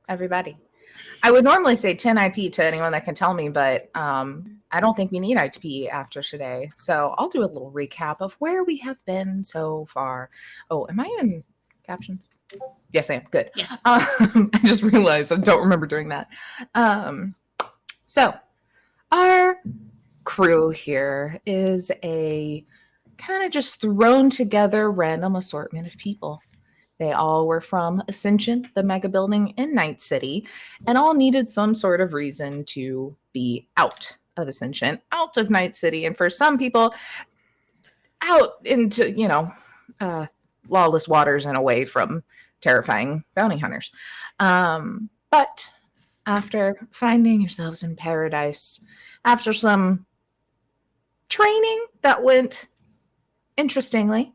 everybody. I would normally say 10 IP to anyone that can tell me, but I don't think we need IP after today. So I'll do a little recap of where we have been so far. Oh, am I in captions? Yes, I am. Good. Yes. I just realized I don't remember doing that. So our crew here is a kind of just thrown together random assortment of people. They all were from Ascension, the mega building in Night City, and all needed some sort of reason to be out of Ascension, out of Night City, and for some people, out into, lawless waters and away from terrifying bounty hunters. But after finding yourselves in paradise, after some training that went interestingly,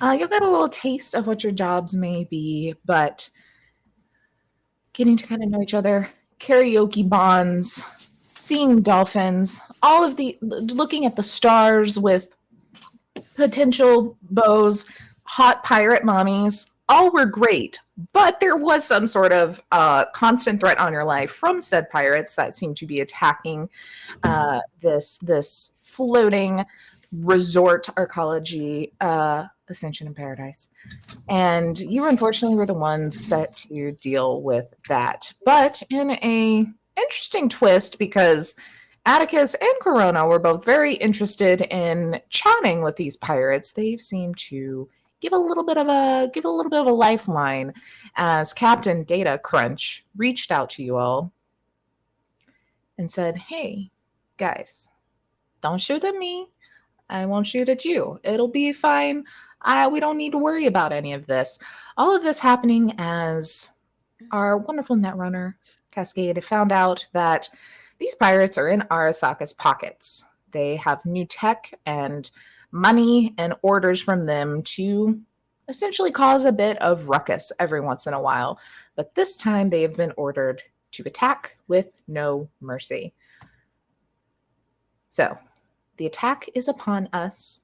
you'll get a little taste of what your jobs may be, but getting to kind of know each other, karaoke bonds, seeing dolphins, all of the looking at the stars with potential beaux, hot pirate mommies, all were great. But there was some sort of constant threat on your life from said pirates that seemed to be attacking this floating resort arcology, Ascension in Paradise. And you unfortunately were the ones set to deal with that. But in a interesting twist, because Atticus and Corona were both very interested in chatting with these pirates, they seemed to give a little bit of a lifeline as Captain Data Crunch reached out to you all and said, "Hey, guys, don't shoot at me. I won't shoot at you. It'll be fine. We don't need to worry about any of this." All of this happening as our wonderful netrunner, Cascade, found out that these pirates are in Arasaka's pockets. They have new tech and money and orders from them to essentially cause a bit of ruckus every once in a while. But this time they have been ordered to attack with no mercy. So the attack is upon us.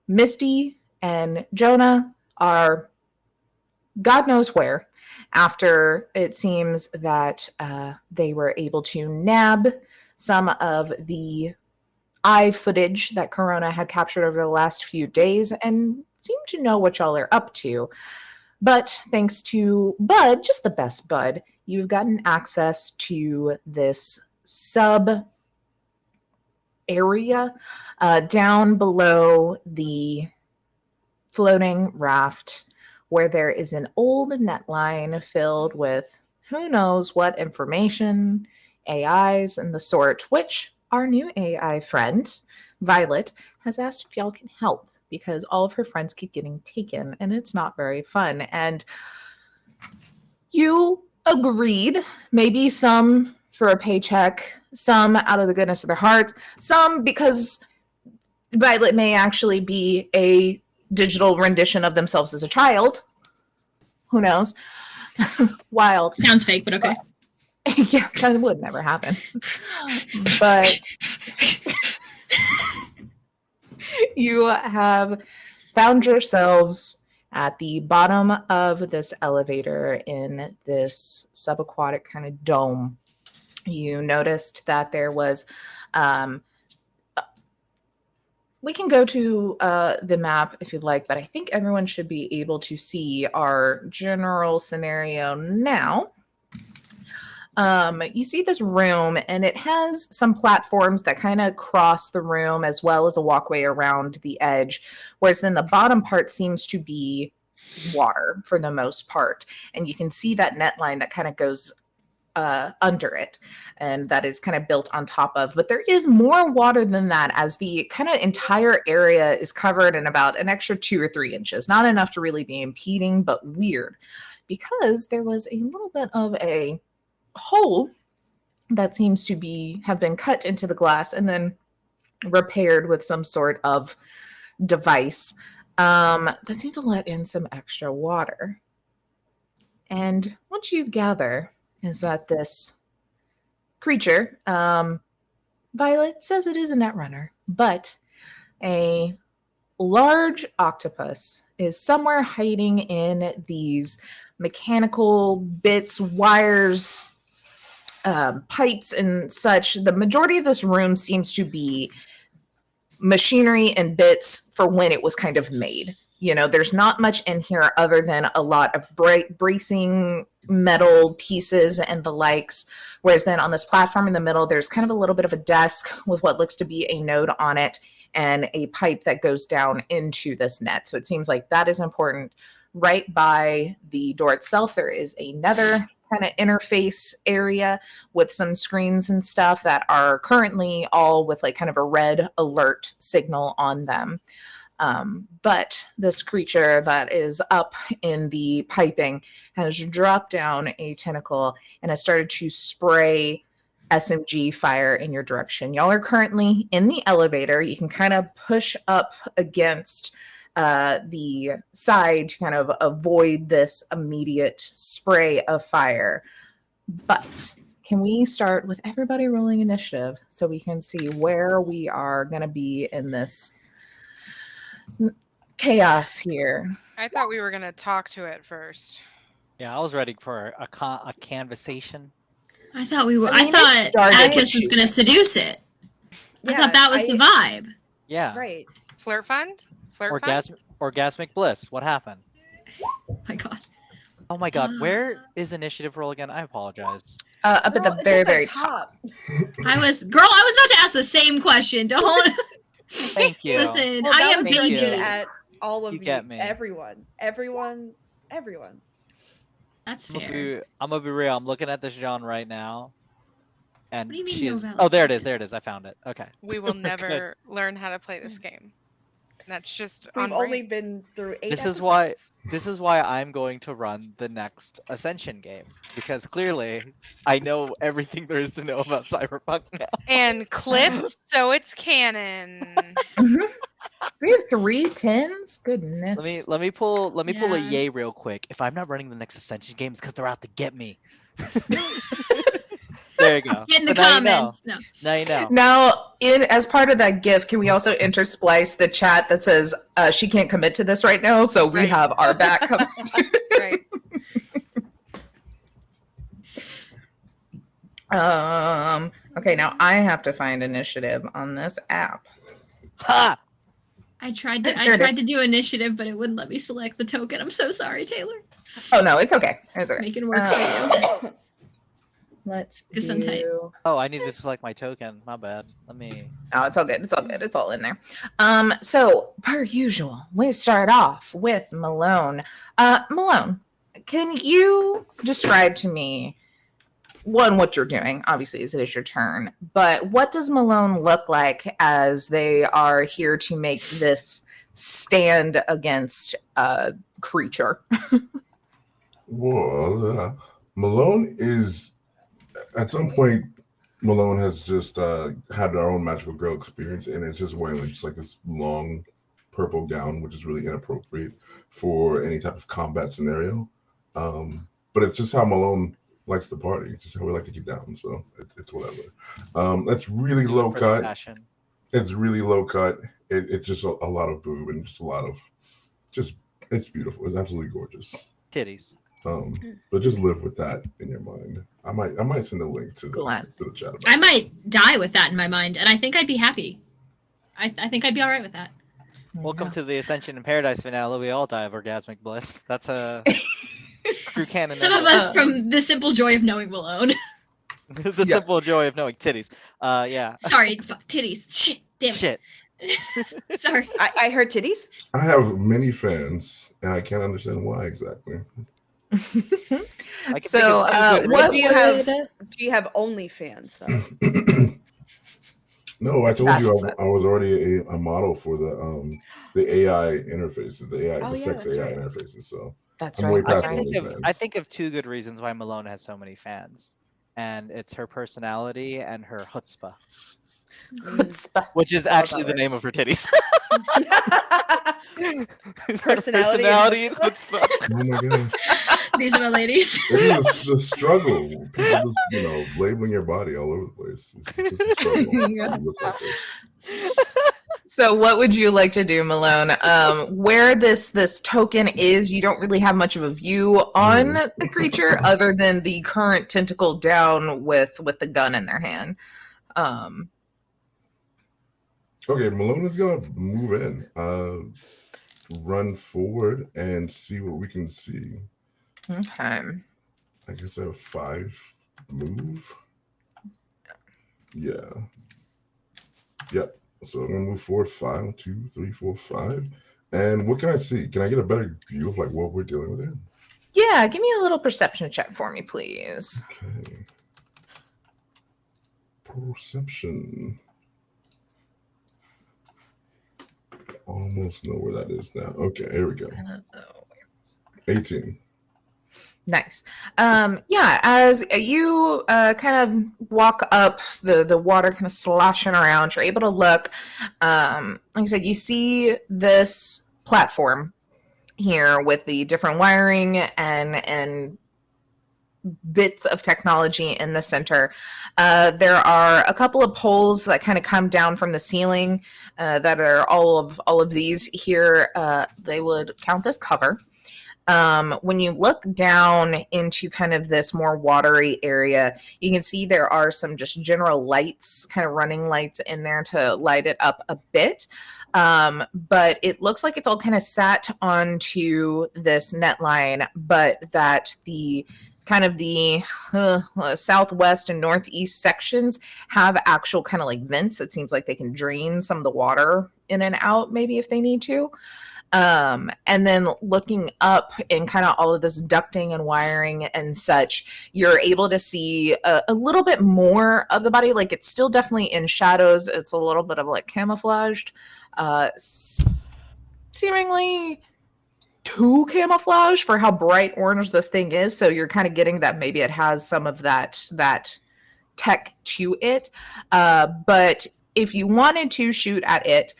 Misty and Jonah are God knows where, after it seems that they were able to nab some of the eye footage that Corona had captured over the last few days and seem to know what y'all are up to. But thanks to Bud, just the best Bud, you've gotten access to this sub area down below the floating raft, where there is an old net line filled with who knows what information, AIs, and the sort, which our new AI friend, Violet, has asked if y'all can help because all of her friends keep getting taken and it's not very fun. And you agreed, maybe some for a paycheck, some out of the goodness of their hearts, some because Violet may actually be a digital rendition of themselves as a child. Who knows? Wild. Sounds fake, but okay. Yeah, that would never happen. But you have found yourselves at the bottom of this elevator in this subaquatic kind of dome. You noticed that there was we can go to the map if you'd like, but I think everyone should be able to see our general scenario now. You see this room, and it has some platforms that kind of cross the room as well as a walkway around the edge, whereas then the bottom part seems to be water for the most part. And you can see that net line that kind of goes under it, and that is kind of built on top of. But there is more water than that, as the kind of entire area is covered in about an extra 2 or 3 inches. Not enough to really be impeding, but weird, because there was a little bit of a hole that seems to have been cut into the glass and then repaired with some sort of device that seemed to let in some extra water. And what you gather is that this creature, Violet says it is a netrunner, but a large octopus is somewhere hiding in these mechanical bits, wires, pipes, and such. The majority of this room seems to be machinery and bits for when it was kind of made. You know, there's not much in here other than a lot of bracing metal pieces and the likes. Whereas then on this platform in the middle, there's kind of a little bit of a desk with what looks to be a node on it and a pipe that goes down into this net. So it seems like that is important. Right by the door itself, there is another kind of interface area with some screens and stuff that are currently all with like kind of a red alert signal on them. But this creature that is up in the piping has dropped down a tentacle and has started to spray SMG fire in your direction. Y'all are currently in the elevator. You can kind of push up against the side to kind of avoid this immediate spray of fire. But can we start with everybody rolling initiative so we can see where we are going to be in this chaos here? I thought we were going to talk to it first. Yeah, I was ready for a conversation. I thought I thought Atticus was going to seduce it. I thought that was the vibe. Yeah. Right. Flirt fund? Flirt fund? Orgasmic bliss. What happened? Oh my god. Oh my god. Where is initiative roll again? I apologize. Up at the very, very top. I was about to ask the same question. Don't. Thank you. Listen, Well, I am being thinking at all of You get me. Everyone. That's fair. I'm gonna be real. I'm looking at this Jean right now. And What do you mean she no is... valid Oh, there it is. token? There it is. I found it. Okay. We will never learn how to play this game. That's just We've on only brand. been through 8 This episodes. is why I'm going to run the next Ascension game, because clearly I know everything there is to know about Cyberpunk now. And clipped, so it's canon. We have 3 tens? Goodness. Let me pull a Yeah. yay real quick. If I'm not running the next Ascension game, it's because they're out to get me. There you go. Get in the So now you know. comments. No. Now you know. Now, as part of that GIF, can we also intersplice the chat that says she can't commit to this right now, so we Right. have our back covered. Right. Okay, now I have to find initiative on this app. Ha! I tried There it is. to do initiative, but it wouldn't let me select the token. I'm so sorry, Taylor. Oh no, it's okay. It's okay. Make it work for you. Let's Guess I'm tight. do. Oh, I need to select my token. My bad. Let me. Oh, it's all good. It's all good. It's all in there. So per usual, we start off with Malone. Malone, can you describe to me what you're doing? Obviously, as it is your turn, but what does Malone look like as they are here to make this stand against a creature? Well, Malone is at some point. Malone has just had our own magical girl experience, and it's just wearing just like this long purple gown, which is really inappropriate for any type of combat scenario. But it's just how Malone likes to party, just how we like to get down. So it's whatever. That's really low cut. Fashion. It's really low cut. It's just a lot of boob and just a lot of it's beautiful. It's absolutely gorgeous. Titties. But just live with that in your mind. I might send a link to the chat. I might die with that in my mind, and I think I'd be happy. I think I'd be all right with that. Welcome to the Ascension in Paradise finale. We all die of orgasmic bliss. That's a true canon. Some of us from the simple joy of knowing Malone. The simple joy of knowing titties. Yeah. Sorry, fuck titties. Shit, damn it. Shit. Sorry. I heard titties. I have many fans, and I can't understand why exactly. So, what do you have? Do you have OnlyFans? So? No, I told you I was already a model for the AI interfaces, the sex AI interfaces. So that's I'm right. way past I think of 2 good reasons why Malone has so many fans, and it's her personality and her chutzpah, which is actually the name of her titties. Personality and chutzpah. oh my gosh, These are my ladies. it is the struggle. People just labeling your body all over the place. It's just a struggle. Yeah. You look like this. So what would you like to do, Malone? Where this token is, you don't really have much of a view on the creature other than the current tentacle down with the gun in their hand. Okay, Malone is gonna move in, run forward and see what we can see. Okay. I guess I have 5 move. Yeah. Yep. So I'm gonna move forward 5, 1, 2, 3, 4, 5. And what can I see? Can I get a better view of like what we're dealing with here? Yeah, give me a little perception check for me, please. Okay. Perception. I almost know where that is now. Okay, here we go. 18. Nice. Yeah, as you kind of walk up the water kind of sloshing around, you're able to look, like I said, you see this platform here with the different wiring and bits of technology in the center. There are a couple of poles that kind of come down from the ceiling that are all of these here. They would count as cover. When you look down into kind of this more watery area, you can see there are some just general lights, kind of running lights in there to light it up a bit. But it looks like it's all kind of sat onto this net line, but that the kind of the southwest and northeast sections have actual kind of like vents that seems like they can drain some of the water in and out, maybe if they need to. And then looking up in kind of all of this ducting and wiring and such, you're able to see a little bit more of the body. Like it's still definitely in shadows. It's a little bit of like camouflaged, seemingly too camouflaged for how bright orange this thing is. So you're kind of getting that maybe it has some of that tech to it. But if you wanted to shoot at it,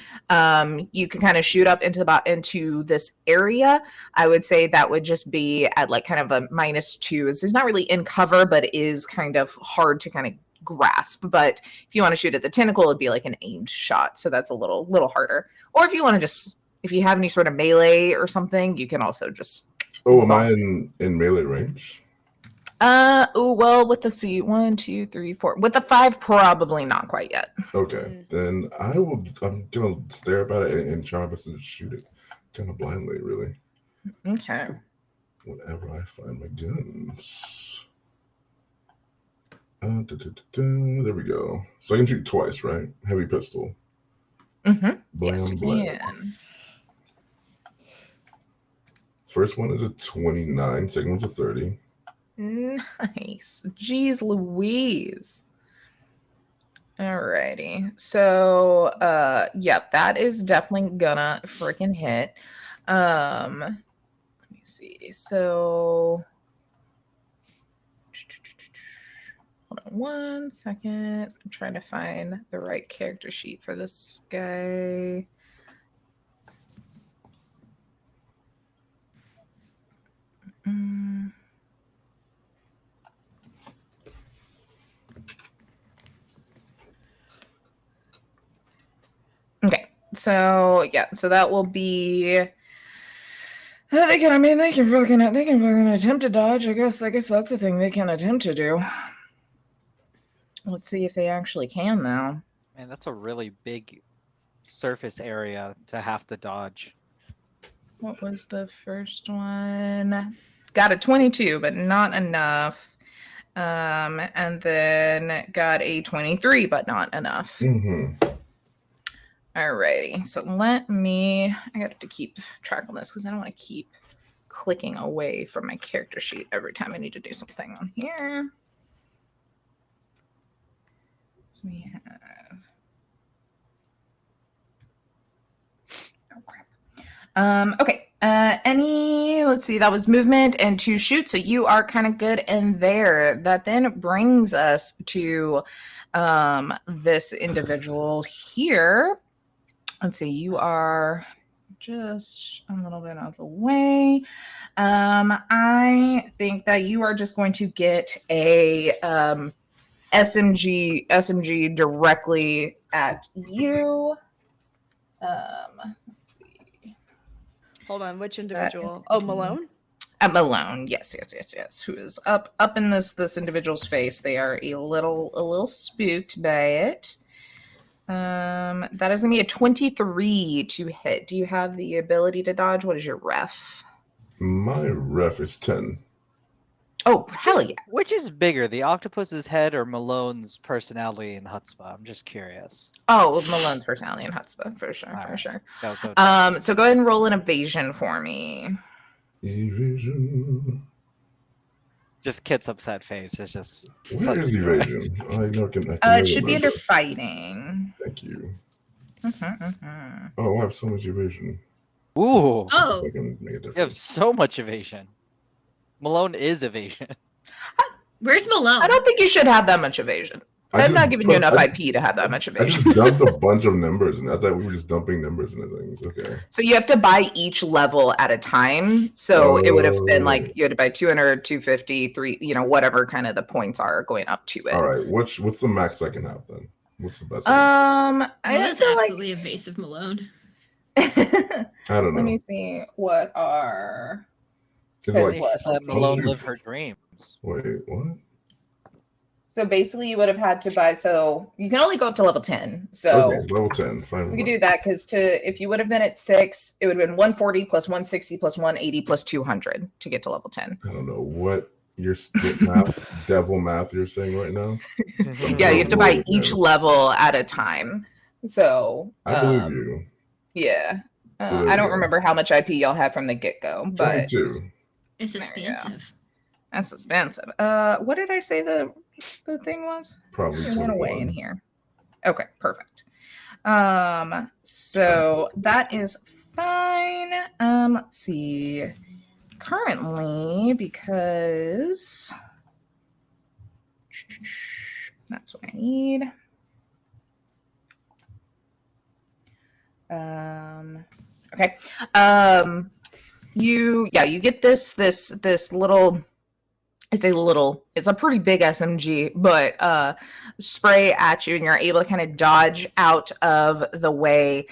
you can kind of shoot up into this area. I would say that would just be at like kind of a -2. It's not really in cover, but is kind of hard to kind of grasp. But if you want to shoot at the tentacle, it'd be like an aimed shot. So that's a little harder. Or if you want to just, if you have any sort of melee or something, you can also just. Oh, am I in melee range? Well, with the 1, 2, 3, 4. With the 5, probably not quite yet. Okay, then I'm gonna stare up at it and try my best to shoot it, kind of blindly, really. Okay. Whenever I find my guns. There we go. So I can shoot twice, right? Heavy pistol. Yes, you blam. can. First one is a 29. Second one's a 30. Nice. Jeez Louise. Alrighty. So, yep, that is definitely gonna freaking hit. Let me see. So, hold on 1 second. I'm trying to find the right character sheet for this guy. Okay, so yeah, so that will be. They can fucking attempt to dodge. I guess that's a thing they can attempt to do. Let's see if they actually can, though. Man, that's a really big surface area to have to dodge. What was the first one? Got a 22, but not enough. And then got a 23, but not enough. Alrighty, so I have to keep track on this because I don't want to keep clicking away from my character sheet every time I need to do something on here. So we have. Oh crap. Okay. Let's see, that was movement and 2 shoot. So you are kind of good in there. That then brings us to this individual here. Let's see, you are just a little bit out of the way. I think that you are just going to get a SMG directly at you. Let's see. Hold on, which individual? Oh, Malone? At Malone, yes. Who is up in this individual's face. They are a little spooked by it. That is gonna be a 23 to hit. Do you have the ability to dodge? What is your ref? My ref is 10. Oh, hell yeah. Which is bigger, the octopus's head or Malone's personality and chutzpah? I'm just curious. Oh, Malone's personality and chutzpah, for sure. Go. So go ahead and roll an evasion for me. Evasion. Just Kit's upset face. It's just. Where is evasion? I know I can It should be under fighting. Thank you. Mm-hmm. Oh, I have so much evasion. Ooh. Oh. I can make a difference. You have so much evasion. Malone is evasion. Where's Malone? I don't think you should have that much evasion. I'm not giving you enough IP to have that much I evasion. just dumped a bunch of numbers, and I thought we were just dumping numbers into things. Okay. So you have to buy each level at a time. So it would have been like you had to buy 200, 250, 3, whatever kind of the points are going up to it. All right. What's the max I can have then? What's the best? That's absolutely evasive, Malone. I don't know. Let me see. What are... It's Just let Malone live her dreams. Wait, what? So basically you would have had to buy... So you can only go up to level 10. So okay, level 10. Fine. We could do that because if you would have been at 6, it would have been 140 plus 160 plus 180 plus 200 to get to level 10. I don't know what your math, devil math you're saying right now. Yeah, you have to buy each level at a time. So I believe you. Yeah. I don't remember how much IP y'all had from the get-go, but 22. It's expensive. That's expensive. What did I say the thing was? Probably it went away in here. Okay, perfect. So that is fine. Let's see. Currently, because that's what I need. Okay. You get this little, it's a pretty big SMG, but spray at you, and you're able to kind of dodge out of the way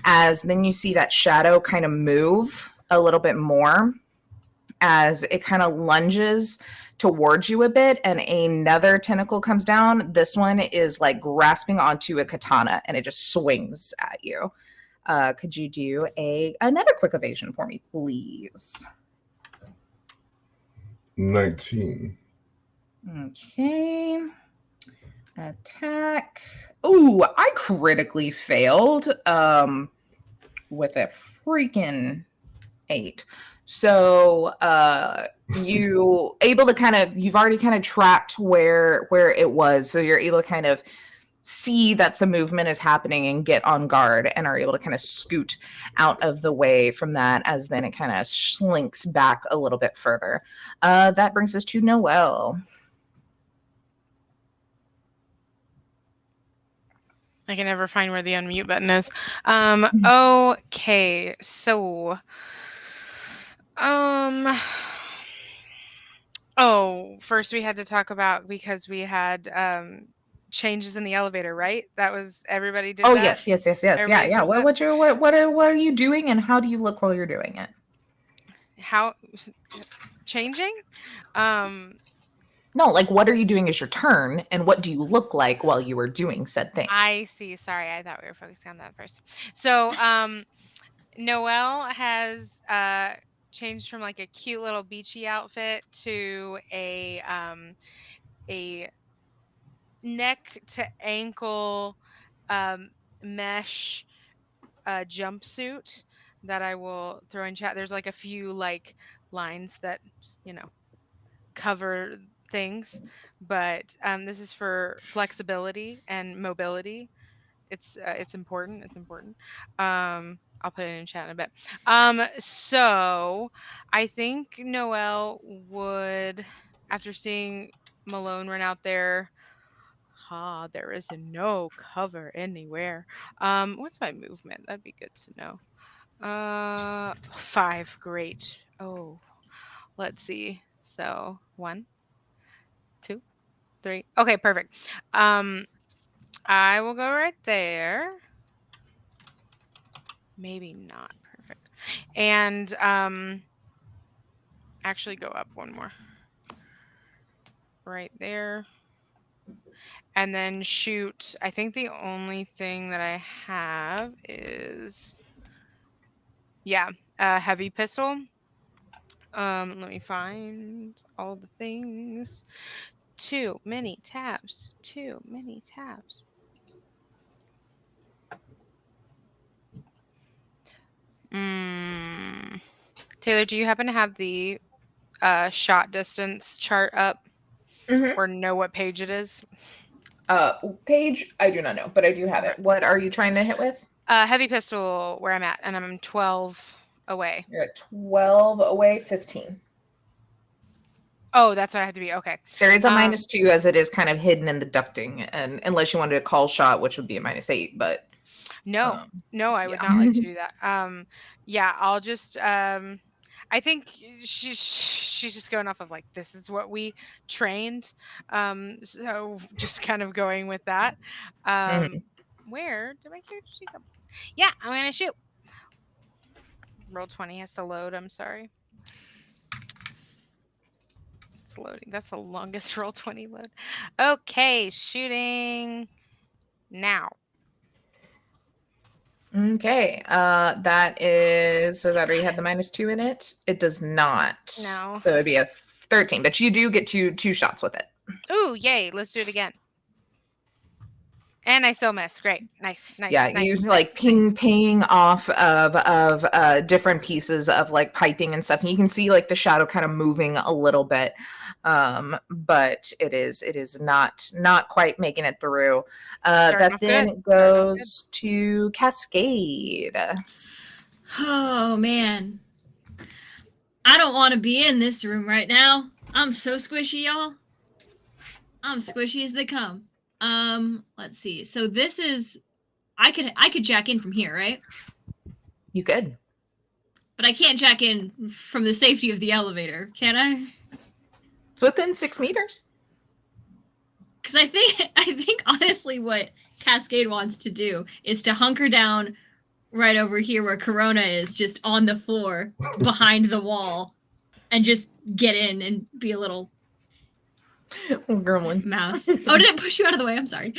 as then you see that shadow kind of move a little bit more as it kind of lunges towards you a bit, and another tentacle comes down. This one is like grasping onto a katana, and it just swings at you. Could you do another quick evasion for me, please? 19. Okay. Attack. Ooh, I critically failed with a freaking 8. So you've already kind of tracked where it was. So you're able to kind of see that some movement is happening and get on guard, and are able to kind of scoot out of the way from that, as then it kind of slinks back a little bit further. That brings us to Noelle. I can never find where the unmute button is. Okay, so first we had to talk about, because we had changes in the elevator, right? That was everybody did. Oh, that? yes. Yeah. What are you doing, and how do you look while you're doing it? How changing? No, like what are you doing as your turn, and what do you look like while you were doing said thing? I see. Sorry, I thought we were focusing on that first. So Noelle has changed from like a cute little beachy outfit to a neck to ankle mesh jumpsuit that I will throw in chat. There's like a few like lines that cover things, but this is for flexibility and mobility. It's important. I'll put it in chat in a bit. So I think Noelle would, after seeing Malone run out there, there is no cover anywhere. What's my movement? That'd be good to know. 5, great. Oh, let's see. So 1, 2, 3. Okay, perfect. I will go right there. maybe not perfect. And actually go up one more. Right there. And then shoot. I think the only thing that I have is a heavy pistol. Let me find all the things. Too many tabs. Taylor, do you happen to have the shot distance chart up or know what page it is? Page, I do not know, but I do have it. What are you trying to hit with? Heavy pistol where I'm at, and I'm 12 away. You're at 12 away, 15. Oh, that's what I had to be. Okay. There is a -2 as it is kind of hidden in the ducting, and unless you wanted a call shot, which would be a -8, but no, I would not like to do that. I'll just I think she's just going off of like, this is what we trained. So just kind of going with that. Where did my character sheet go? Yeah, I'm gonna shoot. Roll 20 has to load. I'm sorry. It's loading. That's the longest roll 20 load. Okay, shooting now. Okay, that does that already have the -2 in it? It does not. No. So it'd be a 13, but you do get two shots with it. Ooh, yay. Let's do it again. And I still miss. Great. Nice. Yeah, you like ping off of different pieces of like piping and stuff. And you can see like the shadow kind of moving a little bit. But it is not quite making it through. That then goes to Cascade. Oh man. I don't want to be in this room right now. I'm so squishy, y'all. I'm squishy as they come. Let's see. So this is I could jack in from here, right? You could. But I can't jack in from the safety of the elevator, can I? It's within 6 meters. Because I think honestly what Cascade wants to do is to hunker down right over here where Corona is, just on the floor behind the wall, and just get in and be a little gremlin mouse. Oh, did it push you out of the way? I'm sorry.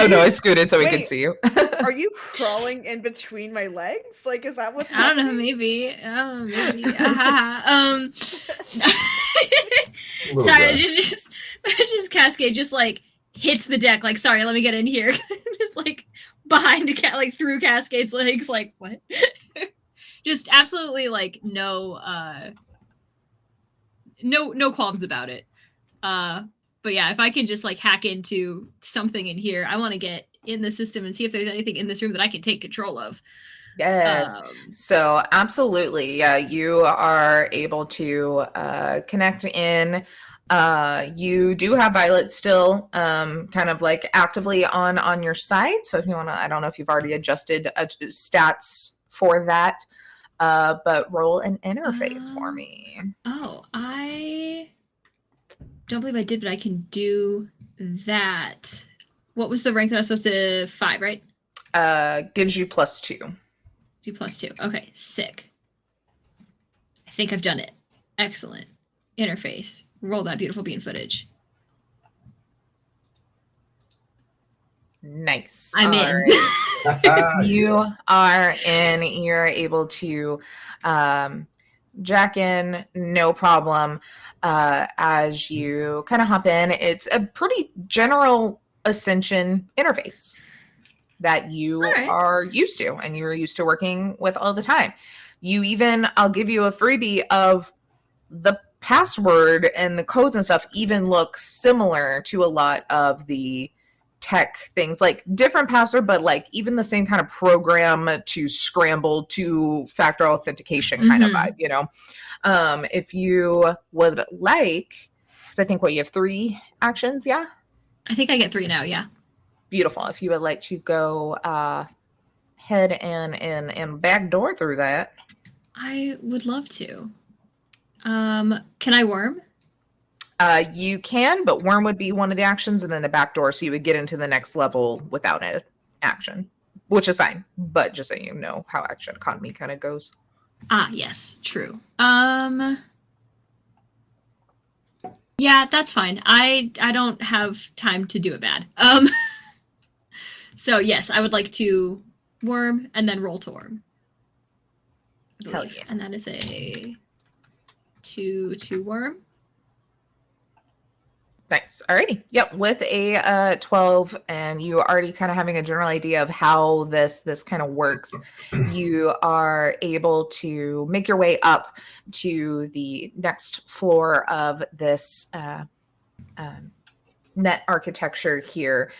No, I scooted so we could see you. Are you crawling in between my legs? Like, is that what's happening? I don't know, maybe. Oh, maybe. Sorry, just Cascade just like hits the deck. Like, sorry, let me get in here. Just like behind like through Cascade's legs. Like, what? Just absolutely like no qualms about it. But yeah, if I can just like hack into something in here, I want to get in the system and see if there's anything in this room that I can take control of. Yes. So absolutely. Yeah, you are able to connect in. You do have Violet still kind of like actively on your side. So if you want to, I don't know if you've already adjusted stats for that, but roll an interface for me. Oh, I don't believe I did, but I can do that. What was the rank that I was supposed to 5, right? Gives you +2. Do +2. Okay, sick. I think I've done it. Excellent. Interface. Roll that beautiful bean footage. Nice. I'm in. Right. You are in. You're able to jack in, no problem. As you kind of hop in, it's a pretty general Ascension interface that you are used to and you're used to working with all the time. I'll give you a freebie of the password and the codes and stuff even look similar to a lot of the tech things, like different password, but like even the same kind of program to scramble to factor authentication kind of vibe, you know? If you would like, because I think you have 3 actions, yeah? I think I get 3 now, yeah. Beautiful. If you would like to go head and backdoor through that. I would love to. Can I worm? You can, but worm would be one of the actions and then the backdoor, so you would get into the next level without an action. which is fine. But just so you know how action economy kind of goes. Yes, true. Yeah, that's fine. I don't have time to do it bad. So yes, I would like to worm and then roll to worm. Hell yeah. And that is a 2 worm. Nice. Alrighty. Yep. With a 12, and you are already kind of having a general idea of how this kind of works, you are able to make your way up to the next floor of this net architecture here,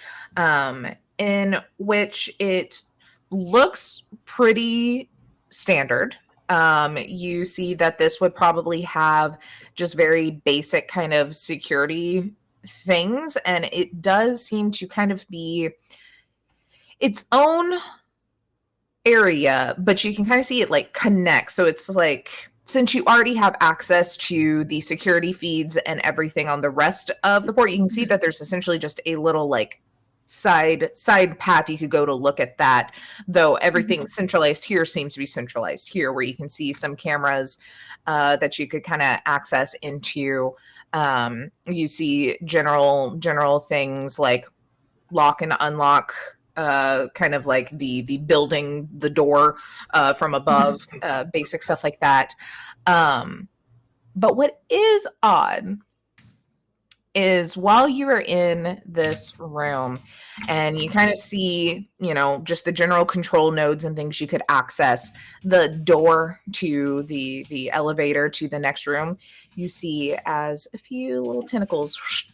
in which it looks pretty standard. You see that this would probably have just very basic kind of security things, and it does seem to kind of be its own area, but you can kind of see it like connect. So it's like, since you already have access to the security feeds and everything on the rest of the port, you can see that there's essentially just a little like side path you could go to look at that, though everything centralized here seems to be centralized here, where you can see some cameras that you could kind of access into. You see general things like lock and unlock, kind of like the building the door from above, basic stuff like that. But what is odd is while you are in this room and you kind of see, just the general control nodes and things you could access, the door to the elevator to the next room, you see as a few little tentacles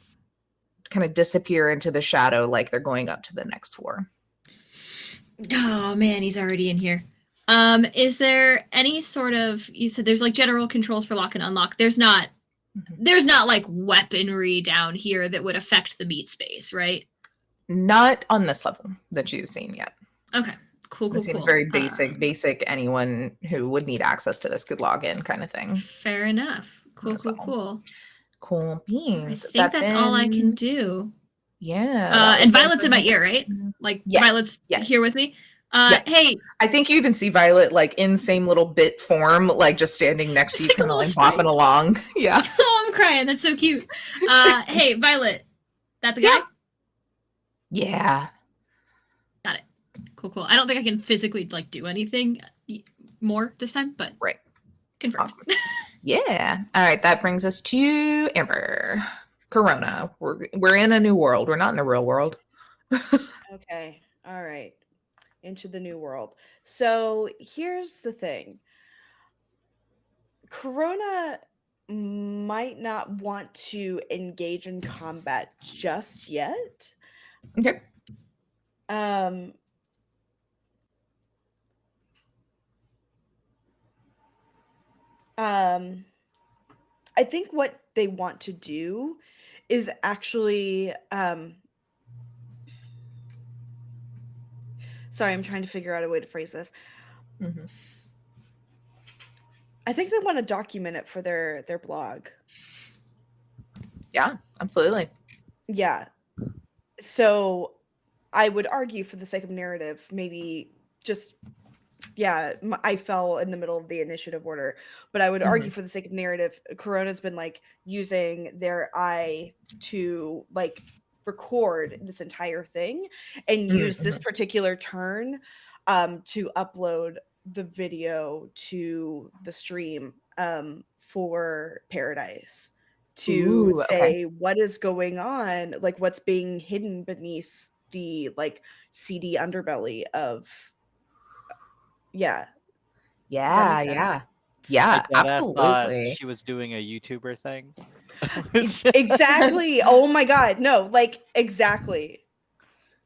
kind of disappear into the shadow like they're going up to the next floor. Oh man, he's already in here. Is there any sort of, you said there's like general controls for lock and unlock. There's not like weaponry down here that would affect the meat space, right? Not on this level that you've seen yet. Okay, cool. It seems very basic. Anyone who would need access to this could log in, kind of thing. Fair enough. Cool. Cool beans. I think that's all I can do. Yeah. And Violet's in my ear, right? Like, yes, Violet's here with me. Yeah. Hey, I think you even see Violet like in same little bit form, like just standing next to you, kind of like bopping along. Yeah. Oh, I'm crying. That's so cute. Hey, Violet, that the guy? Yeah. Got it. Cool. I don't think I can physically like do anything more this time, but right. Confirmed. Awesome. Yeah. All right. That brings us to Amber. Corona. We're in a new world. We're not in the real world. Okay. All right. Into the new world. So here's the thing. Corona might not want to engage in combat just yet. Okay. I think what they want to do is actually sorry, I'm trying to figure out a way to phrase this. Mm-hmm. I think they want to document it for their blog. Yeah, absolutely. Yeah. So I would argue, for the sake of narrative, maybe just, I fell in the middle of the initiative order, but I would argue, for the sake of narrative, Corona's been like using their eye to like record this entire thing and use this particular turn to upload the video to the stream for Paradise to say what is going on, like what's being hidden beneath the like seedy underbelly of absolutely. She was doing a YouTuber thing. Exactly. Oh my god, no, like exactly.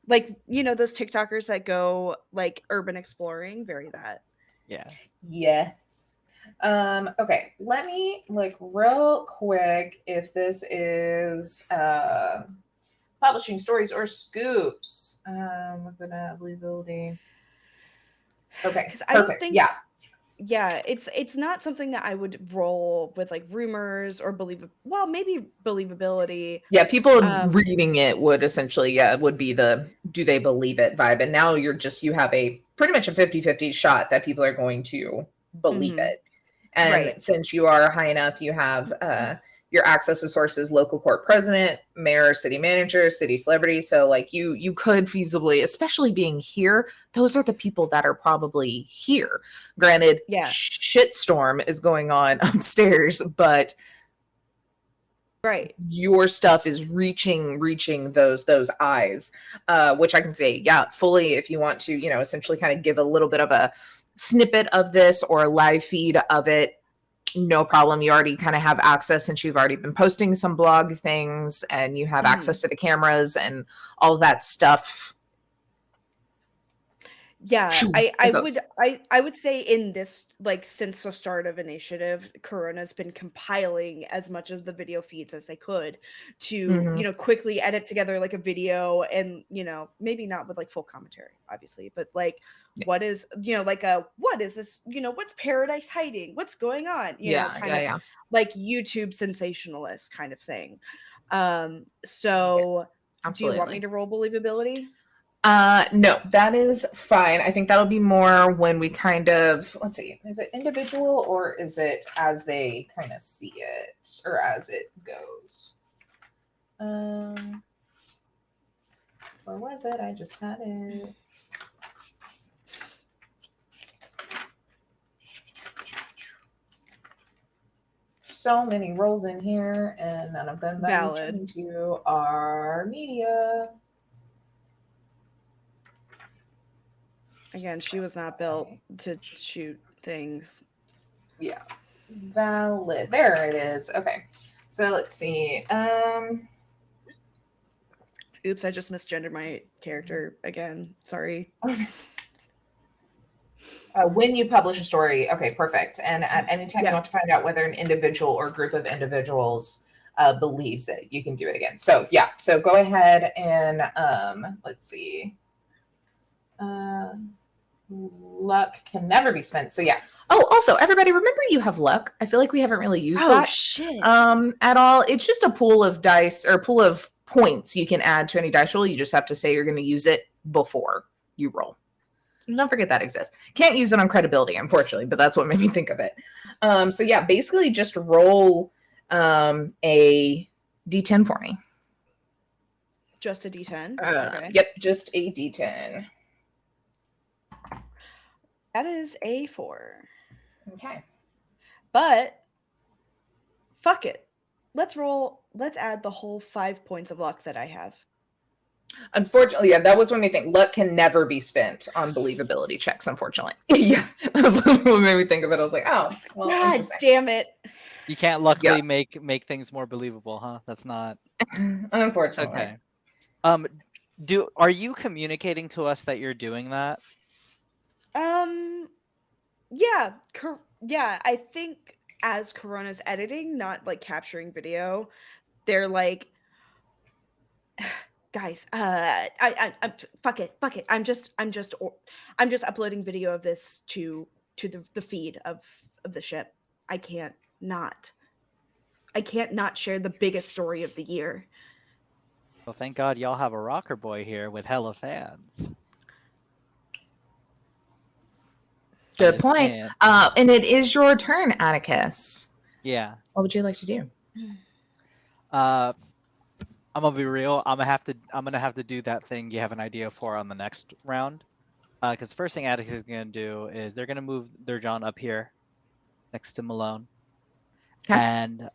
Like, those TikTokers that go like urban exploring, very that. Yeah. Yes. Okay, let me look real quick if this is publishing stories or scoops. Believability. Okay, because I don't think yeah, it's not something that I would roll with like rumors or maybe believability. Yeah, people Um, reading it would essentially, would be the do they believe it vibe. And now you have a pretty much a 50-50 shot that people are going to believe Mhm. it. And Right. since you are high enough, you have your access to sources, local court president, mayor, city manager, city celebrity. So like you could feasibly, especially being here, those are the people that are probably here. Granted, Yeah. shitstorm is going on upstairs, but Right. your stuff is reaching those eyes, which I can say, yeah, fully, if you want to, essentially kind of give a little bit of a snippet of this or a live feed of it, no problem. You already kind of have access since you've already been posting some blog things and you have access to the cameras and all that stuff. Yeah, Shoo, I it goes. would say in this, like, since the start of initiative, Corona's been compiling as much of the video feeds as they could to, Mhm. quickly edit together like a video and, maybe not with like full commentary, obviously, but like Yeah. what is, what is this, what's Paradise hiding? What's going on? Yeah. Like YouTube sensationalist kind of thing. So do you want me Absolutely. to roll believability? No, that is fine. I think that'll be more when we kind of, let's see, is it individual or is it as they kind of see it or as it goes? Where was it? I just had it. So many roles in here, and none of them that Valid. reach into our media. Again, she was not built to shoot things. Yeah. Valid. There it is. Okay. So let's see. Oops, I just misgendered my character again. Sorry. When you publish a story, okay, perfect. And at any time you want to find out whether an individual or group of individuals believes it, you can do it again. So yeah, so go ahead and let's see. Luck can never be spent. So yeah. Oh, also, everybody, remember you have luck. I feel like we haven't really used that Shit. at all. It's just a pool of dice or pool of points you can add to any dice roll. You just have to say you're going to use it before you roll. Don't forget that exists. Can't use it on credibility, unfortunately, but that's what made me think of it. So yeah, basically just roll a D10 for me. Just a D10? Okay. Yep, just a D10. That is a 4. Okay. But fuck it. Let's add the whole 5 points of luck that I have. Unfortunately, yeah, that was what made me think. Luck can never be spent on believability checks, unfortunately. Yeah, that was what made me think of it. I was like, oh, well, God damn it. You can't luckily make things more believable, huh? That's not... Unfortunately. Okay. Are you communicating to us that you're doing that? Yeah, I think as Corona's editing, not like capturing video, they're like, guys, I'm fuck it. I'm just uploading video of this to the feed of the ship. I can't not share the biggest story of the year. Well, thank God y'all have a rocker boy here with hella fans. Good point. And it is your turn, Atticus. Yeah. What would you like to do? I'm gonna be real. I'm gonna have to do that thing you have an idea for on the next round. Because the first thing Atticus is gonna do is they're gonna move their John up here, next to Malone, and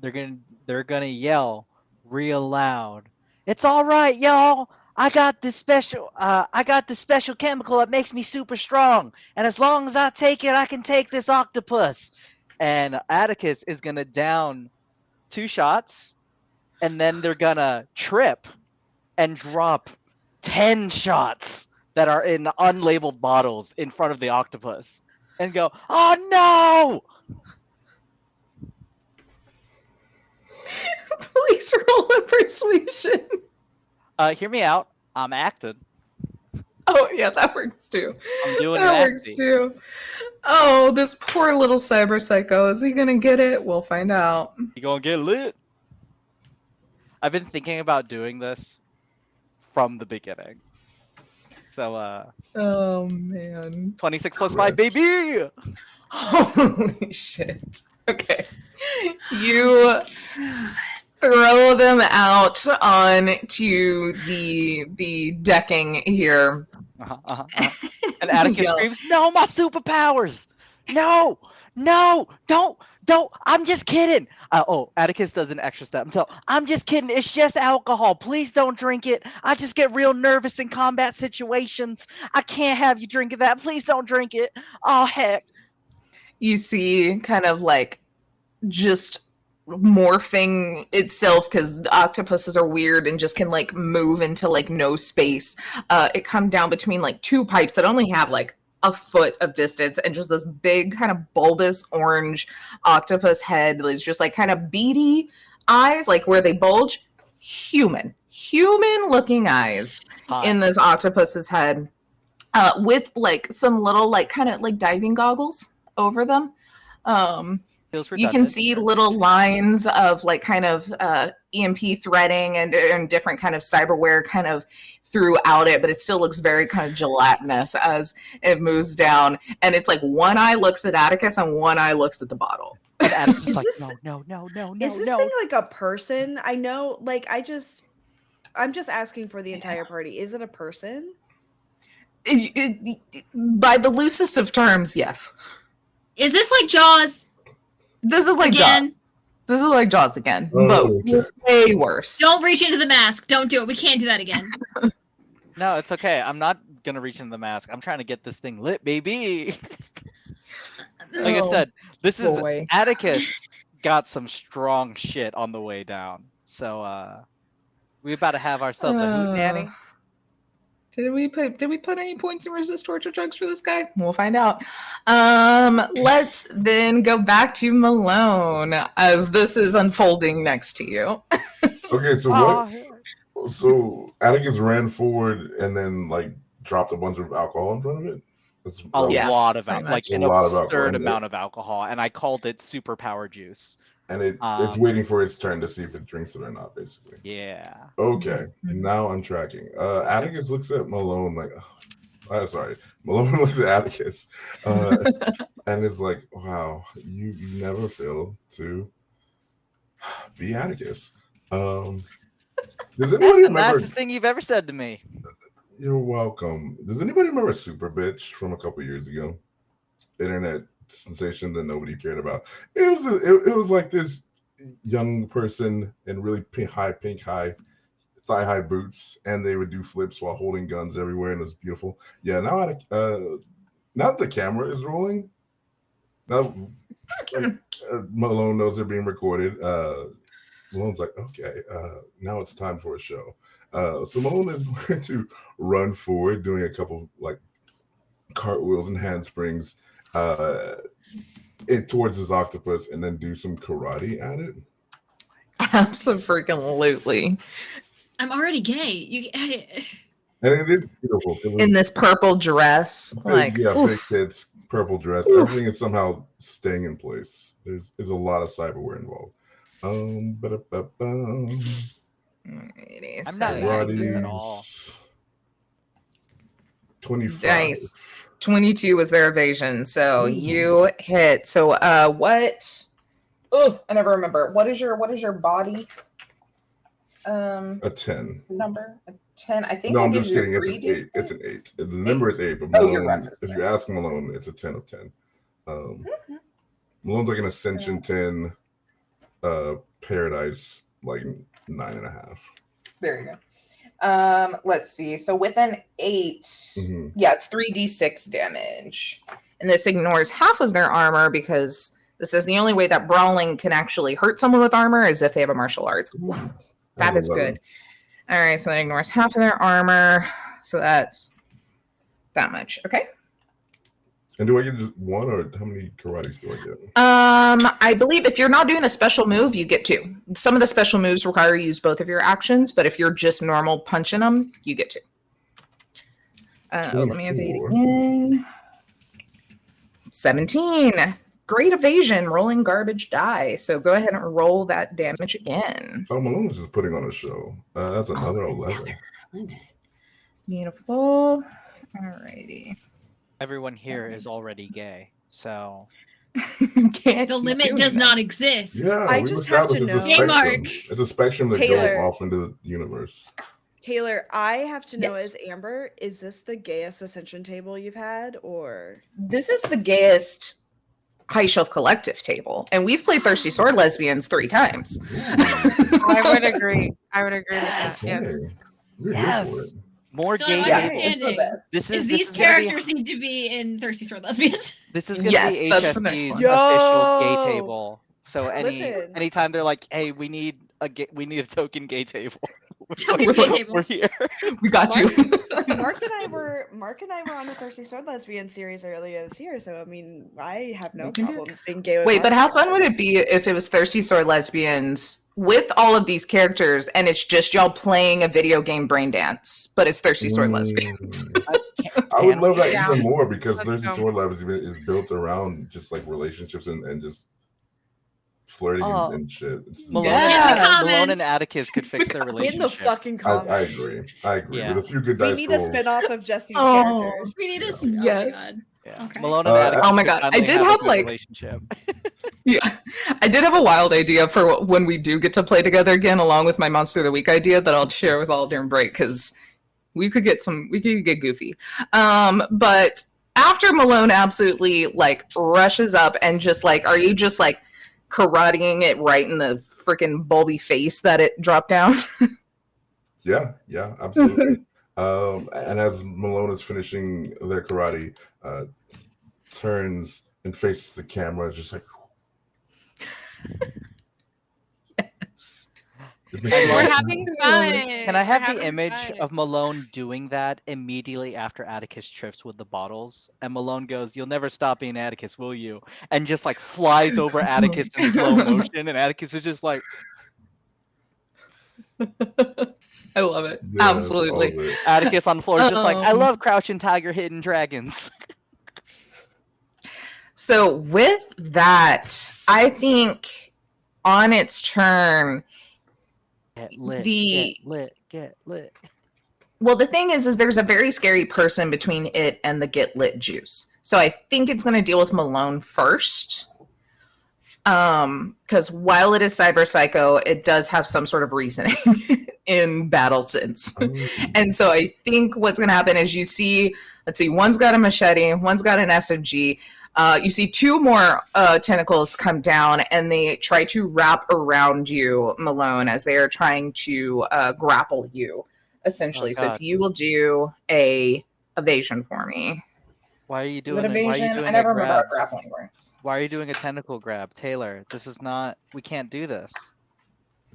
they're gonna yell real loud. It's all right, y'all. I got this special chemical that makes me super strong, and as long as I take it, I can take this octopus. And Atticus is gonna down 2 shots, and then they're gonna trip and drop 10 shots that are in unlabeled bottles in front of the octopus, and go, "Oh no!" Please roll a persuasion. Hear me out. I'm acting. Oh, Yeah, that works too. I'm doing That it works acting. too. Oh, this poor little cyber psycho. Is he gonna get it? We'll find out. You gonna get lit? I've been thinking about doing this from the beginning. So, Oh man. 26 plus 5, baby! Holy shit. Okay. You throw them out onto the decking here. And Atticus Yell. screams, "No, my superpowers! No, don't! I'm just kidding." Atticus does an extra step. I'm just kidding. It's just alcohol. Please don't drink it. I just get real nervous in combat situations. I can't have you drinking that. Please don't drink it. Oh heck. You see kind of like just morphing itself, because octopuses are weird and just can like move into like no space. It come down between like two pipes that only have like a foot of distance, and just this big kind of bulbous orange octopus head is just like kind of beady eyes, like where they bulge. Human looking eyes in this octopus's head, with like some little like kind of like diving goggles over them. You can see little lines of like kind of EMP threading and different kind of cyberware kind of throughout it, but it still looks very kind of gelatinous as it moves down. And it's like one eye looks at Atticus and one eye looks at the bottle. And Atticus is Is like, this- no. Is this thing like a person? I know, like, I'm just asking for the entire party. Is it a person? By the loosest of terms, yes. Is this like Jaws? This is like Again? Jaws. This is like Jaws again, Oh, but okay. way worse. Don't reach into the mask. Don't do it. We can't do that again. No, it's okay. I'm not gonna reach into the mask. I'm trying to get this thing lit, baby. Like I Oh, said, this is boy. Atticus got some strong shit on the way down. So we about to have ourselves a hoot nanny. Did we put any points in resist torture drugs for this guy? We'll find out. Let's then go back to Malone as this is unfolding next to you. Okay, so Aw, what? So Atticus ran forward and then like dropped a bunch of alcohol in front of it. a Yeah, lot of pretty alcohol, like much. an A lot of alcohol, absurd and amount of alcohol, and I called it superpower juice. And it's Um, waiting for its turn to see if it drinks it or not, basically. Yeah. Okay, Mhm. now I'm tracking. Atticus looks at Malone like, sorry. Malone looks at Atticus and is like, wow, you never fail to be Atticus. Does anybody That's the remember? nicest thing you've ever said to me. You're welcome. Does anybody remember Super Bitch from a couple years ago? Internet sensation that nobody cared about. It was like this young person in really thigh high boots, and they would do flips while holding guns everywhere, and it was beautiful. Yeah, now that the camera is rolling, now Malone knows they're being recorded. Malone's like, okay, now it's time for a show. So Malone is going to run forward, doing a couple like cartwheels and handsprings towards his octopus, and then do some karate at it. Absolutely. I'm already gay. And it is beautiful. It was In this purple dress, like big oof. tits, purple dress. Oof. Everything is somehow staying in place. There's a lot of cyberware involved. Ba-da-ba-bum. Alrighty, I'm so not yeah, mad at you- at all. 25. Nice. 22 was their evasion, so Ooh. you hit. So what? Oh, I never remember. What is your body? A 10. Number a 10. I think. No, that I'm gives just you kidding. It's 3 an D. 8. It's an 8. The number is 8, but Oh, Malone, you're right. if you ask Malone, it's a 10 of 10. Malone's like an Ascension 10, Paradise like 9.5. There you go. Let's see. So with an 8, Mhm. yeah, it's 3d6 damage. And this ignores half of their armor, because this is the only way that brawling can actually hurt someone with armor is if they have a martial arts. That That's is 11. good. All right, so that ignores half of their armor. So that's that much. Okay. And do I get just one, or how many karates do I get? I believe if you're not doing a special move, you get 2. Some of the special moves require you to use both of your actions, but if you're just normal punching them, you get 2. Let me evade 24. again. 17. Great evasion, rolling garbage die. So go ahead and roll that damage again. Oh, Malone is just putting on a show. That's another 11. Beautiful. Alrighty. Everyone here is already gay, so Can't The keep limit doing does not this. exist. Yeah, I we've just have to established know- it's a J spectrum. Mark. It's a spectrum that Taylor. goes off into the universe. Taylor, I have to know Yes. as Amber, is this the gayest Ascension table you've had, or This is the gayest High Shelf Collective table, and we've played Thirsty Sword Lesbians 3 times. I would agree. I would agree with that. Yeah. Okay. We're Yes. here for it. more So gay I'm Yeah, tables. understanding. This Is is these this is gonna be- characters need to be in Thirsty Sword Lesbians? This is gonna Yes, be that's the next HSC's one. official gay Yo! table. So Listen. anytime they're like, hey, we need a token gay table. Token gay table. We're here. We got you. Mark and I were on the Thirsty Sword Lesbian series earlier this year, so I mean, I have no We can do it. problems being gay with Wait, but Mark. how fun would it be if it was Thirsty Sword Lesbians with all of these characters and it's just y'all playing a video game brain dance, but it's Thirsty Sword Lesbians? I would love that Yeah. even more because Let's Thirsty go. Sword Lab is built around just like relationships and just flirting Oh, and shit. Malone, Yeah. In the Malone and comments. Atticus could fix their in relationship. the fucking comments. I agree. Yeah. With a few good We dice need a rolls. spin-off of just these Oh. characters. We need Yeah. a. Oh my Yes. god. Yeah. Okay. Malone and Uh, Atticus Oh my could God, I finally did have a have, good like- relationship. Yeah, I did have a wild idea for when we do get to play together again, along with my Monster of the Week idea that I'll share with all during break because we could get goofy. But after Malone absolutely like rushes up and just like, are you just like karateing it right in the freaking bulby face that it dropped down? Yeah, absolutely. And as Malone is finishing their karate, turns and faces the camera, just like Yes. just We're makes me We're laugh. having fun. Can I We're have the having image fun. of Malone doing that immediately after Atticus trips with the bottles? And Malone goes, "You'll never stop being Atticus, will you?" And just like flies over Atticus in slow motion, and Atticus is just like, I love it. Yeah, that's Absolutely. all of it. Atticus on the floor is just like, "I Um, love Crouching Tiger, Hidden Dragons." So with that, I think on its turn, Get lit, The- get lit, get lit. well, the thing is there's a very scary person between it and the get lit juice. So I think it's going to deal with Malone first. Because while it is cyber psycho, it does have some sort of reasoning in battle sense. And so I think what's going to happen is you see, let's see, one's got a machete, one's got an SMG. You see 2 more tentacles come down and they try to wrap around you, Malone, as they are trying to grapple you, essentially. Oh, So God. if you will do a evasion for me. Why are you Is doing it it? Why are you evasion? doing I never a remember grab? how grappling works. Why are you doing a tentacle grab, Taylor? This is not. We can't do this.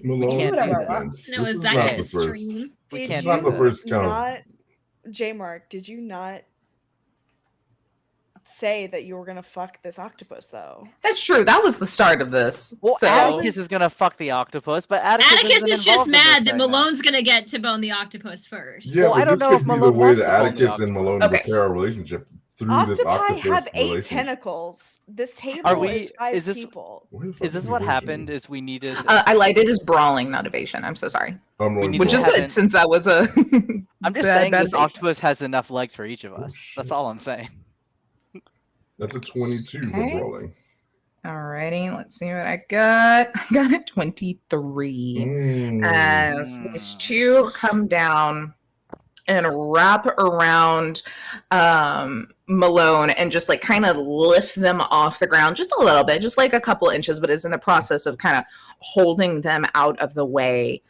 Malone can't do that. intense. No, This is is that not kind the of first. stream? We Did can't It's not do the that. first kind of. not, J Mark, did you not say that you were gonna fuck this octopus though? That's true. That was the start of this. Well, so Atticus is gonna fuck the octopus, but Atticus Atticus isn't is just involved in this mad that right now. Malone's gonna get to bone the octopus first. Yeah, Well, but I don't this know could if be the Malone way wants that to bone the Atticus and Malone Okay. repair our relationship through this Octopi octopus have 8 relationship. tentacles. This table Are we- is 5 is this- people. Where the fuck Is this the what evasion? happened? Is we needed? I lied. It is brawling, not evasion. I'm so sorry. I'm rolling need Which to is ball. have good it- since that was a. I'm just bad- saying bad this evasion. octopus has enough legs for each of us. That's shit. all I'm saying. That's a 22 for Okay. brawling. Alrighty, let's see what I got. I got a 23. As these 2 come down and wrap around Malone and just like kind of lift them off the ground just a little bit, just like a couple inches, but is in the process of kind of holding them out of the way.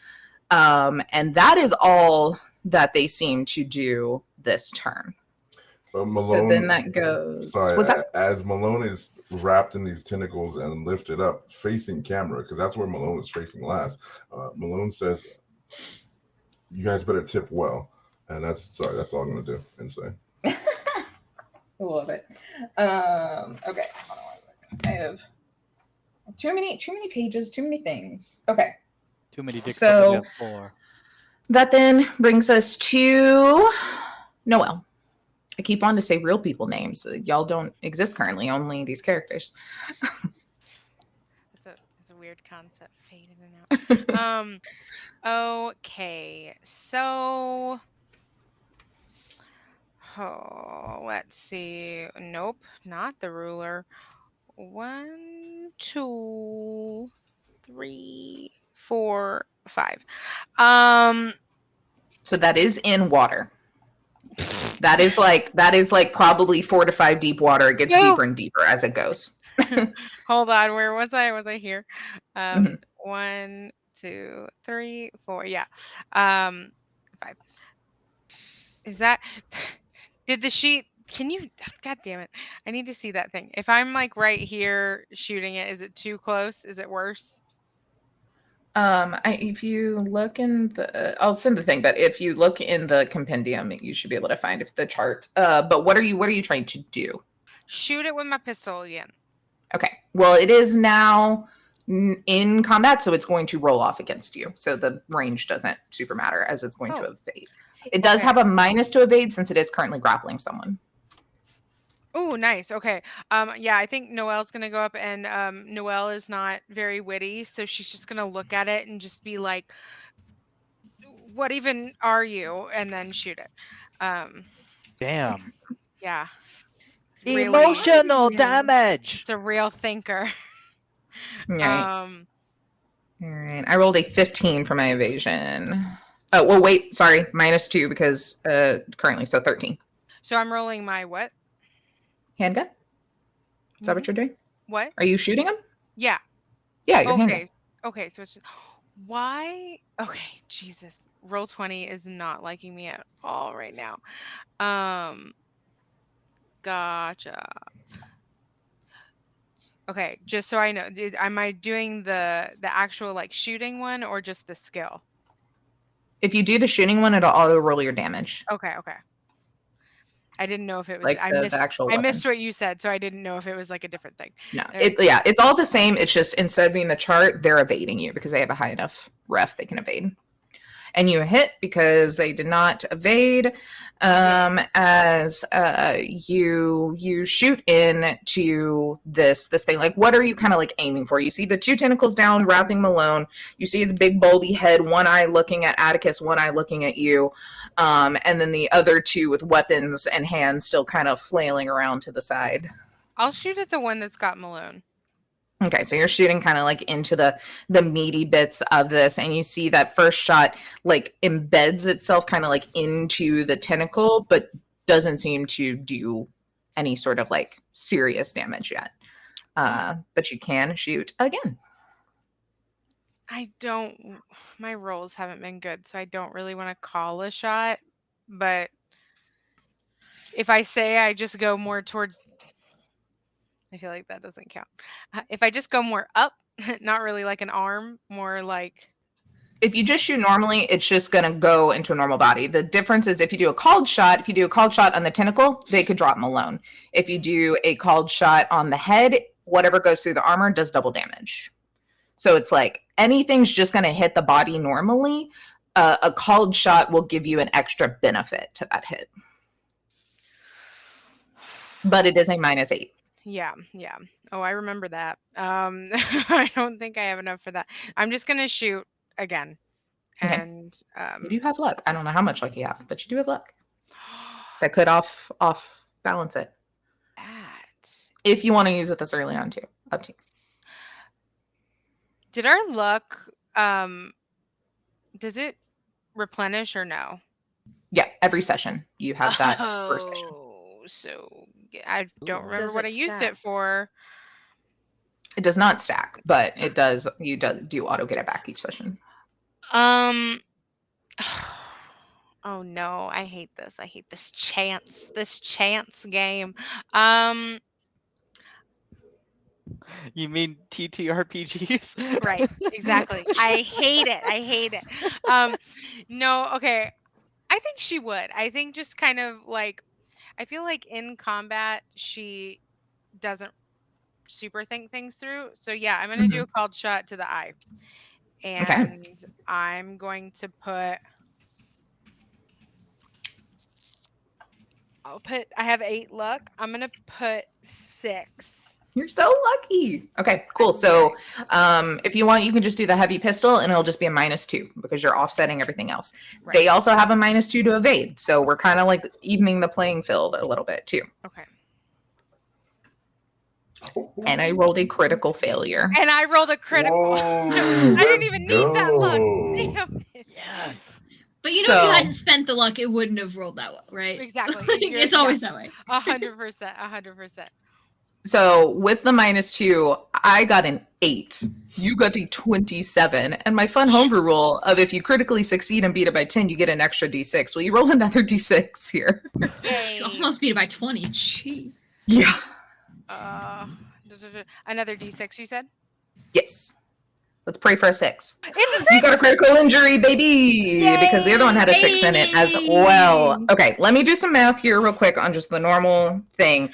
And that is all that they seem to do this turn. Malone, So then that goes. sorry, What's that? as Malone is wrapped in these tentacles and lifted up facing camera, because that's where Malone was facing last. Malone says, "You guys better tip well," and that's all I'm gonna do and say. I love it. Okay, hold on one second. I have too many pages, too many things. Okay. Too many dicks So- on the floor. That then brings us to Noelle. I keep on to say real people names. Y'all don't exist currently, only these characters. It's a weird concept, fade in and out. Okay, so let's see. Nope, not the ruler. 1, 2, 3, 4, 5. So that is in water. That is like probably 4 to 5 deep water. It gets deeper and deeper as it goes. Hold on, where was I? Was I here? Mhm. 1, 2, 3, 4. Yeah. 5. Is that did the sheet can you God damn it. I need to see that thing. If I'm like right here shooting it, is it too close? Is it worse? If you look in the, I'll send the thing, but if you look in the compendium, you should be able to find if the chart. But what are you trying to do? Shoot it with my pistol again. Okay. Well, it is now in combat, so it's going to roll off against you. So the range doesn't super matter as it's going to evade. It does have a minus to evade since it is currently grappling someone. Oh, nice. Okay. Yeah, I think Noelle's gonna go up, and Noelle is not very witty, so she's just gonna look at it and just be like, "What even are you?" and then shoot it. Damn. Yeah. Emotional damage. It's a real thinker. All right. All right. I rolled a 15 for my evasion. Oh, well, wait. Sorry. -2 because currently, so 13. So I'm rolling my what? Handgun? Is that what you're doing? What? Are you shooting him? Yeah. Yeah, your handgun. Okay, so it's just, why? Okay, Jesus. Roll 20 is not liking me at all right now. Gotcha. Okay, just so I know, am I doing the actual like shooting one or just the skill? If you do the shooting one, it'll auto roll your damage. Okay. I didn't know if it was Like the actual weapon. I missed what you said, so I didn't know if it was like a different thing. No, it's all the same. It's just instead of being the chart, they're evading you because they have a high enough ref they can evade. And you hit because they did not evade. As you shoot into this thing. Like, what are you kind of like aiming for? You see the 2 tentacles down, wrapping Malone. You see its big bulby head, one eye looking at Atticus, one eye looking at you, and then the other 2 with weapons and hands still kind of flailing around to the side. I'll shoot at the one that's got Malone. Okay, so you're shooting kind of like into the meaty bits of this, and you see that first shot like embeds itself kind of like into the tentacle, but doesn't seem to do any sort of like serious damage yet. But you can shoot again. My rolls haven't been good, so I don't really want to call a shot, but if I say I just go more towards, I feel like that doesn't count. If I just go more up, not really like an arm, more like... If you just shoot normally, it's just going to go into a normal body. The difference is if you do a called shot on the tentacle, they could drop Malone. If you do a called shot on the head, whatever goes through the armor does double damage. So it's like anything's just going to hit the body normally. A called shot will give you an extra benefit to that hit. But it is a -8. Yeah. Oh, I remember that. I don't think I have enough for that. I'm just gonna shoot again. Okay. And you do have luck. I don't know how much luck you have, but you do have luck. That could off balance it. If you want to use it this early on too. Up to you. Did our luck does it replenish or no? Yeah, every session you have that first session. So I don't remember what I used it for. It does not stack, but it does. You do auto get it back each session. Oh no, I hate this. I hate this chance game. You mean TTRPGs? Right, exactly. I hate it. No, okay. I think she would. I think just kind of like, I feel like in combat she doesn't super think things through. So yeah, I'm gonna do a called shot to the eye, and I'm going to put I have 8 luck. I'm gonna put 6. You're so lucky. Okay, cool. So if you want, you can just do the heavy pistol and it'll just be a -2 because you're offsetting everything else. Right. They also have a -2 to evade. So we're kind of like evening the playing field a little bit too. Okay. And I rolled a critical failure. And I rolled a critical. Whoa, I didn't let's even need that luck. go. Damn it. Yes. But you know, if So- you hadn't spent the luck, it wouldn't have rolled that well, right? Exactly. Like, it's always that way. 100%. 100%. So with the -2, I got an 8. You got a 27. And my fun homebrew rule of if you critically succeed and beat it by 10, you get an extra D6. Will you roll another D6 here? Yay. Almost beat it by 20. Gee. Yeah. Another D6, you said? Yes. Let's pray for a 6. It's a You got a critical injury, baby! Because the other one had a 6 in it as well. Okay, let me do some math here real quick on just the normal thing.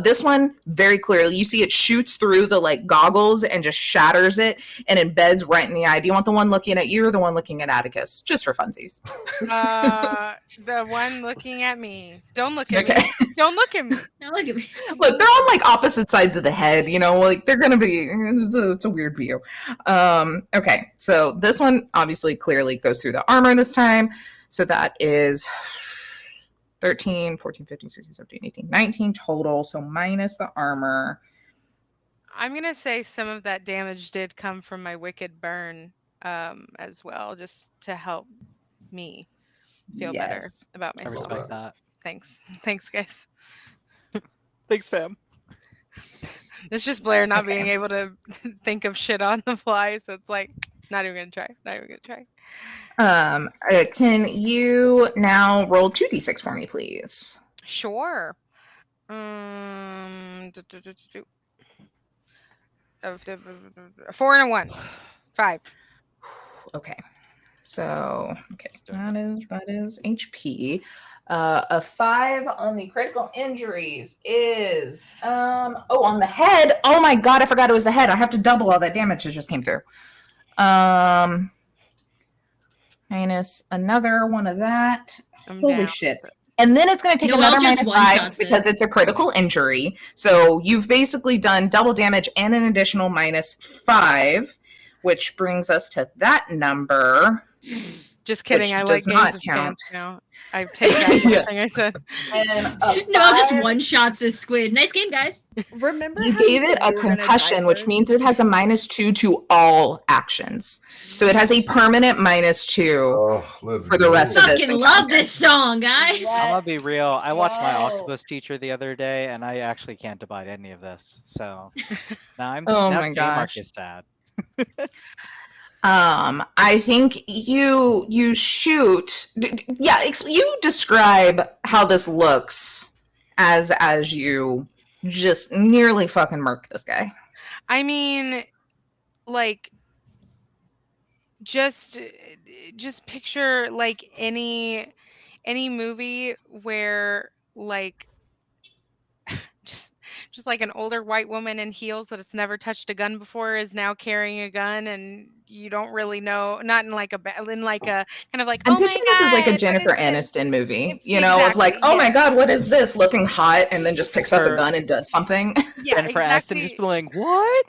This one, very clearly, you see it shoots through the like goggles and just shatters it and embeds right in the eye. Do you want the one looking at you or the one looking at Atticus? Just for funsies. the one looking at me. Don't look at Okay. me. Don't look at me. Now look at me. Look, they're on like opposite sides of the head, you know, like they're gonna be, it's a weird view. Okay, so this one obviously clearly goes through the armor this time. So that is 13, 14, 15, 16, 17, 18, 19 total. So minus the armor. I'm going to say some of that damage did come from my wicked burn as well, just to help me feel better Yes. about I myself. respect that. Thanks. Thanks, guys. Thanks, fam. It's just Blair not Okay. being able to think of shit on the fly, so it's like not even gonna try. Not even gonna try. Can you now roll 2d6 for me, please? Sure. 4 and a 1. 5. Okay. So that is HP. A 5 on the critical injuries is on the head. Oh my god, I forgot it was the head. I have to double all that damage that just came through. Minus another one of that. I'm Holy down. shit. And then it's going to take Noel another just -5 one-shots because it's a critical injury. So you've basically done double damage and an additional -5, which brings us to that number. Just kidding. Which I does like not games of count. chance now. I take back Yeah. everything I said. And Noel just one-shots this squid. Nice game, guys. Remember You how gave said it a you were gonna die concussion, which first? means it has a -2 to all actions. So it has a permanent -2 Oh, let's for the go. rest of this. Fucking love this song, guys. I'm gonna be real. I watched my go. octopus teacher the other day, and I actually can't abide any of this. So now Oh now my J-Mark gosh. is sad. I think you shoot. You describe how this looks as you just nearly fucking murk this guy. I mean, like, just picture like any movie where like just like an older white woman in heels that has never touched a gun before is now carrying a gun, and you don't really know, not in like a kind of like, I'm oh my picturing this as like a God, what Jennifer is this? Aniston movie, you know, of like, Exactly, oh my yeah. god, what is this? Looking hot, and then just picks up a Or- gun and does something. Yeah, Jennifer exactly. Aniston just going, what?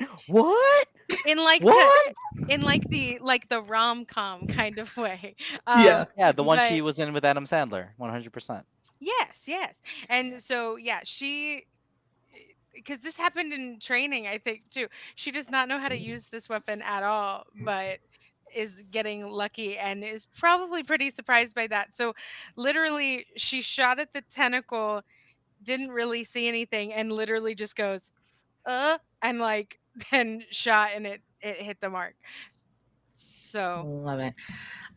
In like What? in like the rom-com kind of way. Yeah. Yeah, the one but- she was in with Adam Sandler, 100%. Yes. And so yeah, because this happened in training, I think too. She does not know how to use this weapon at all, but is getting lucky and is probably pretty surprised by that. So literally she shot at the tentacle, didn't really see anything, and literally just goes, and like then shot, and it hit the mark. So Love it.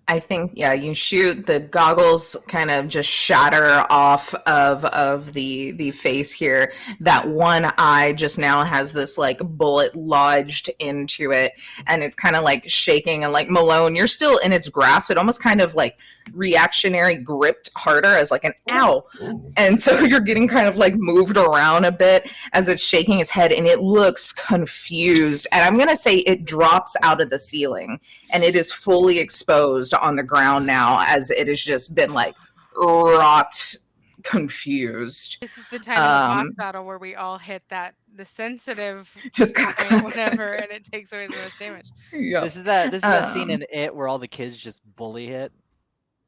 I think, yeah, you shoot, the goggles kind of just shatter off of the face here. That one eye just now has this like bullet lodged into it, and it's kind of like shaking, and like Malone, you're still in its grasp. It almost kind of like reactionary gripped harder as like an ow. Ooh. And so you're getting kind of like moved around a bit as it's shaking its head, and it looks confused. And I'm going to say it drops out of the ceiling, and it is fully exposed on the ground now, as it has just been like rocked confused. This is the time in the boss Um, battle where we all hit the sensitive Just point, whatever, and it takes away the most damage. Yep. This is that scene Um, in It where all the kids just bully it,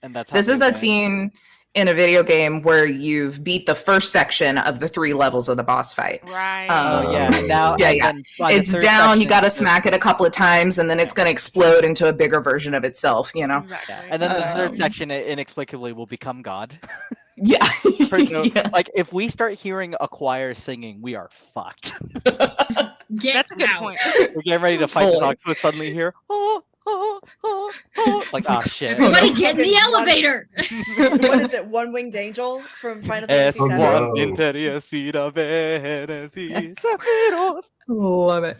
and that's how This they is that win. scene in a video game where you've beat the first section of the 3 levels of the boss fight. Right. Oh yeah, and now Yeah, and yeah. then by the It's third down, you section, got to it's just- smack it a couple of times, and then it's Yeah. going to explode into a bigger version of itself, you know? Exactly. Yeah, and then the third Um, section it inexplicably will become God. Yeah. For no- Yeah. Like if we start hearing a choir singing, we are fucked. Get That's a good out. point. We're getting ready to fight this Fully. octopus. Suddenly hear, it's like, It's ah, like, shit. Everybody no. get in the Fucking one- elevator. What is it? One-winged angel from Final Es Fantasy VII. Wow. Juan Pinteriacida Venesi Yes. Sephiroth. Love it.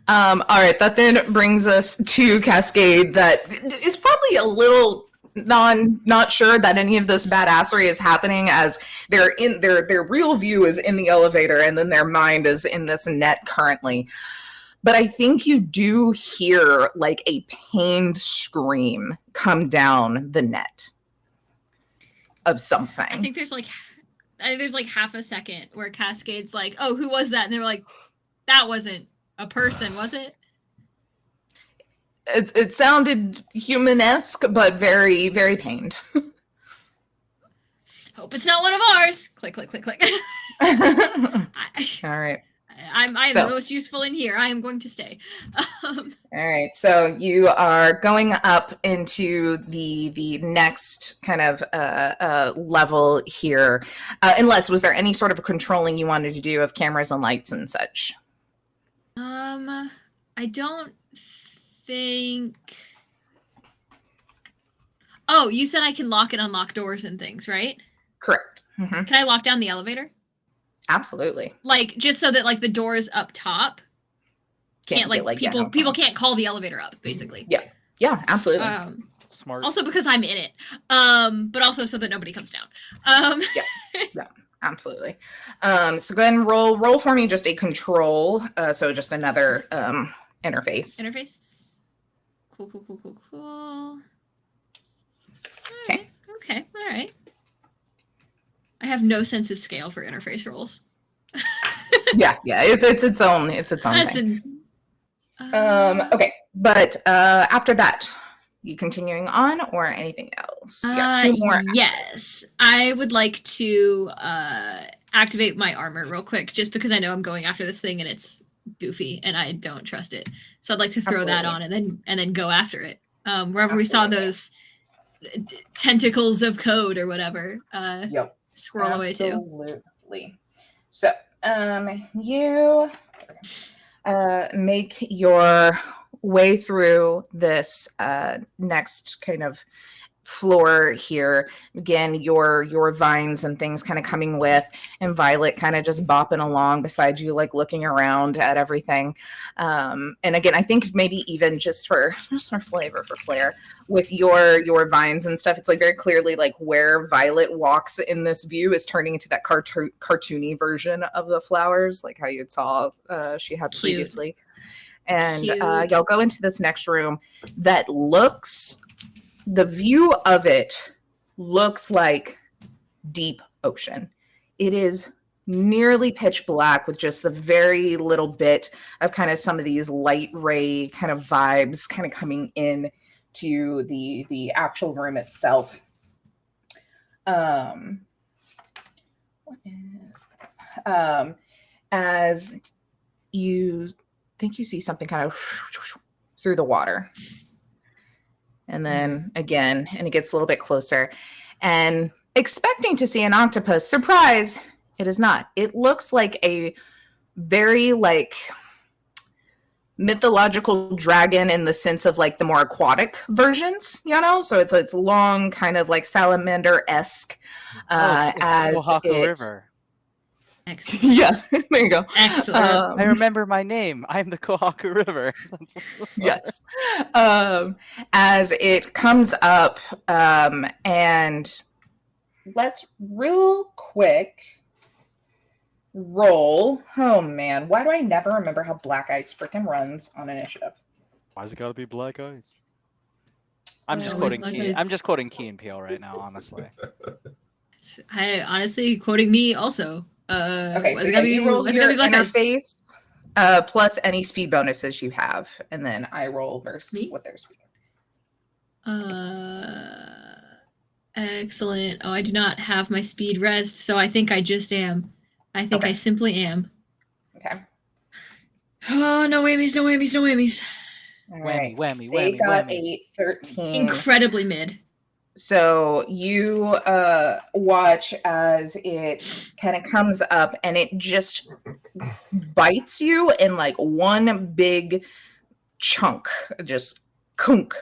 All right, that then brings us to Cascade that is probably a little not sure that any of this badassery is happening, as they're in their real view is in the elevator and then their mind is in this net currently. But I think you do hear like a pained scream come down the net of something. I think there's like half a second where Cascade's like, "Oh, who was that?" And they were like, "That wasn't a person, was it?" It sounded human-esque, but very, very pained. Hope it's not one of ours. Click, click, click, click. All I, right. I'm So- the most useful in here. I am going to stay. All right. So you are going up into the next kind of level here. Unless, was there any sort of controlling you wanted to do of cameras and lights and such? I don't think. Oh, you said I can lock and unlock doors and things, right? Correct. Mhm. Can I lock down the elevator? Absolutely. Like just so that like the doors up top can't be like yeah, people no people problem. can't call the elevator up, basically. Yeah, absolutely. Smart. Also because I'm in it. But also so that nobody comes down. Absolutely. So go ahead and roll for me just a control. So just another interface. Interface. Cool. Okay. Okay. All right. I have no sense of scale for interface roles. Yeah. It's its own That's thing. an, Okay, but after that, you continuing on or anything else? Yeah, 2 more. Yes, I would like to activate my armor real quick, just because I know I'm going after this thing and it's goofy and I don't trust it. So I'd like to throw that on and then go after it. Wherever we saw Absolutely. those tentacles of code or whatever, Yep. squirrel away too. Absolutely. So, you make your way through this next kind of floor here. Again, your vines and things kind of coming with, and Violet kind of just bopping along beside you, like looking around at everything. And again, I think maybe even just for flair, with your vines and stuff, it's like very clearly like where Violet walks in this view is turning into that cartoony version of the flowers, like how you saw she had Cute. previously. And Cute. you'll go into this next room that looks, the view of it looks like deep ocean. It is nearly pitch black with just the very little bit of kind of some of these light ray kind of vibes kind of coming in to the actual room itself. What is this? As you think you see something kind of through the water. And then again, and it gets a little bit closer. And expecting to see an octopus, surprise, it is not. It looks like a very like mythological dragon in the sense of like the more aquatic versions, you know? So it's long, kind of like salamander-esque. As Oaxaca it, River. Excellent. yeah, there you go. Excellent. I remember my name. I'm the Oaxaca River. Yes. As it comes up, and let's real quick roll. Oh man, why do I never remember how Black Ice freaking runs on initiative? Why's it gotta be black ice? I'm just Always quoting black Key. ice. I'm just quoting Key and Peele right now, honestly. I honestly quoting me also. Okay, what's so it gonna be? you roll What's it your gonna be? Black ice? interface plus any speed bonuses you have, and then I roll versus Me? what their speed. Excellent. Oh, I do not have my speed res, so I think I just am. I think Okay. I simply am. Okay. Oh, no whammies, no whammies, no whammies. All Whammy, right. whammy, They whammy, got whammy. a 13. Incredibly mid. So you watch as it kind of comes up and it just bites you in like one big chunk, just kunk,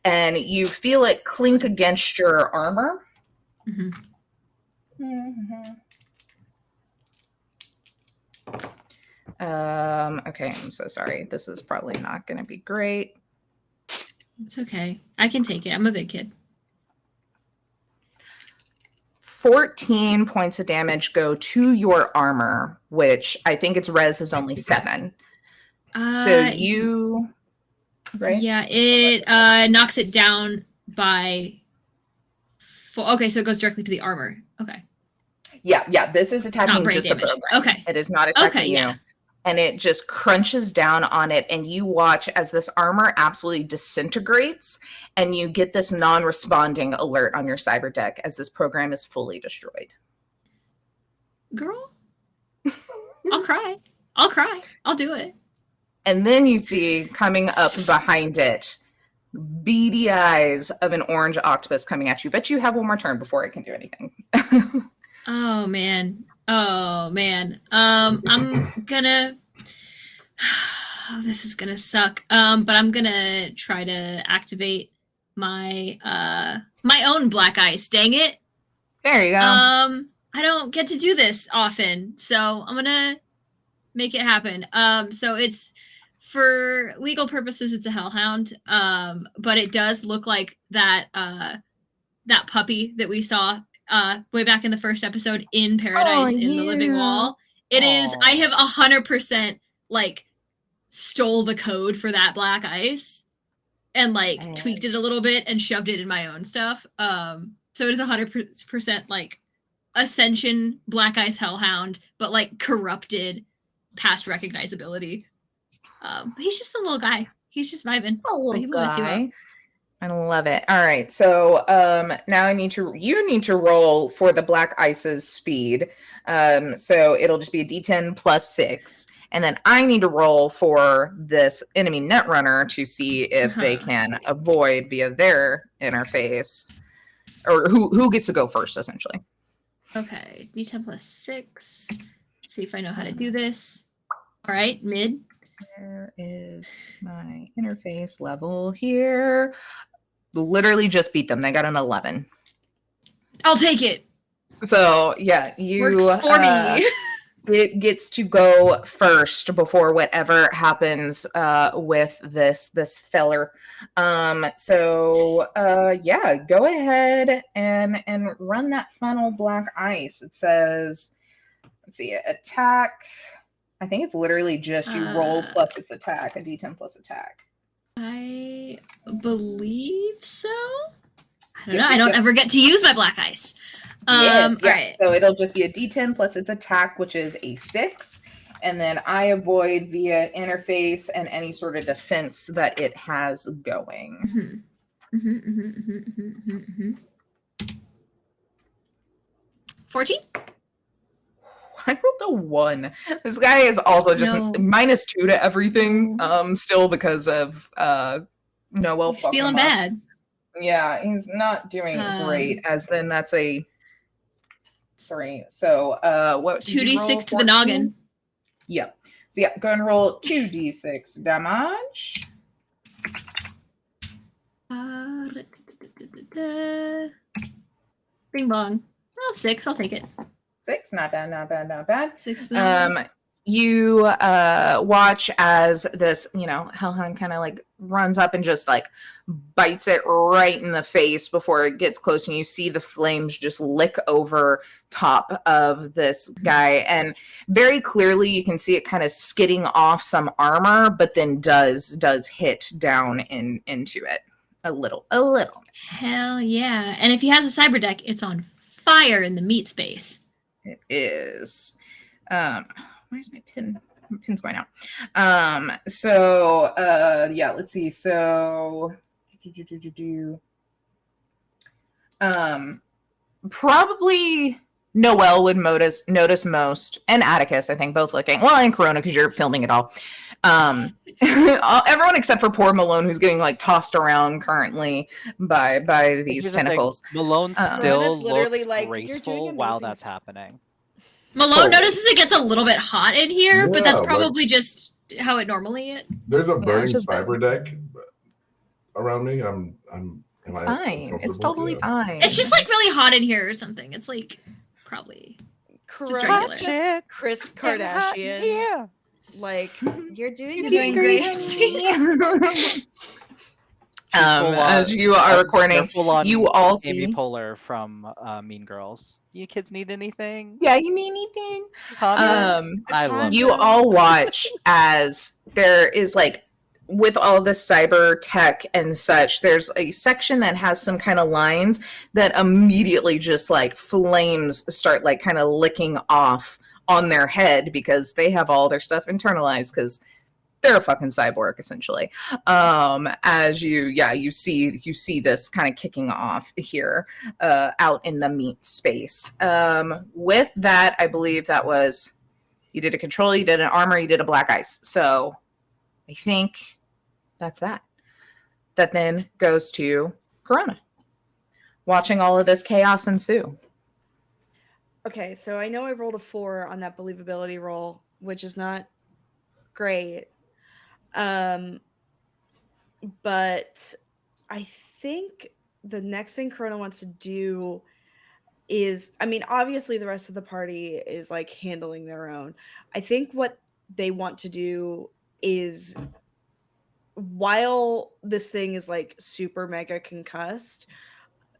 and you feel it clink against your armor. Mhm. Okay, I'm so sorry. This is probably not going to be great. It's okay. I can take it. I'm a big kid. 14 points of damage go to your armor, which I think its res is only 7. So you, right? Yeah, it knocks it down by 4. Okay, so it goes directly to the armor. Okay. Yeah. This is attacking Not brain just damage. the program. Okay. It is not attacking Okay, you. yeah. And it just crunches down on it, and you watch as this armor absolutely disintegrates, and you get this non-responding alert on your cyber deck as this program is fully destroyed. Girl, I'll cry. I'll cry. I'll do it. And then you see coming up behind it, beady eyes of an orange octopus coming at you. Bet you have one more turn before it can do anything. Oh man. I'm gonna oh, this is gonna suck. But I'm gonna try to activate my my own black ice. Dang it. There you go. I don't get to do this often, so I'm gonna make it happen. So it's for legal purposes, it's a hellhound. But it does look like that that puppy that we saw way back in the first episode in Paradise in the Living Wall. It is. I have 100% like stole the code for that black ice and like tweaked it a little bit and shoved it in my own stuff. So it is 100% like Ascension black ice hellhound, but like corrupted past recognizability. But he's just a little guy. He's just vibing. A little But he blows you up. guy. I love it. All right. So now you need to roll for the black ice's speed. So it'll just be a D10 plus 6. And then I need to roll for this enemy netrunner to see if they can avoid via their interface. Or who gets to go first, essentially. Okay. D10 plus 6. Let's see if I know how to do this. All right. Mid. Where is my interface level here? Literally just beat them. They got an 11. I'll take it. So yeah, you Works for me. It gets to go first before whatever happens with this feller. So yeah, go ahead and run that funnel black ice. It says, let's see, attack. I think it's literally just you roll plus its attack, a D10 plus attack. I believe so. I don't know. I don't ever get to use my black ice. Yes, All right. So it'll just be a D10 plus its attack, which is a 6. And then I avoid via interface and any sort of defense that it has going. 14? I rolled a 1. This guy is also just -2 to everything, still because of Noel. He's feeling bad. Yeah, he's not doing great. As then that's a 3. So what? 2d6 to the noggin. Yep. So yeah, go and roll 2d6 damage. Bing bong. Oh, 6. I'll take it. 6, not bad. 6. You watch as this, hellhound kind of like runs up and just like bites it right in the face before it gets close, and you see the flames just lick over top of this guy, and very clearly you can see it kind of skidding off some armor, but then does hit down into it a little. Hell yeah! And if he has a cyber deck, it's on fire in the meat space. It is. Why is my pin? My pin's going out. Yeah, let's see. So, probably Noelle would notice most, and Atticus, I think, both looking. Well, and Corona, because you're filming it all. Everyone except for poor Malone, who's getting like tossed around currently by these Here's the thing, tentacles. Malone Corona's still literally looks like, "You're doing graceful while amazing that's stuff." happening. Malone Totally. notices it gets a little bit hot in here, but that's Yeah, probably just how it normally is. There's a burning just cyber deck around me. Am I Fine. It's uncomfortable? totally Yeah. fine. It's just like really hot in here or something. It's like probably Corona's regular. just Chris Kardashian. Yeah. Like, you're doing You're doing amazing. great. As you are recording, you all see. Amy Poehler from Mean Girls. You kids need anything? Yeah, you need anything? I love You it. all watch as there is like, with all the cyber tech and such, there's a section that has some kind of lines that immediately just like flames start like kind of licking off on their head because they have all their stuff internalized because they're a fucking cyborg essentially. As you see this kind of kicking off here out in the meat space. With that, I believe that was, you did a control, you did an armor, you did a black ice. So I think that's that. That then goes to Corona, watching all of this chaos ensue. Okay, so I know I rolled a 4 on that believability roll, which is not great. But I think the next thing Corona wants to do is, I mean, obviously the rest of the party is like handling their own. I think what they want to do is, while this thing is like super mega concussed,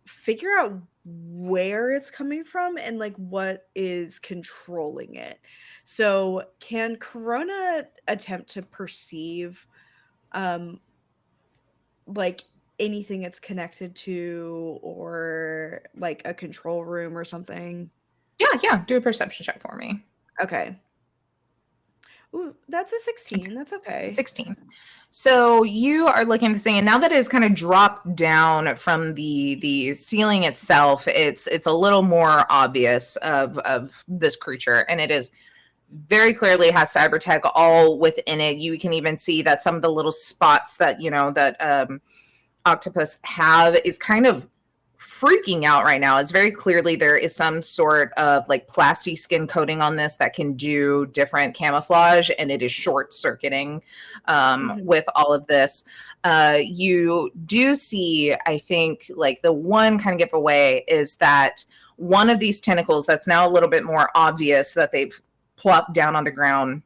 figure out where it's coming from and like what is controlling it. So can Corona attempt to perceive like anything it's connected to, or like a control room or something? Yeah, do a perception check for me. Okay. Ooh, that's a 16. That's okay. 16. So you are looking at this thing, and now that it has kind of dropped down from the ceiling itself, it's a little more obvious of this creature, and it is very clearly has cyber tech all within it. You can even see that some of the little spots that octopus have is kind of freaking out right now. It's very clearly there is some sort of like plasti skin coating on this that can do different camouflage, and it is short circuiting with all of this. You do see, I think, like the one kind of giveaway is that one of these tentacles that's now a little bit more obvious that they've plopped down on the ground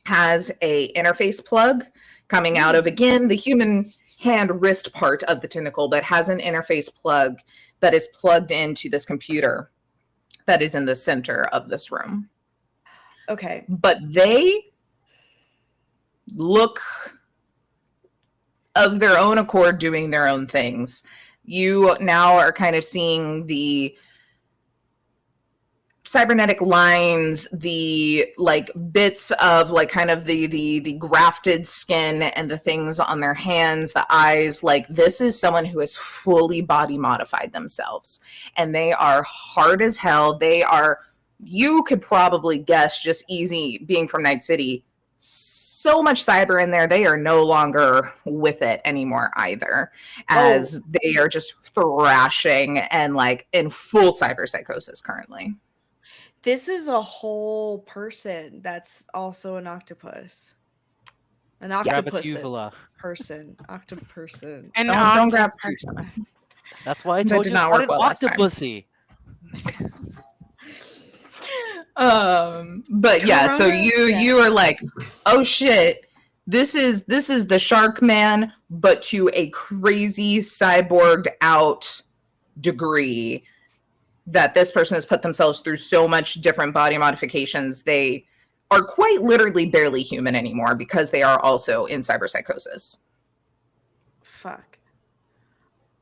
has a interface plug coming out of, again, the human hand wrist part of the tentacle, but has an interface plug that is plugged into this computer that is in the center of this room. Okay. But they look of their own accord doing their own things. You now are kind of seeing the cybernetic lines, the like bits of like kind of the grafted skin and the things on their hands, the eyes. Like, this is someone who has fully body modified themselves, and they are hard as hell. They are, you could probably guess, just easy being from Night City, so much cyber in there, they are no longer with it anymore either, as they are just thrashing and like in full cyber psychosis currently. This is a whole person that's also an octopus. An octopus person. Octoperson. And Don't grab person. That's why I That told did you not it's work not well an last time. octopusy. But yeah, so you are like, oh shit, this is the Shark Man, but to a crazy cyborged out degree, that this person has put themselves through so much different body modifications, they are quite literally barely human anymore because they are also in cyber psychosis. Fuck.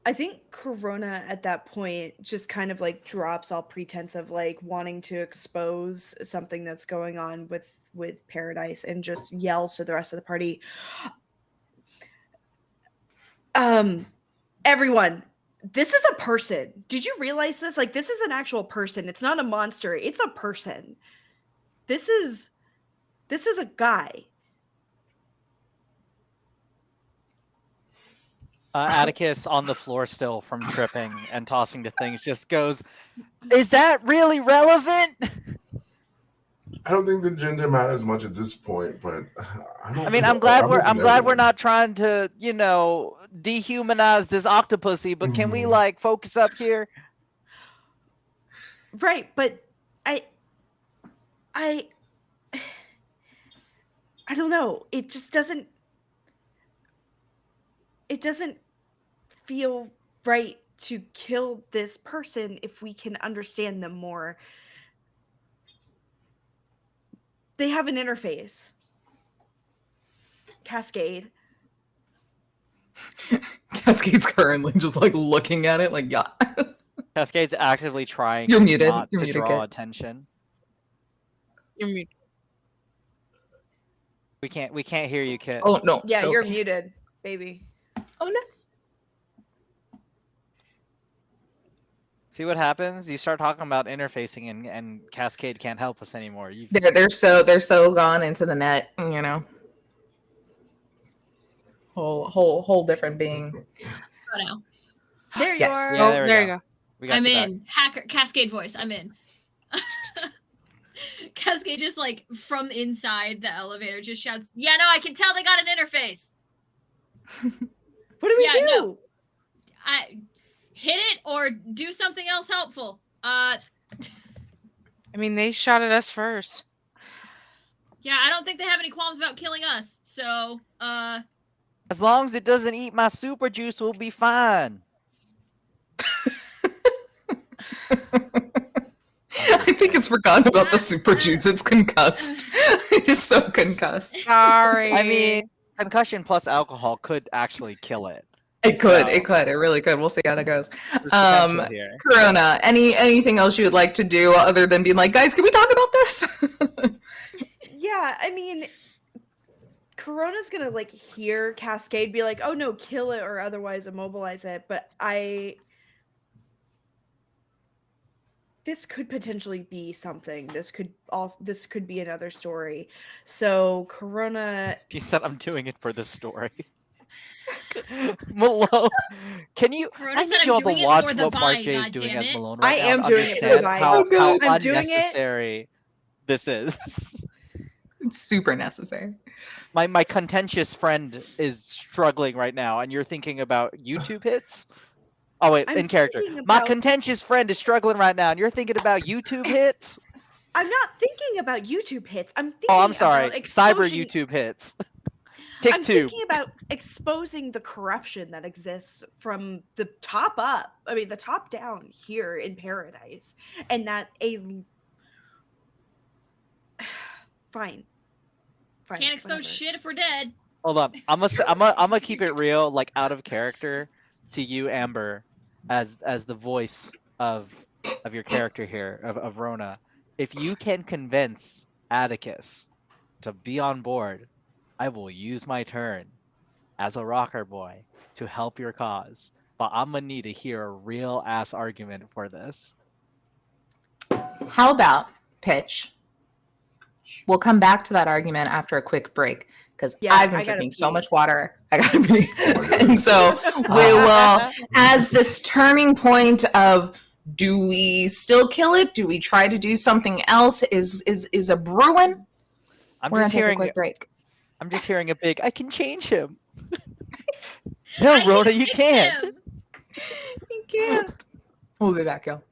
I think Corona at that point just kind of like drops all pretense of like wanting to expose something that's going on with Paradise and just yells to the rest of the party. Everyone, this is a person. Did you realize this? Like, this is an actual person. It's not a monster. It's a person. This is a guy. Atticus, on the floor still from tripping and tossing to things, just goes, "Is that really relevant?" I don't think the gender matters much at this point, but I mean, I'm glad we're not trying to, you know, dehumanize this octopussy, but can we like focus up here? Right, but I don't know. It just doesn't feel right to kill this person if we can understand them more. They have an interface. Cascade. Cascade's currently just like looking at it like, yeah. Cascade's actively trying You're muted. not You're to muted, draw Kit. attention. You're muted. We can't hear you, Kit. Oh no. Yeah, still. you're muted, baby. Oh no. See what happens? You start talking about interfacing and Cascade can't help us anymore. They're so gone into the net, you know. Whole different being. Oh, no. There you Yes. are. Yeah, Oh, there we there go. you go. We got I'm you back. in. Hacker Cascade voice. I'm in. Cascade just like from inside the elevator just shouts, "Yeah, no, I can tell they got an interface. What do we Yeah, do? no. I hit it or do something else helpful." I mean, they shot at us first. Yeah, I don't think they have any qualms about killing us. So, As long as it doesn't eat my super juice, we'll be fine. I think it's forgotten about the super juice. It's concussed. It is so concussed. Sorry. I mean, concussion plus alcohol could actually kill it. It could. So- It could. It really could. We'll see how that goes. There's potential here. Corona, anything else you would like to do other than being like, guys, can we talk about this? Yeah, I mean, Corona's gonna like hear Cascade be like, "Oh no, kill it or otherwise immobilize it." But this could potentially be something. This could be another story. So Corona, She said, "I'm doing it for the story." Malone, can you? Corona I said, need "I'm you all doing to it watch for the what Mark vine, J is doing as goddammit." Malone I right now. am to doing it for the understand vine. How, So good. how I'm doing it. unnecessary this is. It's super necessary. My contentious friend is struggling right now, and you're thinking about YouTube hits. Oh wait, I'm in character. thinking My about- contentious friend is struggling right now, and you're thinking about YouTube hits. I'm not thinking about YouTube hits. I'm thinking. Oh, I'm sorry. about Cyber exposing- YouTube hits. Take I'm two. thinking about exposing the corruption that exists from the top up. I mean, the top down here in Paradise, and that fine. Can't expose whatever. shit if we're dead. Hold on. I'm gonna keep it real, like out of character, to you, Amber, as the voice of your character here, of Rona. If you can convince Atticus to be on board, I will use my turn as a rocker boy to help your cause. But I'm gonna need to hear a real ass argument for this. How about pitch? We'll come back to that argument after a quick break because Yeah, I've been I gotta drinking so pee. much water. I gotta be. Oh my goodness. And so we will, as this turning point of, do we still kill it? Do we try to do something else? Is a brewing? I'm We're gonna just take a hearing. quick break. I'm just hearing a big. I can change him. No, I can Rona, you fix can't. him. You can't. We'll be back, y'all.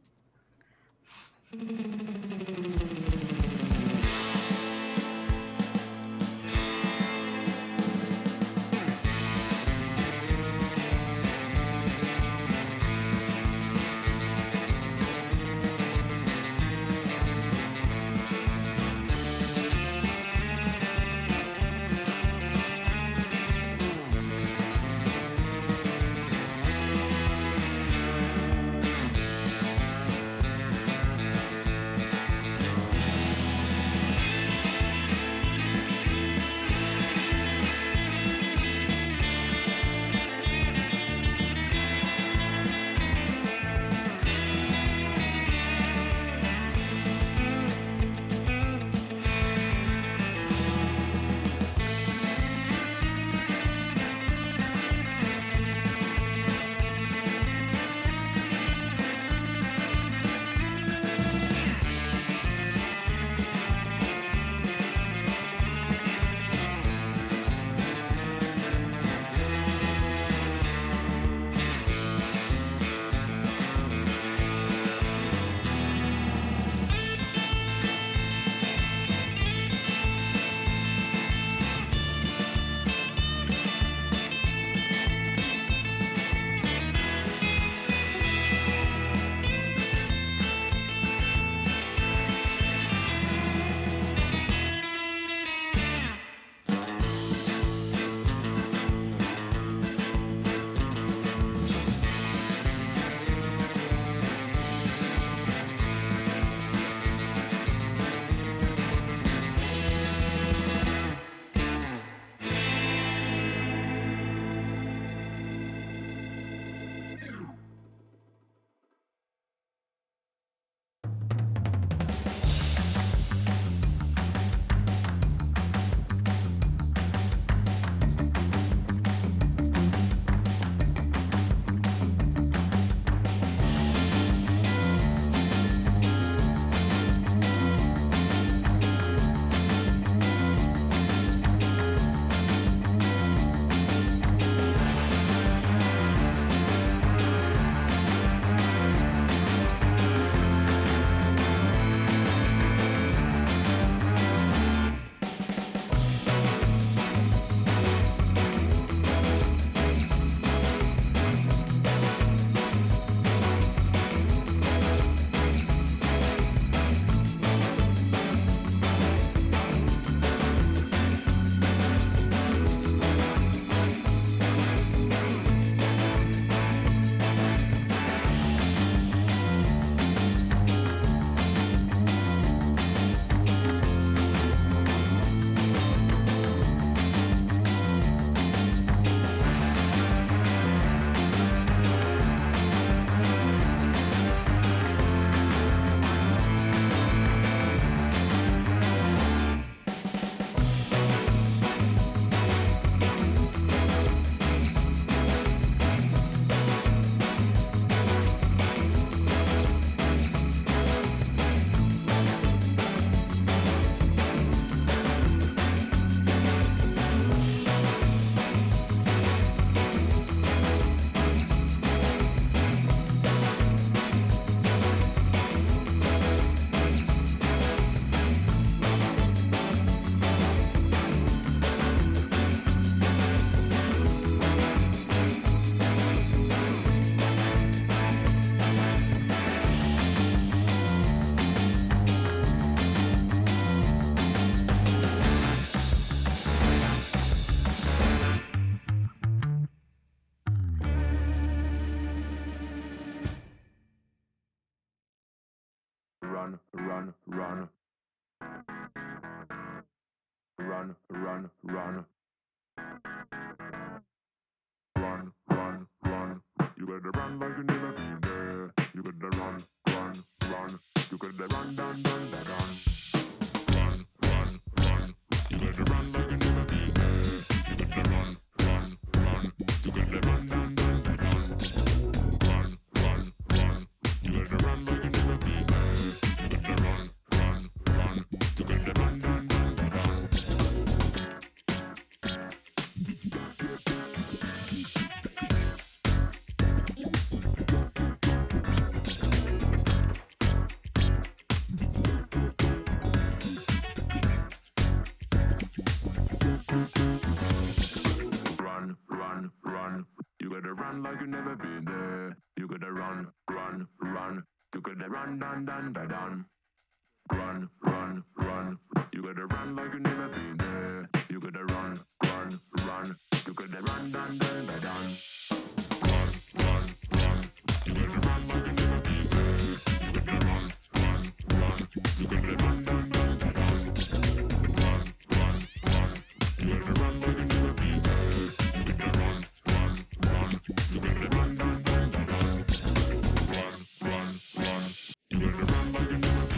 run, run. Run, run, run. Run, run, run. You gotta run like you never been there. You gotta run, run, run. You gotta run, dun, dun, dun, dun. Run, run, run. You gotta run like you never been there. You gotta run, run, run. You gotta run, dun, dun, dun, dun. Run, run, run. You gotta run like you never been there. You gotta run, run, run. You gotta run, dun, dun, dun, dun. Run, run, run. You gotta run like you never been there. You gotta run, run, run. You gotta run, dun, dun, dun, dun. Run, run, run. You gotta run like you never been there. You gotta run, run, run. You gotta run, dun, dun, dun, dun. Run, run, run. You gotta run like you never been there. You gotta run, run, run. You gotta run, dun, dun, dun, dun. Run, run, run. You gotta run like you never been there. You gotta run, run, run. You gotta run, dun, dun, dun, dun. Run, run, run. You gotta run like you never been there.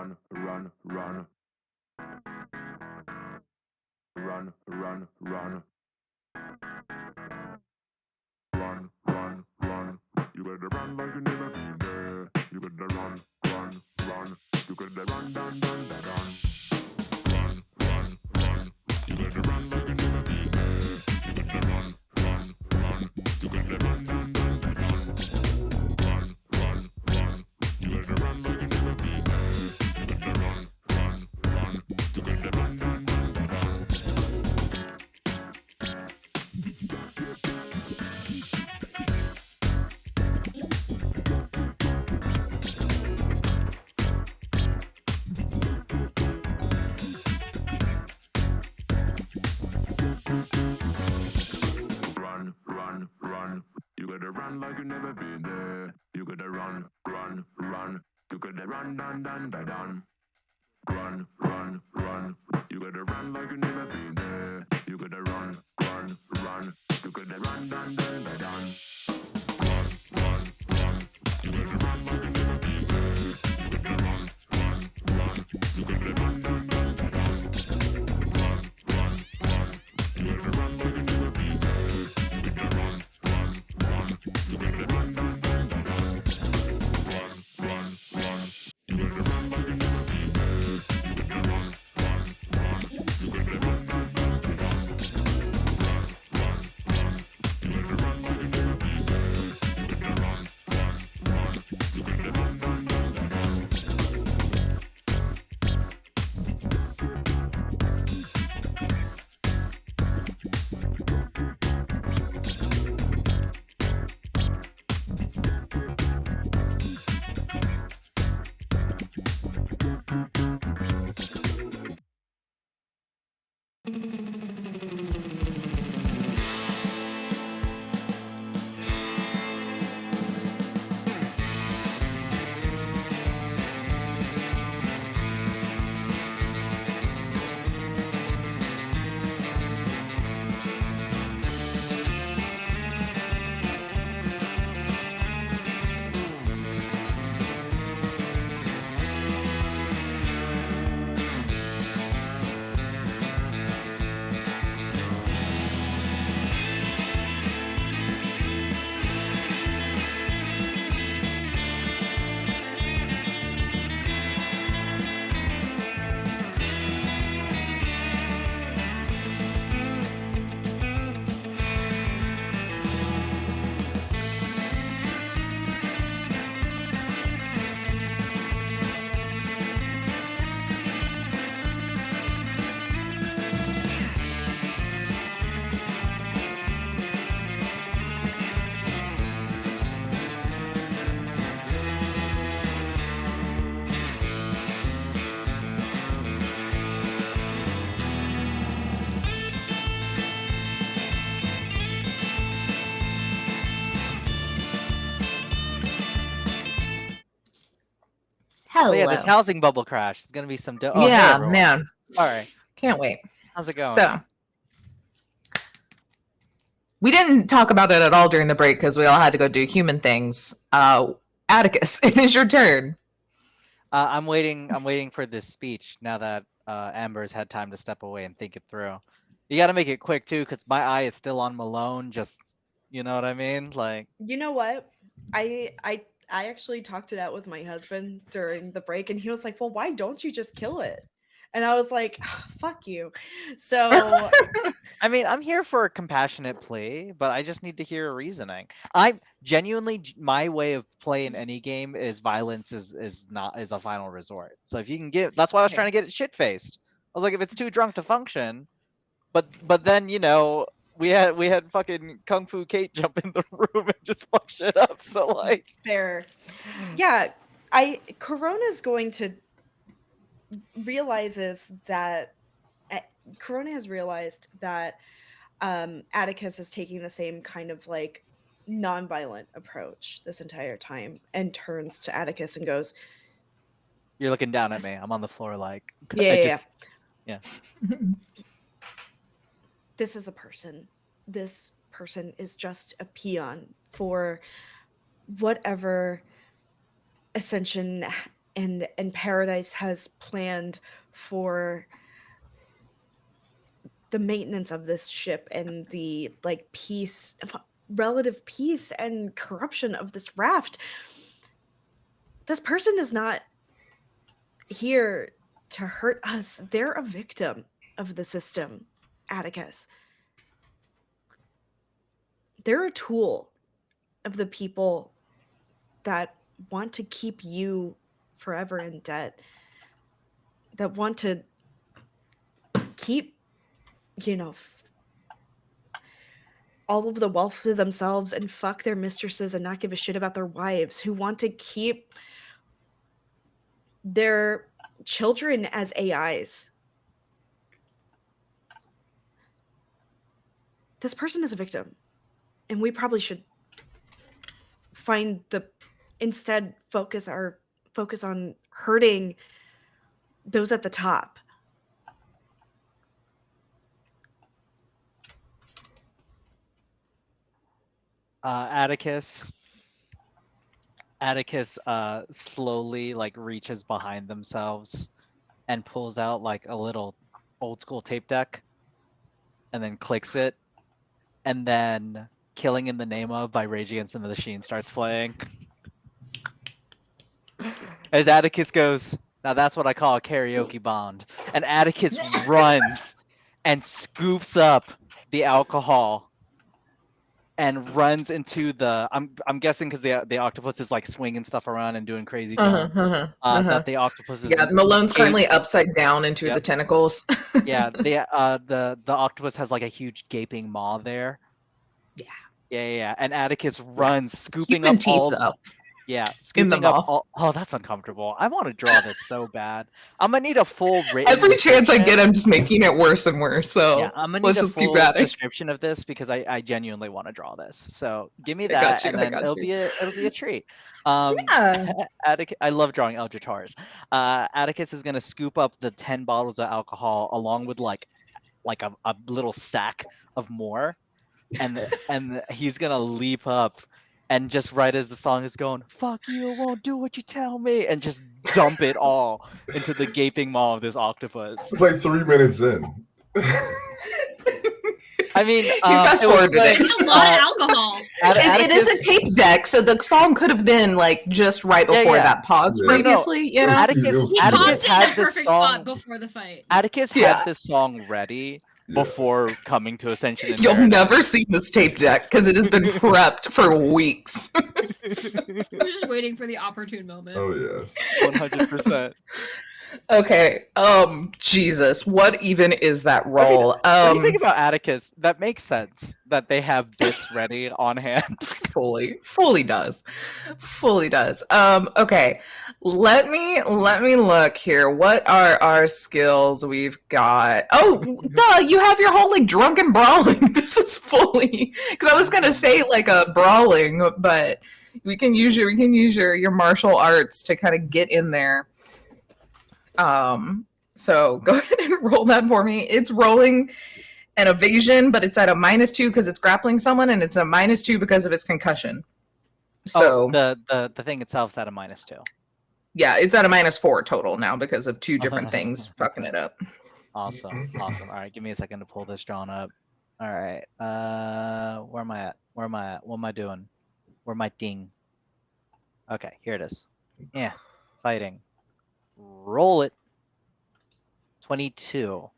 run, run, run. Run, run, run. Run, run, run. You gotta run like you never been there. You gotta run, run, run. You gotta run, dun, dun, dun, dun. Run, run, run. You gotta run like you never been there. You gotta run, run, run. You gotta run, dun, dun, dun, dun. Run, run, run. You gotta run like you never been there. You gotta run, run, run. You gotta run, dun, dun, dun, dun. Run, run, run. You gotta run like you never been there. You gotta run, run, run. You gotta run, dun, dun, dun, dun. Run, run, run. You gotta run like you never been there. You gotta run, run, run. You gotta run, dun, dun, dun, dun. Run, run, run. You gotta run like you never been there. You gotta run, run, run. You gotta run, dun, dun, dun, dun. Run, run, run. You gotta run like you never been there. You gotta run, run, run. You gotta run, dun, dun, dun, dun. Run, run, run. You gotta run like you never been there. You gotta run, run, run. You gotta run, dun, dun, dun, dun. Run, run, run. You gotta run like you never been there. You gotta run, run, run. You gotta run, dun, dun, dun, dun. Hello. Oh yeah, this housing bubble crash. It's gonna be some. Oh hey yeah, everyone. man. All right. Can't wait. How's it going? So, we didn't talk about it at all during the break because we all had to go do human things. Atticus, it is your turn. I'm waiting for this speech now that Amber's had time to step away and think it through. You got to make it quick too, because my eye is still on Malone. Just, you know what I mean? Like, You know what? I actually talked it out with my husband during the break, and he was like, "Well, why don't you just kill it?" And I was like, "Fuck you." So I mean, I'm here for a compassionate plea, but I just need to hear a reasoning. I'm genuinely my way of playing any game is violence is a final resort. So if you can get, that's why I was trying to get it shit faced. I was like, if it's too drunk to function, but then we had fucking Kung Fu Kate jump in the room and just fuck shit up. So like, fair. Yeah, Corona's going to realizes that Corona has realized that Atticus is taking the same kind of like non-violent approach this entire time, and turns to Atticus and goes, you're looking down at me. I'm on the floor like, yeah. yeah. This is a person. This person is just a peon for whatever Ascension and Paradise has planned for the maintenance of this ship and the like peace, relative peace and corruption of this raft. This person is not here to hurt us. They're a victim of the system, Atticus. They're a tool of the people that want to keep you forever in debt, that want to keep, all of the wealth to themselves and fuck their mistresses and not give a shit about their wives, who want to keep their children as AIs. This person is a victim, and we probably should focus on hurting those at the top. Atticus slowly like reaches behind themselves and pulls out like a little old school tape deck and then clicks it, and then Killing in the Name of by Rage Against the Machine starts playing. As Atticus goes, now that's what I call a karaoke bond. And Atticus runs and scoops up the alcohol and runs into the. I'm guessing because the octopus is like swinging stuff around and doing crazy jump. That the octopus is. Yeah, Malone's currently upside down into the tentacles. Yeah, the octopus has like a huge gaping maw there. Yeah. And Atticus runs, scooping up all. Yeah, scooping up all. Oh, that's uncomfortable. I want to draw this so bad. I'm gonna need a full written. Every chance I get, I'm just making it worse and worse. So yeah, I'm gonna need a full description of this because I genuinely want to draw this. So give me that, and then it'll be a treat. Atticus, I love drawing Eldritars. Atticus is gonna scoop up the 10 bottles of alcohol along with like a little sack of more, and he's gonna leap up. And just right as the song is going, fuck you, I won't do what you tell me, and just dump it all into the gaping maw of this octopus. It's like 3 minutes in. I mean, fast forwarded it. It's a lot of alcohol. It is a tape deck, so the song could have been like just right before that pause previously. You know, Atticus had this song before the fight. Atticus had this song ready before coming to Ascension. You'll never see this tape deck because it has been prepped for weeks. I was just waiting for the opportune moment. Oh yes, 100%. Okay. Jesus, what even is that role? When you think about Atticus, that makes sense that they have bits ready on hand. Fully does. Okay. Let me look here. What are our skills we've got? Oh, duh, you have your whole like drunken brawling. This is fully because I was gonna say like a brawling, but we can use your martial arts to kind of get in there. So go ahead and roll that for me. It's rolling an evasion, but it's at a -2 because it's grappling someone, and it's a -2 because of its concussion. So the thing itself's at a -2. Yeah, it's at a -4 total now because of 2 different things fucking it up. Awesome. All right, give me a second to pull this drawn up. All right, where am I at? What am I doing? Where am I ding? Okay, here it is. Yeah, fighting. Roll it. 22.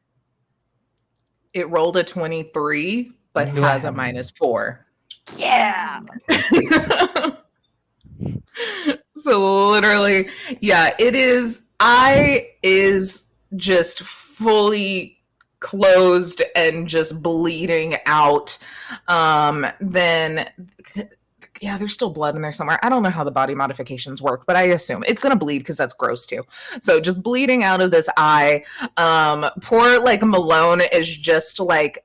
It rolled a 23, but who has a -4? Yeah. So literally, yeah, it is. Eye is just fully closed and just bleeding out. Then. Yeah, there's still blood in there somewhere. I don't know how the body modifications work, but I assume it's gonna bleed because that's gross too. So just bleeding out of this eye. Poor like Malone is just like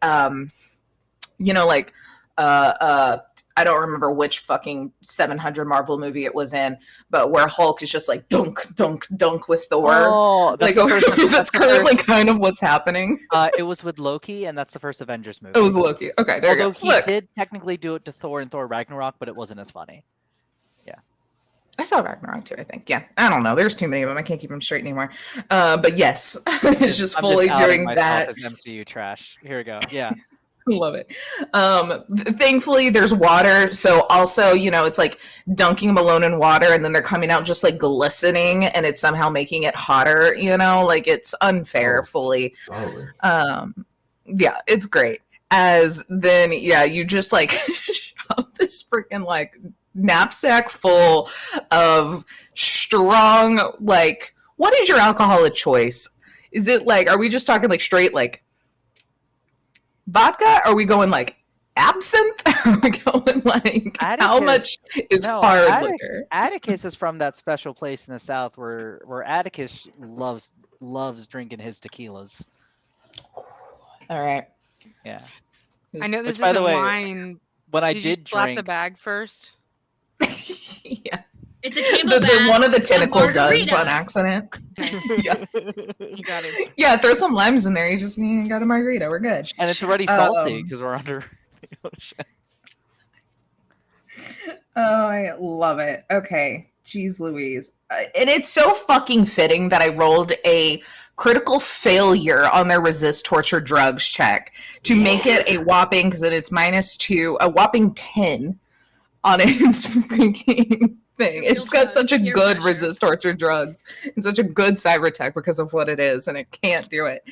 I don't remember which fucking 700 Marvel movie it was in, but where Hulk is just like dunk, dunk, dunk with Thor. Oh, that's currently kind of what's happening. It was with Loki, and that's the first Avengers movie. It was Loki. Okay, there you go. He did technically do it to Thor in Thor Ragnarok, but it wasn't as funny. Yeah. I saw Ragnarok too, I think. Yeah. I don't know. There's too many of them. I can't keep them straight anymore. But yes, it's just I'm fully just outing doing myself that. as MCU trash. Here we go. Yeah. Love it. Thankfully, there's water. So also, it's like dunking Malone in water and then they're coming out just like glistening and it's somehow making it hotter, like it's unfair fully. Solid. Yeah, it's great. As then, yeah, you just like shove this freaking like knapsack full of strong, like, what is your alcohol of choice? Is it like, are we just talking like straight like vodka? Are we going like absinthe? Are we going like how much is hard liquor? Atticus is from that special place in the South where Atticus loves drinking his tequilas. All right. Yeah. I know this Which, by the isn't way, wine. when I Did you did slap drink the bag first? Yeah. It's a camelback. One of the tentacle does margarita. on accident. Yeah. You got it. Yeah, throw some limes in there. You just got a margarita. We're good. and it's already salty because we're under the ocean. Oh, I love it. Okay. Jeez Louise. And it's so fucking fitting that I rolled a critical failure on their resist torture drugs check to make it a whopping, because it's -2, a whopping 10 on its freaking thing. It's got such a good resist torture drugs and such a good cyber tech because of what it is, and it can't do it.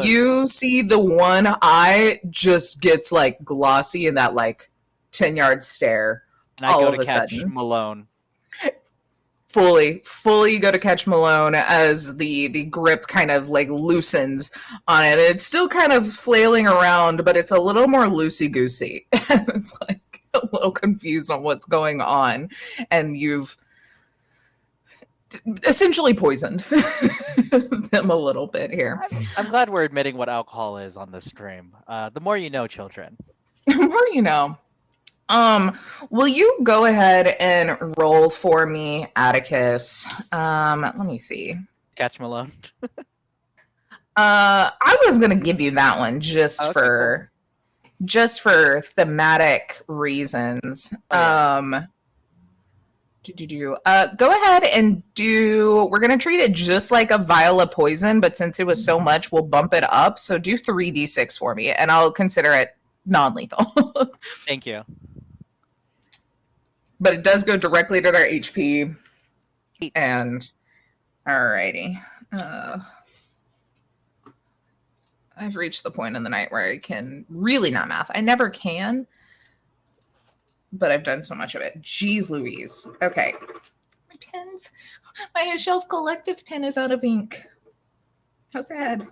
You see the one eye just gets like glossy in that like 10-yard stare. And I go to catch Malone. Fully go to catch Malone as the grip kind of like loosens on it. It's still kind of flailing around, but it's a little more loosey-goosey. It's like a little confused on what's going on. And you've essentially poisoned them a little bit here. I'm glad we're admitting what alcohol is on this stream. The more you know, children. The more you know. Will you go ahead and roll for me, Atticus? Let me see. Catch Malone. I was gonna give you that one just for thematic reasons. Go ahead and we're gonna treat it just like a vial of poison, but since it was so much, we'll bump it up. So do 3d6 for me, and I'll consider it non-lethal. Thank you. But it does go directly to their HP. And alrighty. I've reached the point in the night where I can really not math. I never can, but I've done so much of it. Jeez Louise. Okay. My pens. My shelf collective pen is out of ink. How sad.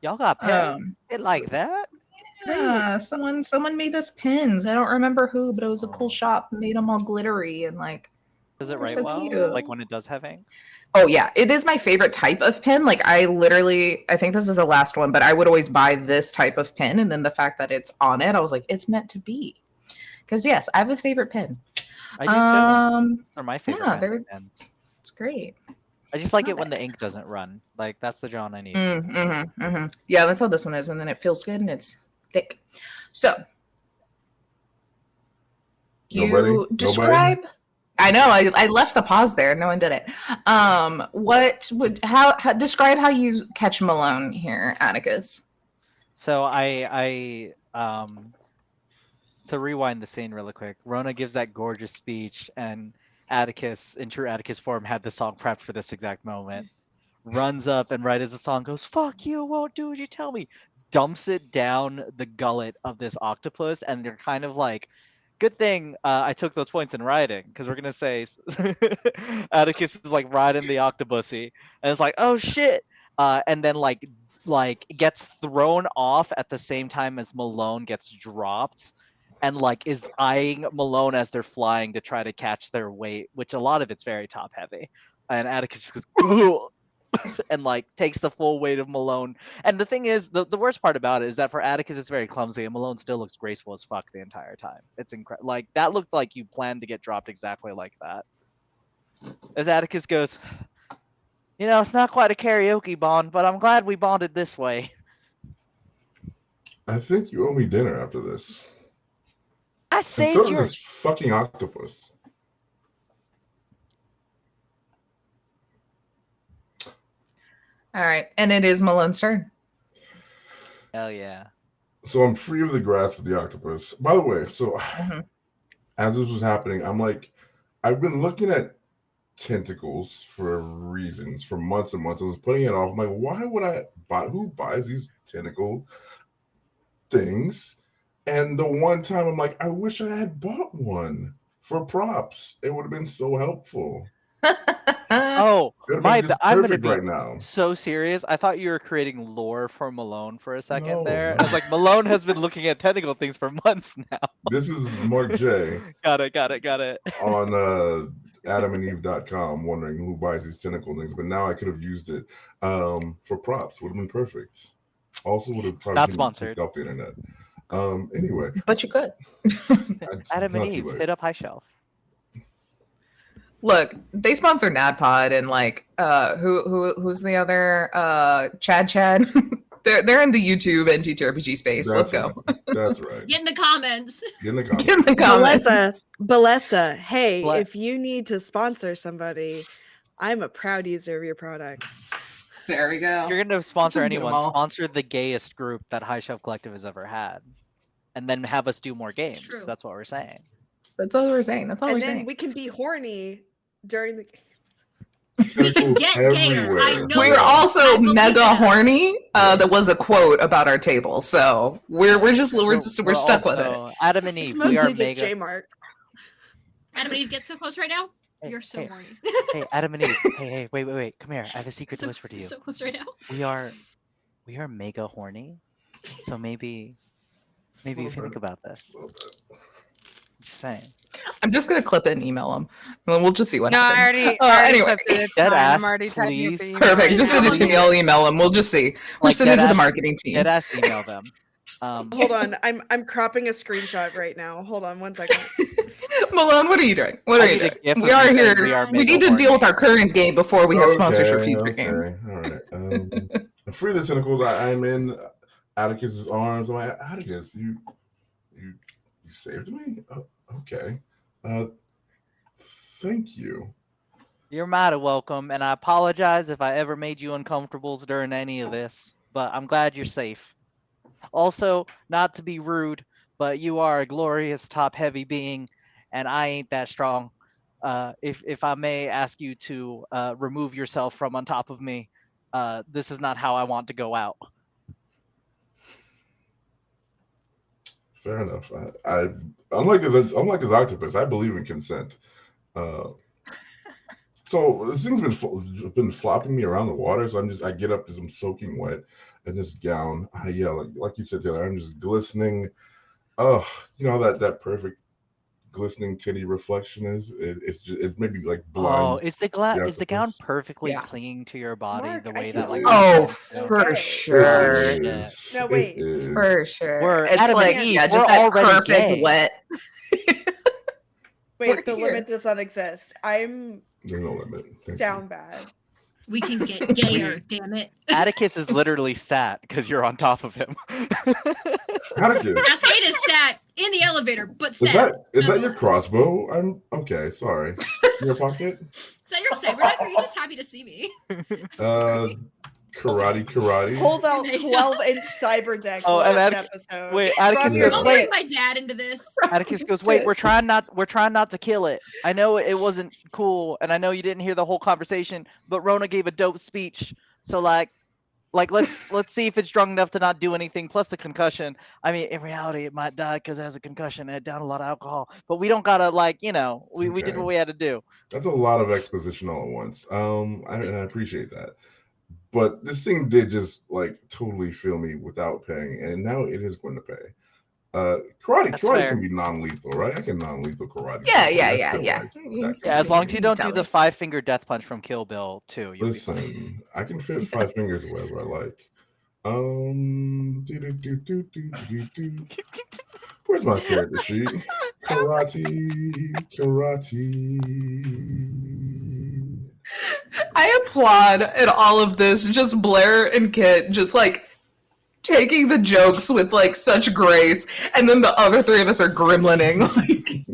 Y'all got pens? It like that? Yeah, someone made us pins. I don't remember who, but it was a cool shop. Made them all glittery and like. Does it write well? Cute. Like when it does have ink? Oh yeah, it is my favorite type of pen. Like I think this is the last one, but I would always buy this type of pen, and then the fact that it's on it, I was like, it's meant to be. Because yes, I have a favorite pen. I do too. They're my favorite pens. It's great. I just like it when the ink doesn't run. Like that's the John I need. Yeah, that's how this one is, and then it feels good and it's thick. So you describe. Nobody? I know. I left the pause there. No one did it. How describe how you catch Malone here, Atticus? So I to rewind the scene really quick. Rona gives that gorgeous speech, and Atticus, in true Atticus form, had the song prepped for this exact moment. Runs up, and right as the song goes, "Fuck you, won't do what you tell me," dumps it down the gullet of this octopus, and they're kind of like, good thing I took those points in writing, because we're gonna say Atticus is like riding the octopusy, and it's like, oh shit, and then like gets thrown off at the same time as Malone gets dropped, and like is eyeing Malone as they're flying to try to catch their weight, which a lot of it's very top heavy, and Atticus goes and like takes the full weight of Malone. And the thing is, the worst part about it is that for Atticus it's very clumsy, and Malone still looks graceful as fuck the entire time. It's incredible. Like that looked like you planned to get dropped exactly like that. As Atticus goes, you know, it's not quite a karaoke bond, but I'm glad we bonded this way. I think you owe me dinner after this. I And saved so does yours. this fucking octopus. All right, and it is Malone's turn. Hell yeah. So I'm free of the grasp of the octopus. By the way, so Mhm. as this was happening, I'm like, I've been looking at tentacles for reasons for months and months. I was putting it off. I'm like, why would I buy? Who buys these tentacle things? And the one time I'm like, I wish I had bought one for props. It would have been so helpful. Oh, It would have my been just I'm gonna perfect be right now. so serious. I thought you were creating lore for Malone for a second No, there. no. I was like, Malone has been looking at tentacle things for months now. This is Mark J Got it. on adamandeve.com wondering who buys these tentacle things, but now I could have used it for props. Would have been perfect. Also would have probably Not been sponsored. kicked off the internet. Anyway, But you could. it's Adam and not too Eve, late. hit up High Shelf. Look, they sponsor NADPOD and like who's the other Chad? they're in the YouTube and TTRPG space. Let's go. Right. That's right. Get in the comments. Get in the comments. Get in the comments. Balessa, hey, What? if you need to sponsor somebody, I'm a proud user of your products. There we go. If you're gonna sponsor Just get 'em anyone, all. sponsor the gayest group that High Shelf Collective has ever had. And then have us do more games. True. That's what we're saying. That's all we're saying. That's all And we're then saying. we can be horny during the We can Tentacles get gayer. I everywhere. know We're it. also I believe mega it. horny. That was a quote about our table, so we're stuck with it. also- Adam and It's Eve, we are mostly just mega. J-Mark. Adam and Eve get so close right now. Hey, You're so hey, horny. Hey, Adam and Eve. Hey, wait. Come here. I have a secret to whisper to you. So close right now. We are mega horny. So maybe if you think about this. Just saying. I'm just gonna clip it and email them, and we'll just see what No, I happens. already Anyway, clipped it. It's Dead fine. ass, I'm already typing up please. the email perfect. right Just now. send it to me. I'll email them. We'll just see. We're Like, sending it to the deadass- marketing team. Dead ass email them. Hold on, I'm cropping a screenshot right now. Hold on 1 second. Malone, what are you doing? What I are you need a doing? gif We of are you saying here. we are We mega need to deal with horny. our current game before we have sponsors for future games. All right. I'm free of the tentacles. I'm in Atticus's arms. I'm like, Atticus, you saved me? Oh, okay. Thank you. You're mighty welcome, and I apologize if I ever made you uncomfortable during any of this, but I'm glad you're safe. Also, not to be rude, but you are a glorious top-heavy being, and I ain't that strong. If I may ask you to remove yourself from on top of me, this is not how I want to go out. Fair enough. I unlike his octopus, I believe in consent. So this thing's been flopping me around the water. So I get up because I'm soaking wet in this gown. Like you said, Taylor, I'm just glistening. Oh, you know that perfect glistening titty reflection is. It maybe like Oh, blinds. is the gown octopus. perfectly Yeah. clinging to your body Mark, the I way can't that like? believe Oh, It's so for gay. sure. It Shit. is. No, wait. It is. For sure. We're It's Adam and like, Eve, yeah, we're just that already perfect gay. wet. Wait, We're the here. limit does not exist. I'm There's no limit. Thank down you. bad. We can get gayer, damn it. Atticus is literally sat because you're on top of him. Atticus, Cascade is sat in the elevator, but is sat. that your crossbow? I'm okay. Sorry. In your pocket. Is that your saber knife, or are you just happy to see me? Karate. Pulls out Yeah. 12-inch cyber deck Oh, and last Atticus- episode. wait, Atticus From goes, your Don't wait. bring lips. my dad into this. Atticus goes, wait, we're trying not to kill it. I know it wasn't cool, and I know you didn't hear the whole conversation, but Rona gave a dope speech. So like let's see if it's strong enough to not do anything. Plus the concussion. I mean, in reality, it might die because it has a concussion and it down a lot of alcohol. But we don't gotta we did Okay. what we had to do. That's a lot of exposition all at once. And I appreciate that. But this thing did just like totally fill me without paying, and now it is going to pay. Karate That's karate fair. can be non-lethal, right? I can non-lethal karate. Yeah, somebody. yeah, I yeah, feel yeah. like You- that can Yeah, as be long as you don't Tell do the me. 5-finger death punch from Kill Bill too, you'll be fine. Listen, I can fit 5 fingers wherever I like. Do-do-do-do-do-do-do. Where's my character sheet? Karate. I applaud in all of this. Just Blair and Kit, just like taking the jokes with like such grace, and then the other three of us are gremlining like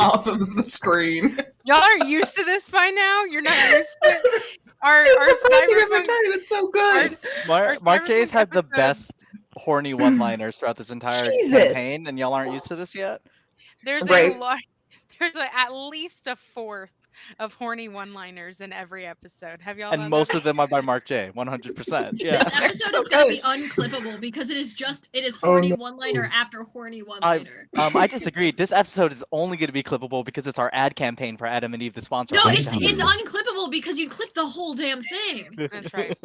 off of the screen. Y'all aren't used to this by now. You're not used to it. Our It's surprising every cyberpunk. time. It's so Our, good. our Mark J's cyberpunk had the episode- best horny one-liners throughout this entire Jesus. campaign, and y'all aren't used to this yet. There's Right. a lot. There's at least a fourth of horny one-liners in every episode. Have y'all? And not most of noticed? them are by Mark J. 100%. Yeah. This episode is gonna be unclippable because it is Oh, horny no. one-liner after horny one-liner. I disagree. This episode is only going to be clippable because it's our ad campaign for Adam and Eve, the sponsor. No, of the it's show. unclippable because you clip the whole damn thing. That's right.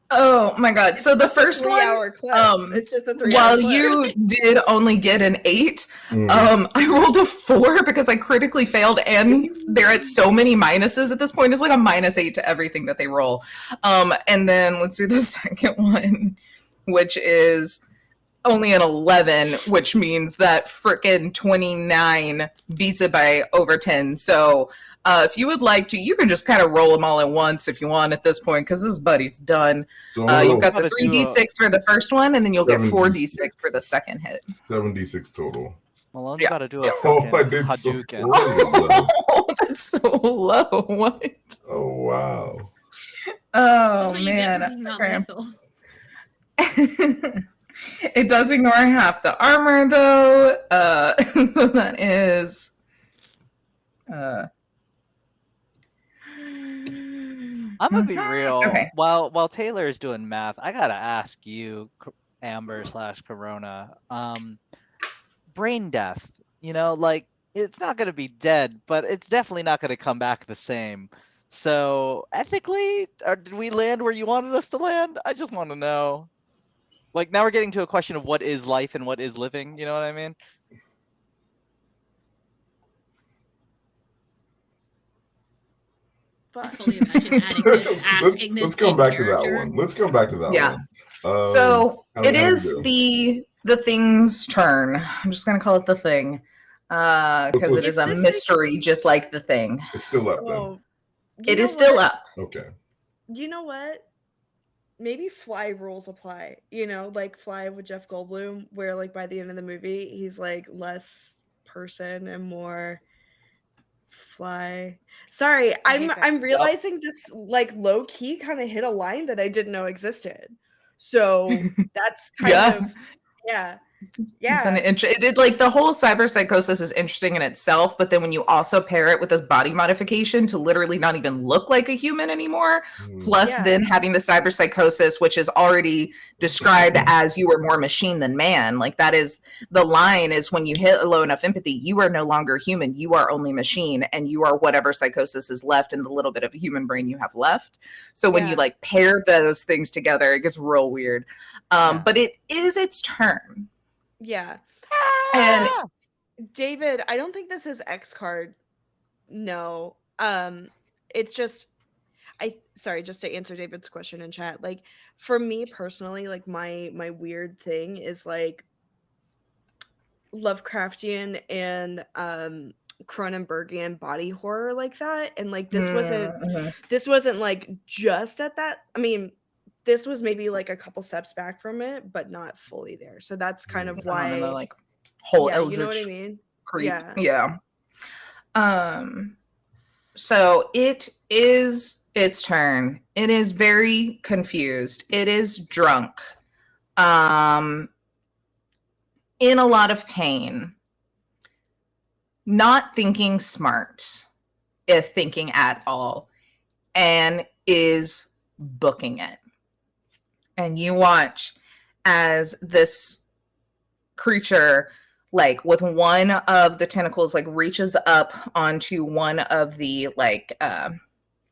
Oh my god. So the first one, 3-hour clip. It's just a 3-hour while clip. you did only get an 8, Mm. I rolled a 4 because I critically failed, and they're at so many minuses at this point. It's like a -8 to everything that they roll. And then let's do the second one, which is only an 11, which means that frickin' 29 beats it by over 10. So if you would like to, you can just kind of roll them all at once if you want at this point, because this buddy's done. So You've got the Gotta do 3d6 for the first one, and then you'll get 7d6. 4d6 for the second hit. 76 total. Malone's Yeah. about to do a Oh, fucking I did so Hadouken. poorly. Oh, that's so low. What? Oh wow. Oh, This is what man. you get for being not Okay. lethal. It does ignore half the armor, though. So that is... I'm gonna be real. Okay. While Taylor is doing math, I gotta ask you, Amber / Corona, brain death. You know, like it's not gonna be dead, but it's definitely not gonna come back the same. So ethically, did we land where you wanted us to land? I just want to know. Like now we're getting to a question of what is life and what is living. You know what I mean? I fully imagine adding this, asking this. Let's come in back to character. that one. Let's come back to that Yeah. one. So how do it we is do? the thing's turn. I'm just gonna call it the thing, because it is a Is this mystery, just like the thing. It's still up then. Well, you It know is still what? up. Okay. You know what? Maybe Fly rules apply. You know, like Fly with Jeff Goldblum, where like by the end of the movie, he's like less person and more fly. Sorry, I hate that. I'm realizing this like low key kind of hit a line that I didn't know existed. So that's kind Yeah. of yeah. It's an it like the whole cyberpsychosis is interesting in itself, but then when you also pair it with this body modification to literally not even look like a human anymore, plus Yeah. then having the cyberpsychosis, which is already described as you are more machine than man. Like that is the line is when you hit a low enough empathy, you are no longer human, you are only machine, and you are whatever psychosis is left in the little bit of a human brain you have left. So when you Yeah. like pair those things together, it gets real weird. Yeah. But it is its turn. Yeah. And David, I don't think this is X card. No. It's just sorry, just to answer David's question in chat. Like for me personally, like my weird thing is like Lovecraftian and Cronenbergian body horror like that. And like this wasn't like just at that. I mean, this was maybe like a couple steps back from it, but not fully there. So that's kind of why why like whole yeah, you know what I eldritch mean? creep. Yeah. So it is its turn. It is very confused. It is drunk. In a lot of pain. Not thinking smart, if thinking at all, and is booking it. And you watch as this creature, like with one of the tentacles, like reaches up onto one of the like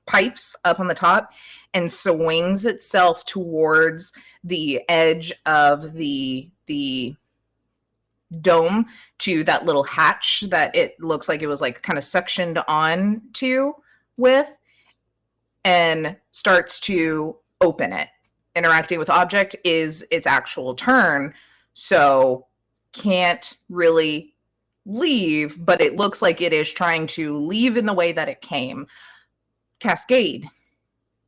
pipes up on the top and swings itself towards the edge of the dome to that little hatch that it looks like it was like kind of suctioned on to with, and starts to open it. Interacting with object is its actual turn, so can't really leave, but it looks like it is trying to leave in the way that it came. Cascade,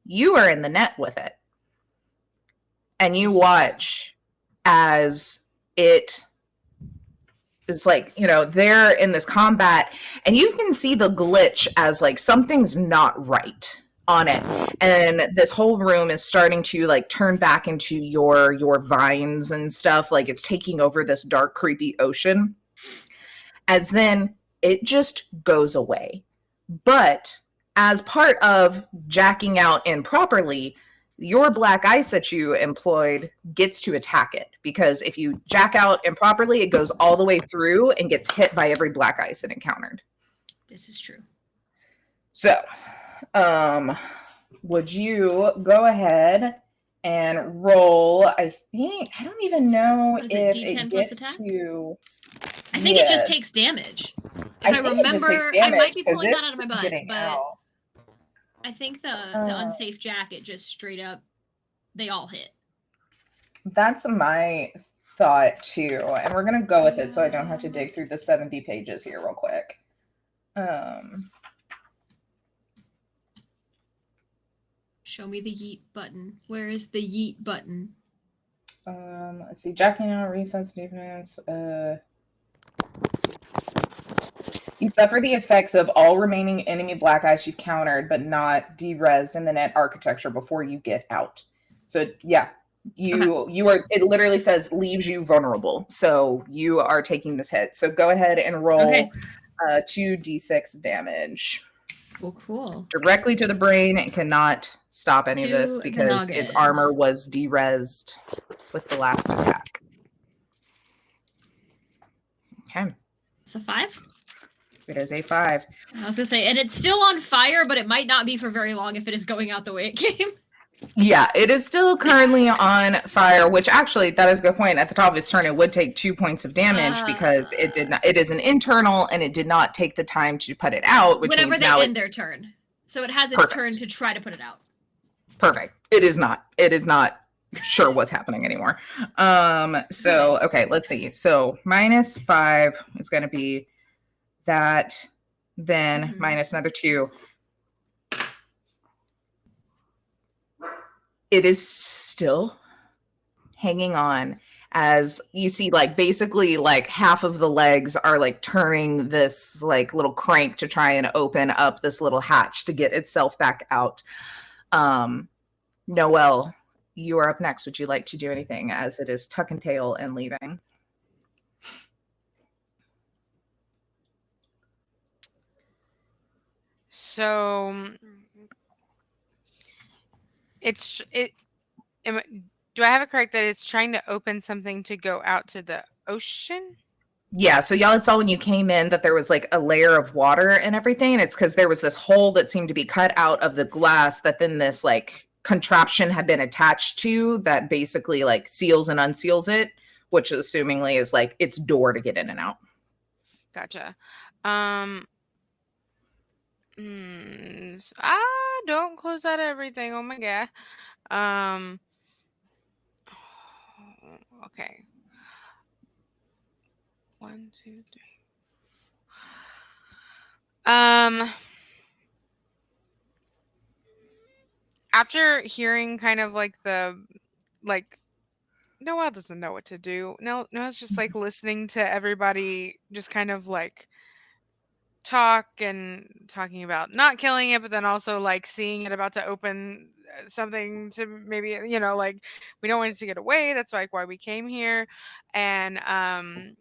you are in the net with it. and you watch as it is like, they're in this combat, and you can see the glitch as like something's not right on it, and this whole room is starting to like turn back into your vines and stuff, like it's taking over this dark, creepy ocean, as then it just goes away. But as part of jacking out improperly, your black ice that you employed gets to attack it, because if you jack out improperly, it goes all the way through and gets hit by every black ice it encountered. This is true. So, would you go ahead and roll? I don't even know if D10 it plus gets attack? to. I think it just Yes. takes damage. I If I think it just takes remember, I damage, might be 'cause pulling that it's out of my just butt, getting but out. I think the unsafe jacket just straight up, they all hit. That's my thought too, and we're gonna go with it so I don't have to dig through the 70 pages here real quick. Show me the yeet button. Where is the yeet button? Let's see. Jacking out, resets defense. You suffer the effects of all remaining enemy black ice you've countered, but not de-resed in the net architecture before you get out. So yeah, you are. It literally says leaves you vulnerable. So you are taking this hit. So go ahead and roll 2d6 damage. Cool. Directly to the brain. It cannot stop any of this To the because its noggin. armor was de-resed with the last attack. Okay. It's a 5? It is a 5. I was gonna say, and it's still on fire, but it might not be for very long if it is going out the way it came. Yeah, it is still currently on fire, which actually, that is a good point. At the top of its turn, it would take 2 points of damage because it did not. It is an internal, and it did not take the time to put it out, which whenever means they now end their turn. So it has its turn to try to put it out. Perfect. It is not. It is not sure what's happening anymore. So, okay, let's see. So -5 is going to be that, then minus another 2. It is still hanging on, as you see, like basically like half of the legs are like turning this like little crank to try and open up this little hatch to get itself back out. Noelle, you are up next. Would you like to do anything as it is tuck and tail and leaving? So do I have it correct that it's trying to open something to go out to the ocean? Yeah, so y'all saw when you came in that there was like a layer of water and everything. And it's because there was this hole that seemed to be cut out of the glass that then this like contraption had been attached to that basically like seals and unseals it, which assumingly is like its door to get in and out. Gotcha. Don't close out everything. Oh my god. Okay. 1, 2, 3. After hearing kind of like Noelle doesn't know what to do. Noelle's just like listening to everybody just kind of like talking about not killing it, but then also like seeing it about to open something to maybe, like we don't want it to get away. That's like why we came here. And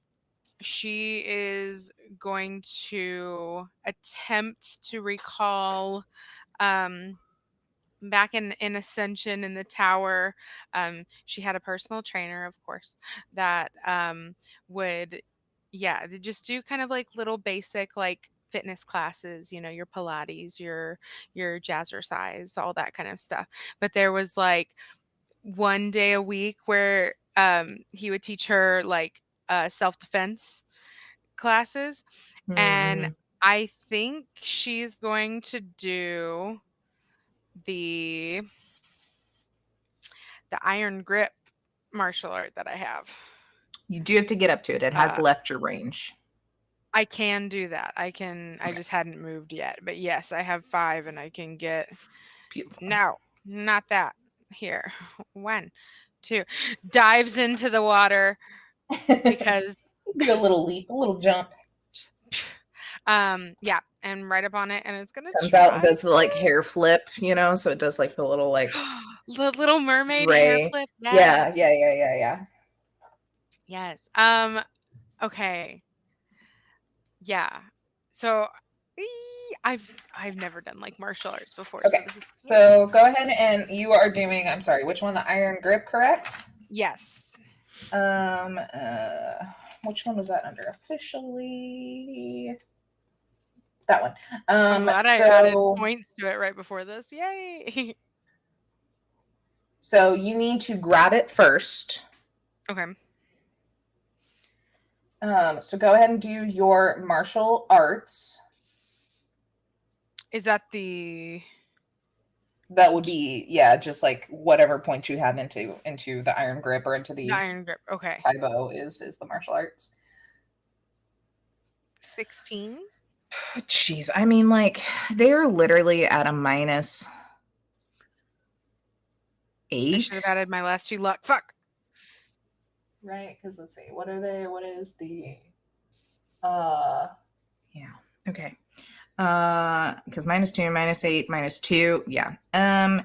she is going to attempt to recall back in Ascension in the tower. She had a personal trainer, of course, that would they just do kind of like little basic like fitness classes, your Pilates, your jazzercise, all that kind of stuff. But there was like one day a week where he would teach her like self-defense classes. And I think she's going to do the iron grip martial art that I have. You do have to get up to it. It has left your range. I can do that. I just hadn't moved yet. But yes, I have 5 and I can get... Beautiful. No, not that. Here. 1, 2. Dives into the water because do a little leap, a little jump. yeah, and right up on it, and it's gonna Comes try out and does the like hair flip, so it does like the little like the Little Mermaid hair ray. flip. Yeah, Yes. yeah. Yes. Okay. Yeah. So I've never done like martial arts before, so Okay. this is So go ahead and you are doing. I'm sorry. Which one? The iron grip, correct? yes. Which one was that under officially? That one. I'm glad I added points to it right before this. Yay. So you need to grab it first. Okay. So go ahead and do your martial arts. Is that the That would be just like whatever point you have into the iron grip or into the iron grip? Okay. Taibo is the martial arts. 16. Jeez, I mean, like they're literally at a -8. I should have added my last 2 luck. Fuck. Right, because let's see, what are they? What is the yeah, okay. Because -2, -8, -2, yeah.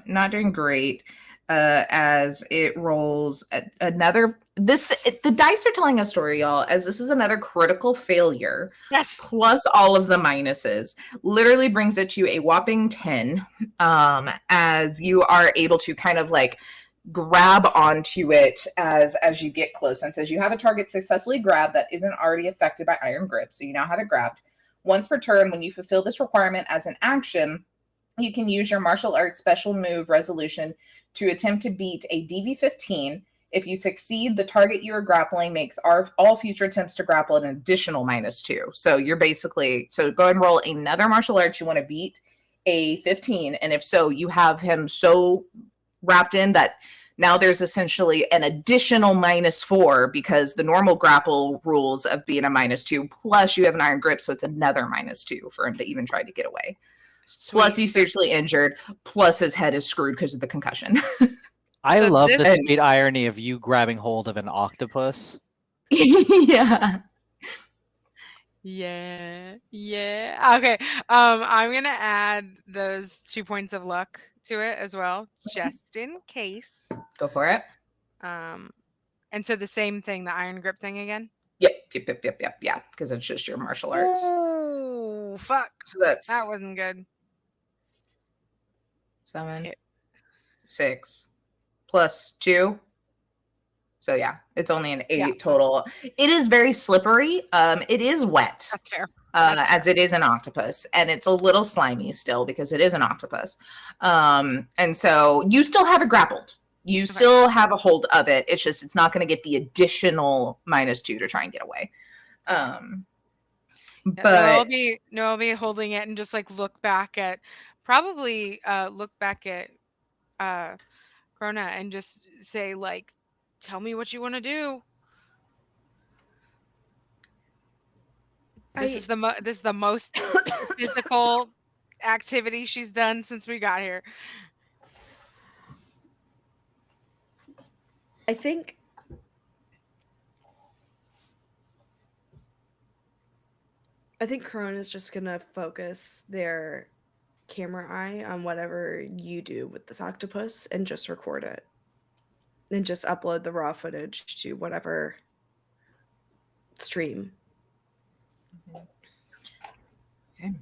Not doing great. As it rolls another the dice are telling a story, y'all, as this is another critical failure. Yes. Plus all of the minuses literally brings it to a whopping 10. As you are able to kind of like grab onto it as you get close, and says you have a target successfully grabbed that isn't already affected by iron grip, so you now have it grabbed. Once per turn, when you fulfill this requirement as an action, you can use your martial arts special move resolution to attempt to beat a DV15. If you succeed, the target you are grappling makes all future attempts to grapple an additional -2. So you're basically, so go ahead and roll another martial arts you want to beat a 15. And if so, you have him so wrapped in that now there's essentially an additional -4 because the normal grapple rules of being a -2, plus you have an iron grip, so it's another -2 for him to even try to get away. Sweet. Plus he's seriously injured, plus his head is screwed because of the concussion. I So love this- the sweet irony of you grabbing hold of an octopus. Yeah. Yeah. Okay. I'm gonna add those 2 points of luck to it as well, just in case. Go for it. And so the same thing, the iron grip thing again. Yep. Yeah, because it's just your martial arts. Oh, fuck. So that's That wasn't good. 7, Hit. 6 plus 2. So yeah, it's only an 8 Yeah. total. It is very slippery. It is wet. That's fair. As it is an octopus, and it's a little slimy still because it is an octopus. And so you still have it grappled. You still have a hold of it. It's just it's not going to get the additional -2 to try and get away. But I'll be holding it and just like look back at Krona and just say like, tell me what you want to do. This is the most physical activity she's done since we got here. I think Corona's just gonna focus their camera eye on whatever you do with this octopus and just record it. And just upload the raw footage to whatever stream. okay.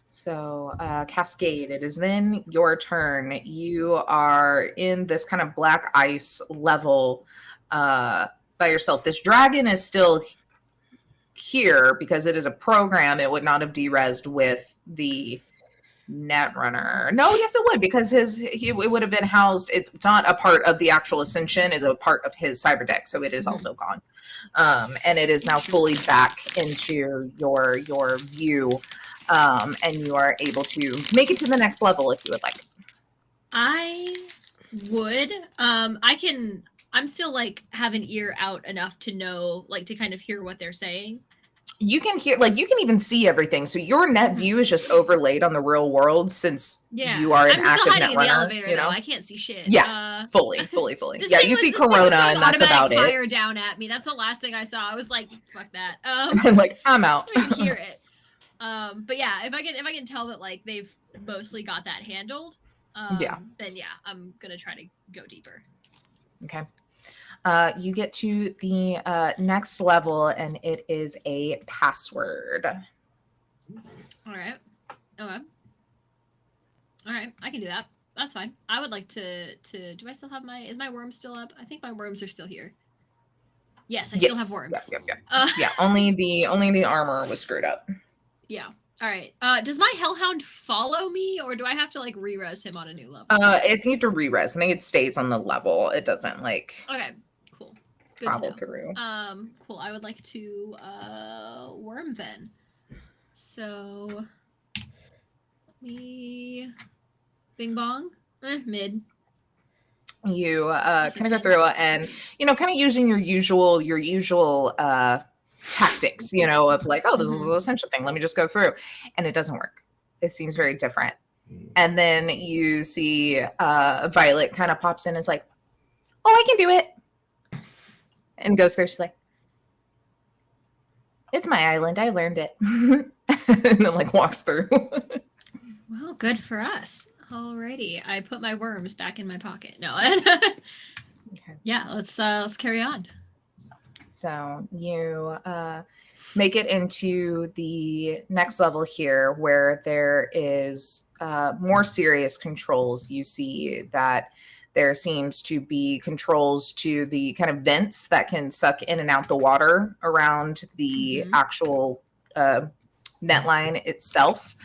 So Cascade, it is then your turn. You are in this kind of black ice level by yourself. This dragon is still here because it is a program. It would not have derezzed with the Netrunner. No, yes, it would, because it would have been housed. It's not a part of the actual Ascension, it's a part of his cyber deck, so it is also gone. And it is now fully back into your view. And you are able to make it to the next level if you would like. I would. I'm still like have an ear out enough to know, like to kind of hear what they're saying. you can hear, like, you can even see everything. So your net view is just overlaid on the real world since Yeah. you are an I'm still active hiding in net the runner, elevator, you know? though. I can't see shit. Yeah, fully. This Yeah, thing you was- see this thing was Corona, throwing and that's automatic about fire it. down at me. That's the last thing I saw. I was like, fuck that. And like, I'm out. I can hear it. But yeah, if I can tell that like they've mostly got that handled, Yeah. then yeah, I'm gonna try to go deeper. Okay. You get to the next level, and it is a password. All right. Okay. All right, I can do that. That's fine. I would like to. Do I still have is my worms still up? I think my worms are still here. Yes, I still have worms. Yeah. Yeah. Only the armor was screwed up. Yeah. All right. Does my hellhound follow me, or do I have to like re-res him on a new level? If you have to re-res, I think it stays on the level. It doesn't like Okay. Cool. Good travel to know. through. Cool. I would like to worm then. So me bing bong. Mid. You That's a kind of 10. go through and kind of using your usual tactics, of like, oh, this is an Ascension thing. Let me just go through, and it doesn't work. It seems very different. And then you see Violet kind of pops in and is like, oh, I can do it, and goes through. She's like, it's my island. I learned it, and then like walks through. Well, good for us. Alrighty, I put my worms back in my pocket. No, Okay. Yeah, let's carry on. So you make it into the next level here, where there is more serious controls. You see that there seems to be controls to the kind of vents that can suck in and out the water around the actual net line itself.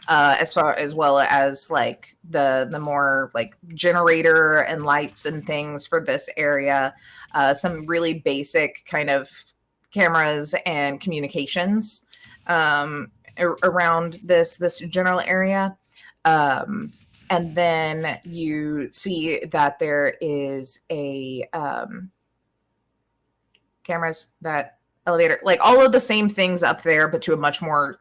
As well as like the more like generator and lights and things for this area, some really basic kind of cameras and communications around this general area, and then you see that there is a cameras, that elevator, like all of the same things up there, but to a much more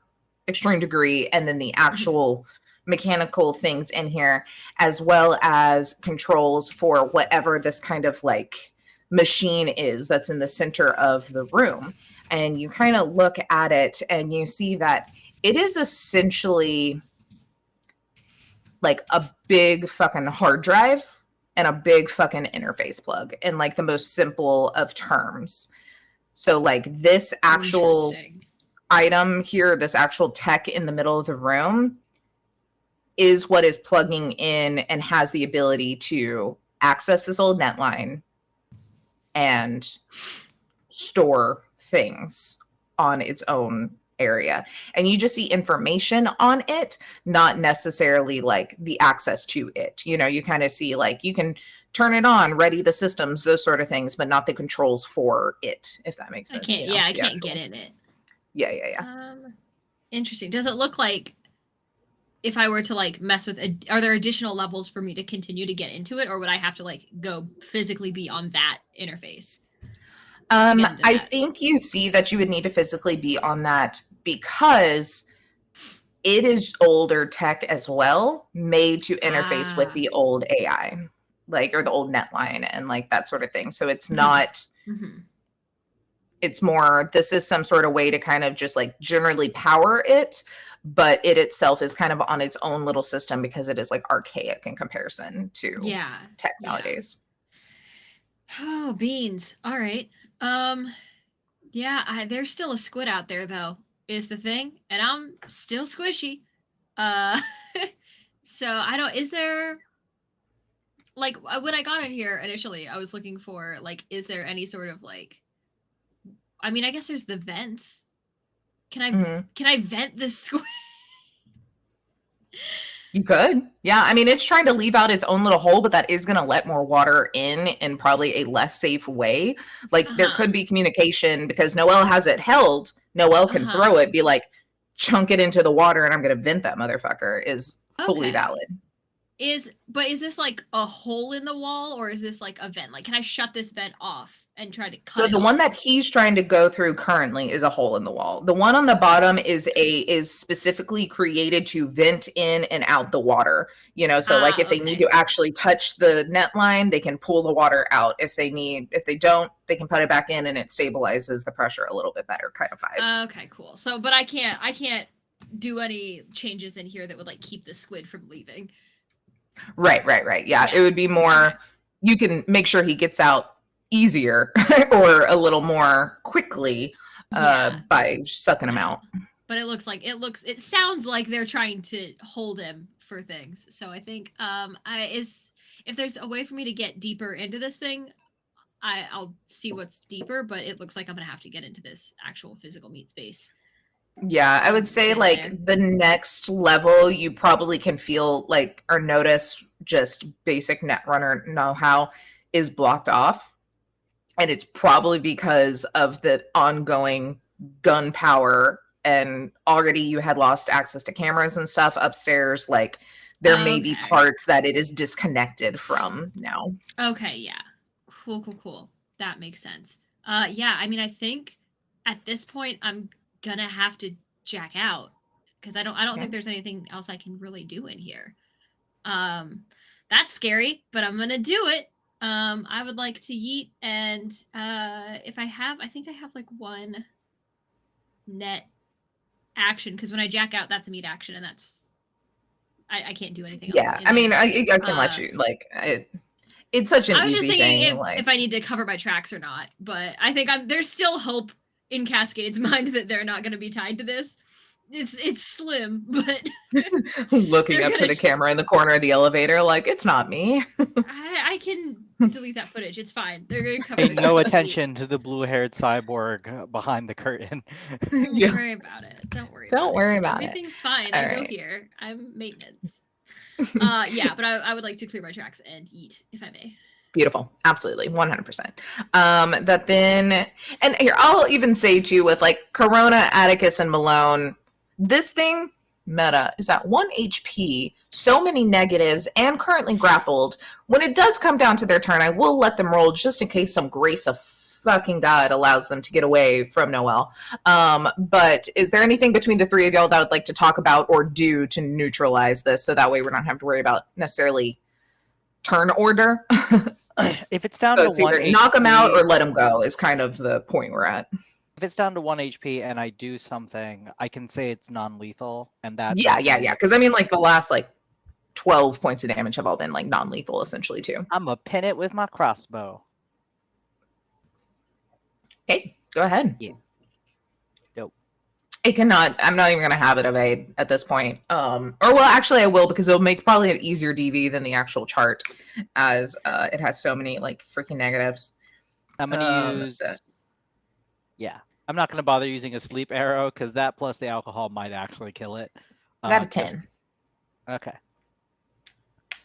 extreme degree, and then the actual mechanical things in here, as well as controls for whatever this kind of like machine is that's in the center of the room. And you kind of look at it and you see that it is essentially like a big fucking hard drive and a big fucking interface plug, in like the most simple of terms. So like this actual item here, this actual tech in the middle of the room, is what is plugging in and has the ability to access this old net line and store things on its own area. And you just see information on it, not necessarily like the access to it. You kind of see like you can turn it on, ready the systems, those sort of things, but not the controls for it, if that makes sense. I can't get in it. Yeah. Interesting. Does it look like if I were to like mess with are there additional levels for me to continue to get into it, or would I have to like go physically be on that interface? I think you see that you would need to physically be on that because it is older tech as well, made to interface with the old AI, like, or the old net line and like that sort of thing. So it's not it's more, this is some sort of way to kind of just like generally power it, but it itself is kind of on its own little system because it is like archaic in comparison to tech nowadays. Oh, beans. All right. There's still a squid out there though, is the thing, and I'm still squishy. So is there like, when I got in here initially, I was looking for like, is there any sort of like, I mean, I guess there's the vents. Can I vent this squid? You could. Yeah. I mean, it's trying to leave out its own little hole, but that is going to let more water in probably a less safe way. Like there could be communication because Noelle has it held. Noelle can throw it, be like, chunk it into the water and I'm going to vent that motherfucker, is fully valid. Is this like a hole in the wall, or is this like a vent? Like, can I shut this vent off and try to cut So it the off? one that he's trying to go through currently is a hole in the wall. The one on the bottom is specifically created to vent in and out the water. You know, so like if they need to actually touch the net line, they can pull the water out. If they don't, they can put it back in and it stabilizes the pressure a little bit better, kind of vibe. Okay, cool. So, but I can't do any changes in here that would like keep the squid from leaving. Right. Yeah, it would be more. Okay. You can make sure he gets out easier or a little more quickly by sucking him out. But it sounds like they're trying to hold him for things. So I think if there's a way for me to get deeper into this thing, I'll see what's deeper, but it looks like I'm gonna have to get into this actual physical meat space. Yeah, I would say like the next level you probably can feel like or notice just basic Netrunner know-how is blocked off. And it's probably because of the ongoing gun power, and already you had lost access to cameras and stuff upstairs. Like there may be parts that it is disconnected from now. Okay, yeah. Cool. That makes sense. Yeah, I mean, I think at this point I'm gonna have to jack out because I don't think there's anything else I can really do in here. That's scary, but I'm gonna do it. I would like to yeet, and if I think I have like one net action, because when I jack out, that's a meat action, and that's I can't do anything else. Yeah, I mean, I can let you like it's such an easy thing. I was just thinking like, if I need to cover my tracks or not, but I think there's still hope in Cascade's mind that they're not going to be tied to this. It's slim, but looking up to the camera in the corner of the elevator, like it's not me. I can delete that footage. It's fine. They're going to cover. Pay no attention to the blue-haired cyborg behind the curtain. Don't worry about it. Don't worry about it. Everything's fine. All I go right. here. I'm maintenance. Yeah, but I would like to clear my tracks and eat, if I may. Beautiful. Absolutely. 100%. That then, and here, I'll even say too, with like Corona, Atticus, and Malone, this thing, meta, is at 1 HP, so many negatives, and currently grappled. When it does come down to their turn, I will let them roll just in case some grace of fucking God allows them to get away from Noelle. But is there anything between the three of y'all that I would like to talk about or do to neutralize this, so that way we're not having to worry about necessarily turn order? If it's down So to it's 1 either HP, knock them out or let them go is kind of the point we're at. if it's down to 1 HP and I do something, I can say it's non-lethal, and that. Yeah. Because I mean, like the last like 12 points of damage have all been like non-lethal essentially too. I'm gonna pin it with my crossbow. Okay, go ahead. Yeah. Dope. It cannot. I'm not even gonna have it evade at this point. Or well, actually, I will, because it'll make probably an easier DV than the actual chart, as it has so many like freaking negatives. I'm gonna use. Yeah, I'm not gonna bother using a sleep arrow because that plus the alcohol might actually kill it. I got a 10. Okay.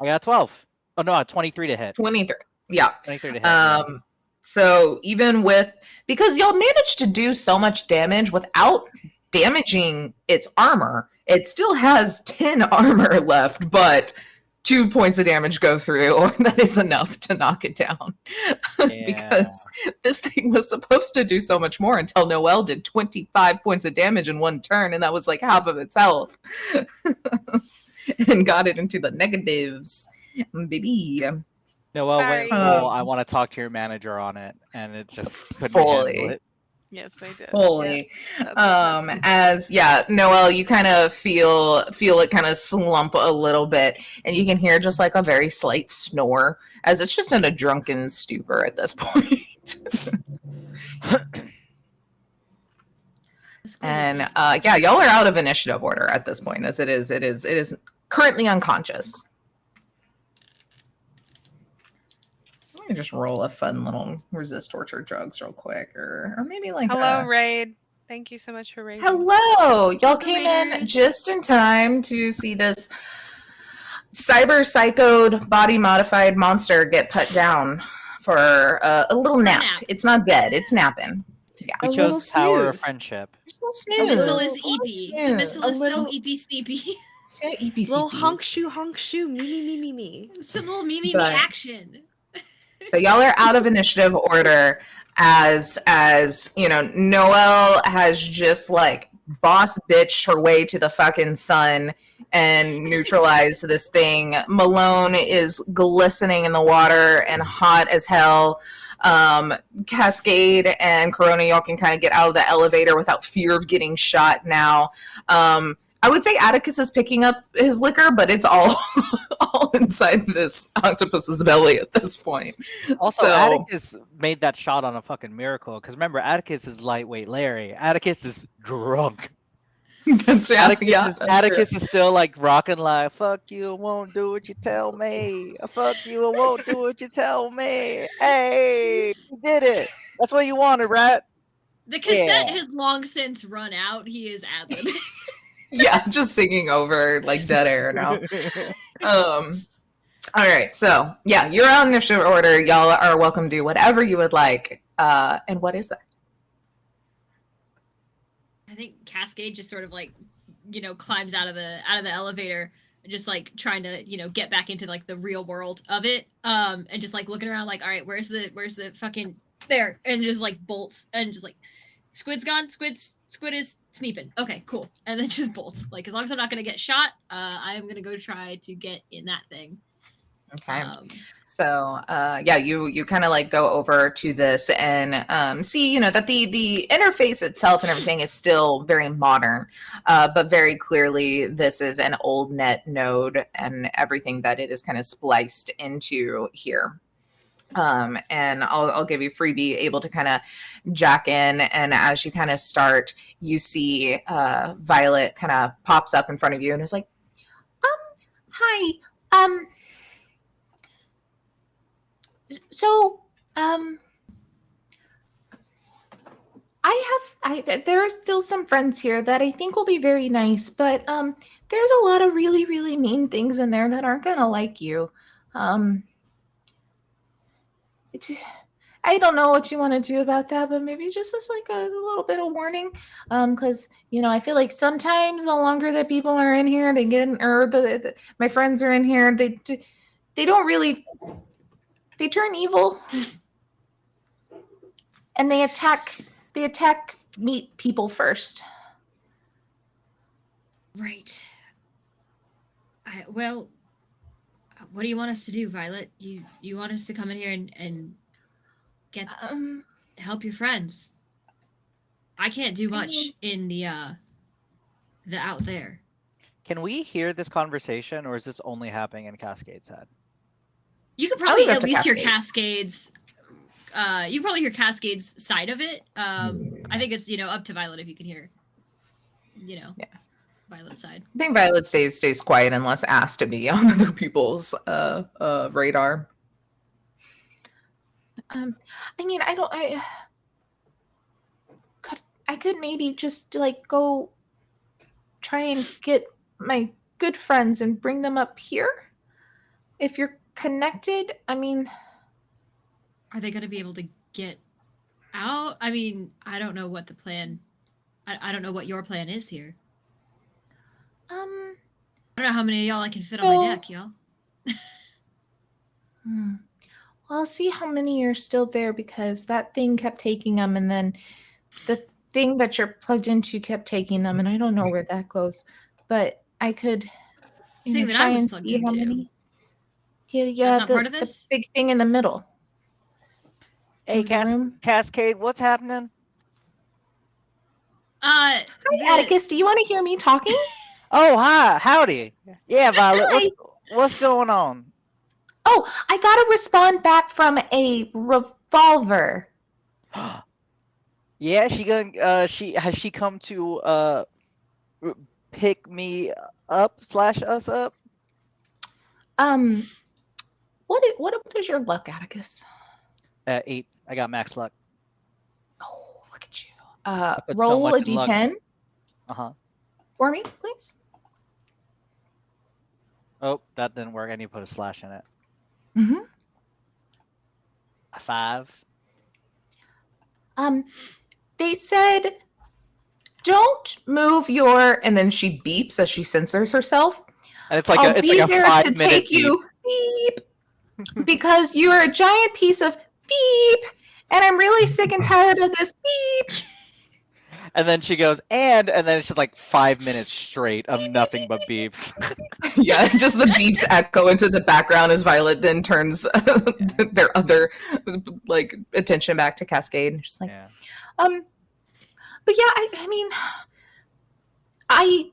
I got a 12. Oh no, a 23 to hit. 23. Yeah. 23 to hit. So even with, because y'all managed to do so much damage without damaging its armor, it still has 10 armor left, but 2 points of damage go through. That is enough to knock it down. Because this thing was supposed to do so much more until Noelle did 25 points of damage in one turn, and that was like half of its health. And got it into the negatives. Baby. Noelle Sorry. went full, I want to talk to your manager on it, and it just couldn't Fully. handle it. Yes, I did. Fully. Yeah, As Noelle, you kind of feel it kind of slump a little bit, and you can hear just like a very slight snore, as it's just in a drunken stupor at this point. And y'all are out of initiative order at this point, as it is currently unconscious. Let me just roll a fun little resist torture drugs real quick, or maybe like hello, Raid. Thank you so much for raiding. Hello, y'all came in just in time to see this cyber psychoed body modified monster get put down for a little nap. It's not dead, it's napping. Yeah, We chose power of friendship. The missile is EP. The missile is so EP sleepy. So EPC Little honk piece. shoe, me. Some little me But- action. So y'all are out of initiative order as you know, Noelle has just like boss bitched her way to the fucking sun and neutralized this thing. Malone is glistening in the water and hot as hell. Cascade and Corona, y'all can kind of get out of the elevator without fear of getting shot now. I would say Atticus is picking up his liquor, but it's all all inside this octopus's belly at this point. Also, So- Atticus made that shot on a fucking miracle. Because remember, Atticus is lightweight Larry. Atticus is drunk. Atticus is still like rocking like, fuck you, I won't do what you tell me. Fuck you, I won't do what you tell me. Hey, you did it. That's what you wanted, right? The cassette Yeah. has long since run out. He is ad-libbing. Yeah, just singing over like dead air now. All right, so yeah, you're on initiative order. Y'all are welcome to do whatever you would like. And what is that? I think Cascade just sort of like, climbs out of the elevator, just like trying to, get back into like the real world of it. And just like looking around like, all right, where's the fucking there? And just like bolts and just like Squid's gone. Squid is sneeping. Okay, cool. And then just bolts. Like as long as I'm not gonna get shot, I'm gonna go try to get in that thing. Okay. So yeah, you kind of like go over to this and see, that the interface itself and everything is still very modern, but very clearly this is an old net node and everything that it is kind of spliced into here. And I'll give you freebie able to kind of jack in, and as you kind of start, you see Violet kind of pops up in front of you and is like, hi, so, there are still some friends here that I think will be very nice, but, there's a lot of really, really mean things in there that aren't gonna like you. I don't know what you want to do about that, but maybe just as like a little bit of warning, because I feel like sometimes the longer that people are in here, they get, or my friends are in here, they don't really. They turn evil, and they attack meat people first. Right. Well, what do you want us to do, Violet? You want us to come in here and get help your friends? I can't do much in the out there. Can we hear this conversation, or is this only happening in Cascade's head? You could probably go at to least hear Cascade. Cascade's. You probably hear Cascade's side of it. I think it's up to Violet if you can hear. Yeah. Violet's side. I think Violet stays quiet unless asked to be on other people's radar. I could maybe just like go try and get my good friends and bring them up here. If you're connected, Are they going to be able to get out? I don't know what the plan. I don't know what your plan is here. I don't know how many of y'all I can fit on my deck, y'all. Well, I'll see how many are still there because that thing kept taking them, and then the thing that you're plugged into kept taking them, and I don't know where that goes. But I could, Thing that try I was and plugged see how into. many. Yeah, That's not part of this? the big thing in the middle. Hey, of the room. Cascade, what's happening? Hi, Atticus. Do you want to hear me talking? Oh, hi, howdy. Yeah, Violet, Hi. what's going on? Oh, I got a respond back from a revolver. Yeah, has she come to pick me up / us up? What is your luck, Atticus? 8. I got max luck. Oh, look at you. put so Roll a much in luck. d10 Uh-huh. for me, please. Oh, that didn't work. I need to put a slash in it. Mm-hmm. A 5. They said, don't move your, and then she beeps as she censors herself. And it's like I'll it's be like a there 5 to minute take you beep because you are a giant piece of beep, and I'm really sick and tired of this beep. And then she goes, and then it's just like 5 minutes straight of nothing but beeps. Yeah, just the beeps echo into the background as Violet then turns their other like attention back to Cascade. She's like, Yeah. But yeah, I mean, I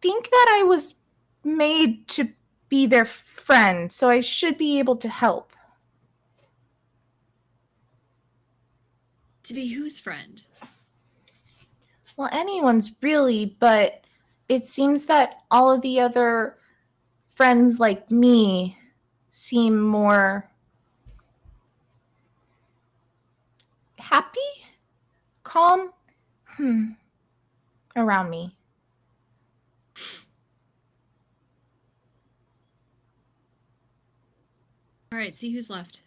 think that I was made to be their friend, so I should be able to help. To be whose friend? Well, anyone's really, but it seems that all of the other friends like me seem more happy, calm, around me. All right, see who's left.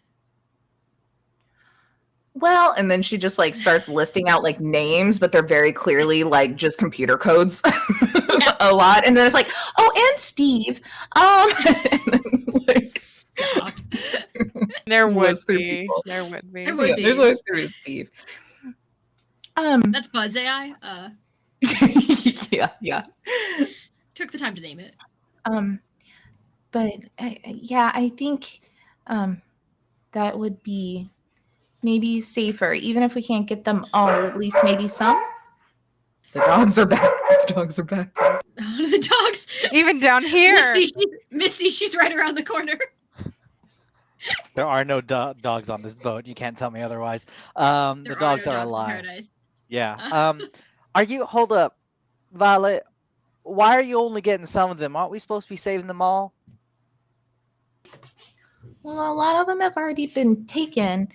Well, and then she just like starts listing out like names, but they're very clearly like just computer codes a lot. And then it's like, oh, and Steve. And then, like, Stop. There would list their be. people. There would be. There would be. There's always gonna be Steve. That's Bud's AI. Yeah. Took the time to name it. But yeah, I think that would be maybe safer, even if we can't get them all, at least maybe some. The dogs are back. The dogs are back. The dogs. Even down here. Misty, she's right around the corner. There are no dogs on this boat. You can't tell me otherwise. There The dogs no are dogs in alive. paradise. Yeah. Are you? Hold up, Violet. Why are you only getting some of them? Aren't we supposed to be saving them all? Well, a lot of them have already been taken,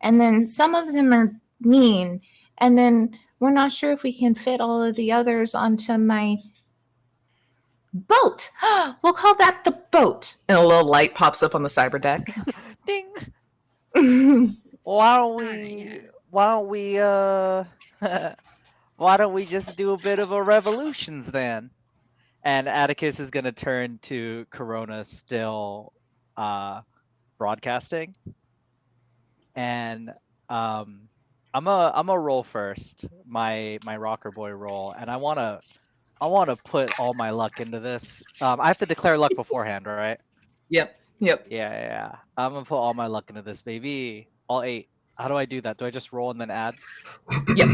and then some of them are mean, and then we're not sure if we can fit all of the others onto my boat. We'll call that the boat. And a little light pops up on the cyber deck. Ding. Yeah. Why don't we just do a bit of a revolutions then? And Atticus is gonna turn to Corona, still broadcasting, and I'm a roll first, my rocker boy roll, and I wanna put all my luck into this. I have to declare luck beforehand, right? Yep. Yeah. I'm gonna put all my luck into this, baby. All 8. How do I do that? Do I just roll and then add? Yep.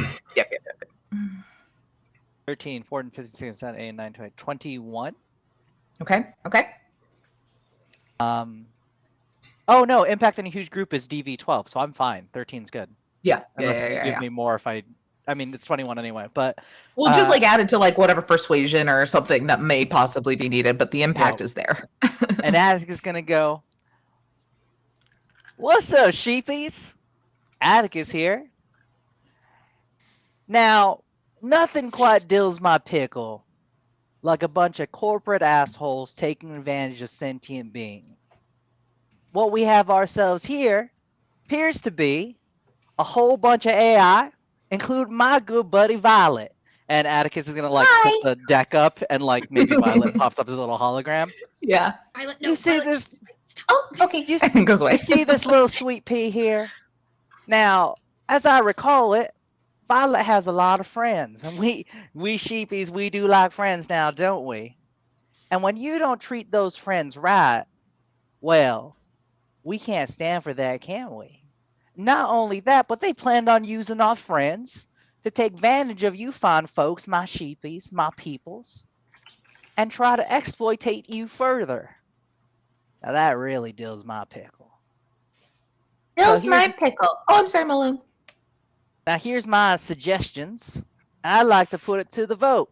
13, 14, 15, 16, 17, 18, 19, 20, 21. Okay. Oh no, impact in a huge group is DV12, so I'm fine. 13's good. Yeah. Unless you give me more if I mean, it's 21 anyway, but We'll just like add it to like whatever persuasion or something that may possibly be needed, but the impact is there. And Atticus is gonna go, "What's up, sheepies? Atticus here. Now, nothing quite dills my pickle like a bunch of corporate assholes taking advantage of sentient beings. What we have ourselves here appears to be a whole bunch of AI, including my good buddy Violet." And Atticus is gonna like put the deck up, and like maybe Violet pops up as a little hologram. Yeah. Violet, You see this? Stop. Oh, okay. It goes away. You see this little sweet pea here? Now, as I recall it, Violet has a lot of friends, and we sheepies, we do like friends now, don't we? And when you don't treat those friends right, well, we can't stand for that, can we? Not only that, but they planned on using our friends to take advantage of you fine folks, my sheepies, my peoples, and try to exploitate you further. Now that really dills my pickle. Bill's So my here's- pickle. Oh, I'm sorry, Malone. Now here's my suggestions. I'd like to put it to the vote.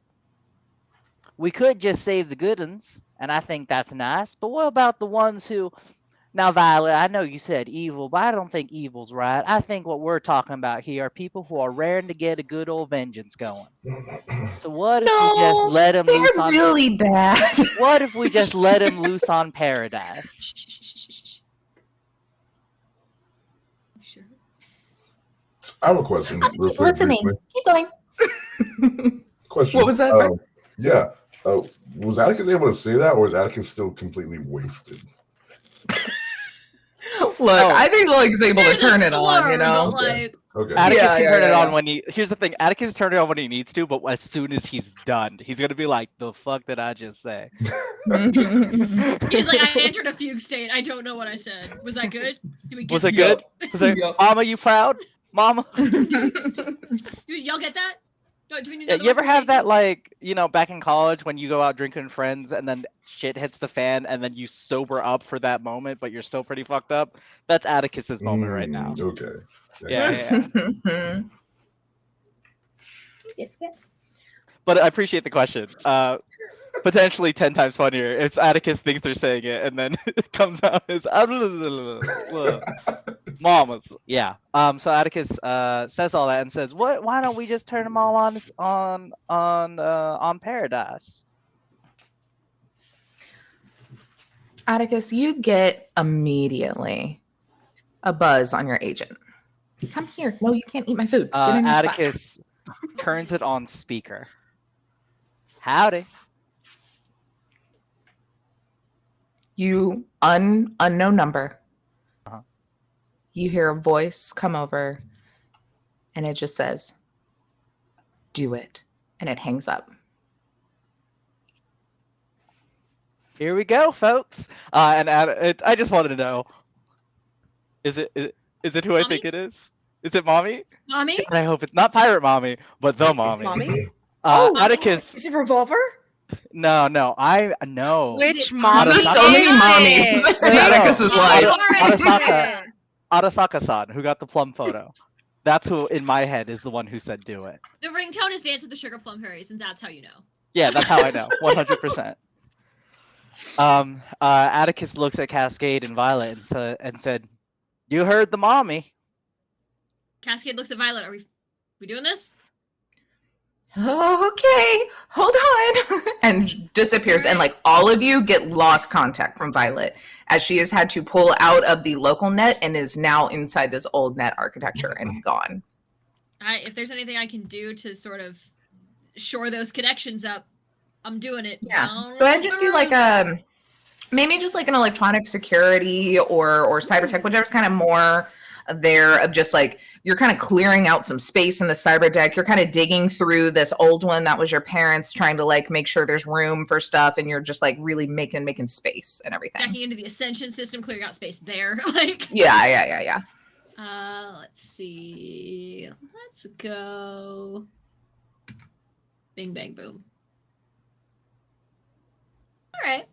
We could just save the good ones, and I think that's nice, but what about the ones who... Now, Violet, I know you said evil, but I don't think evil's right. I think what we're talking about here are people who are raring to get a good old vengeance going. So what if we just let them loose They're on... really bad. What if we just let them loose on paradise? Shh. Sure. I have a question. Real quick, Listening. briefly. Keep going. Question. What was that? Yeah. Oh, was Atticus able to say that, or is Atticus still completely wasted? Look, I think like he's able to There's a turn it on, you slur, know. but, like, Okay. Atticus Yeah, can yeah, turn it yeah, on yeah. when he. Here's the thing: Atticus can turn it on when he needs to, but as soon as he's done, he's gonna be like, "The fuck did I just say?" he's like, I entered a fugue state. I don't know what I said. Was that good? Did we get Was it Yup. good? Was it, Yup. Mama, you proud? Mama? Do y'all get that? Do we need Yeah, another you one ever for have Jake? that, like, back in college when you go out drinking with friends and then shit hits the fan and then you sober up for that moment, but you're still pretty fucked up? That's Atticus's moment right now. Okay. Yeah. But I appreciate the question. Potentially 10 times funnier if Atticus thinks they're saying it and then it comes out as mamas. Yeah. So Atticus says all that and says, "What? Why don't we just turn them all on Paradise?" Atticus, you get immediately a buzz on your agent. Come here. No, you can't eat my food. Get in your spot. Atticus turns it on speaker. Howdy. You unknown number. Uh-huh. You hear a voice come over, and it just says, "Do it," and it hangs up. Here we go, folks. I just wanted to know: is it who I think it is? Is it Mommy? Mommy? And I hope it's not Pirate Mommy, but the Mommy. Mommy? Atticus. Is it Revolver? No. I know. Which it mommy? There's so many mommies. No, no, Atticus is no. like, Arasaka. Arasaka-san, who got the plum photo. That's who, in my head, is the one who said do it. The ringtone is Dance with the Sugar Plum Fairies, and that's how you know. Yeah, that's how I know. 100%. Atticus looks at Cascade and Violet and said, "You heard the mommy." Cascade looks at Violet. Are we doing this? okay, hold on, and disappears. And like all of you get lost contact from Violet as she has had to pull out of the local net and is now inside this old net architecture and gone. If there's anything I can do to sort of shore those connections up, I'm doing it. Yeah, go ahead and just do like maybe just like an electronic security or cyber tech, whichever's kind of more there of just like you're kind of clearing out some space in the cyber deck. You're kind of digging through this old one that was your parents, trying to like make sure there's room for stuff, and you're just like really making space and everything. Checking into the Ascension system, clearing out space there. Like Yeah. Let's see. Let's go. Bing bang boom. All right.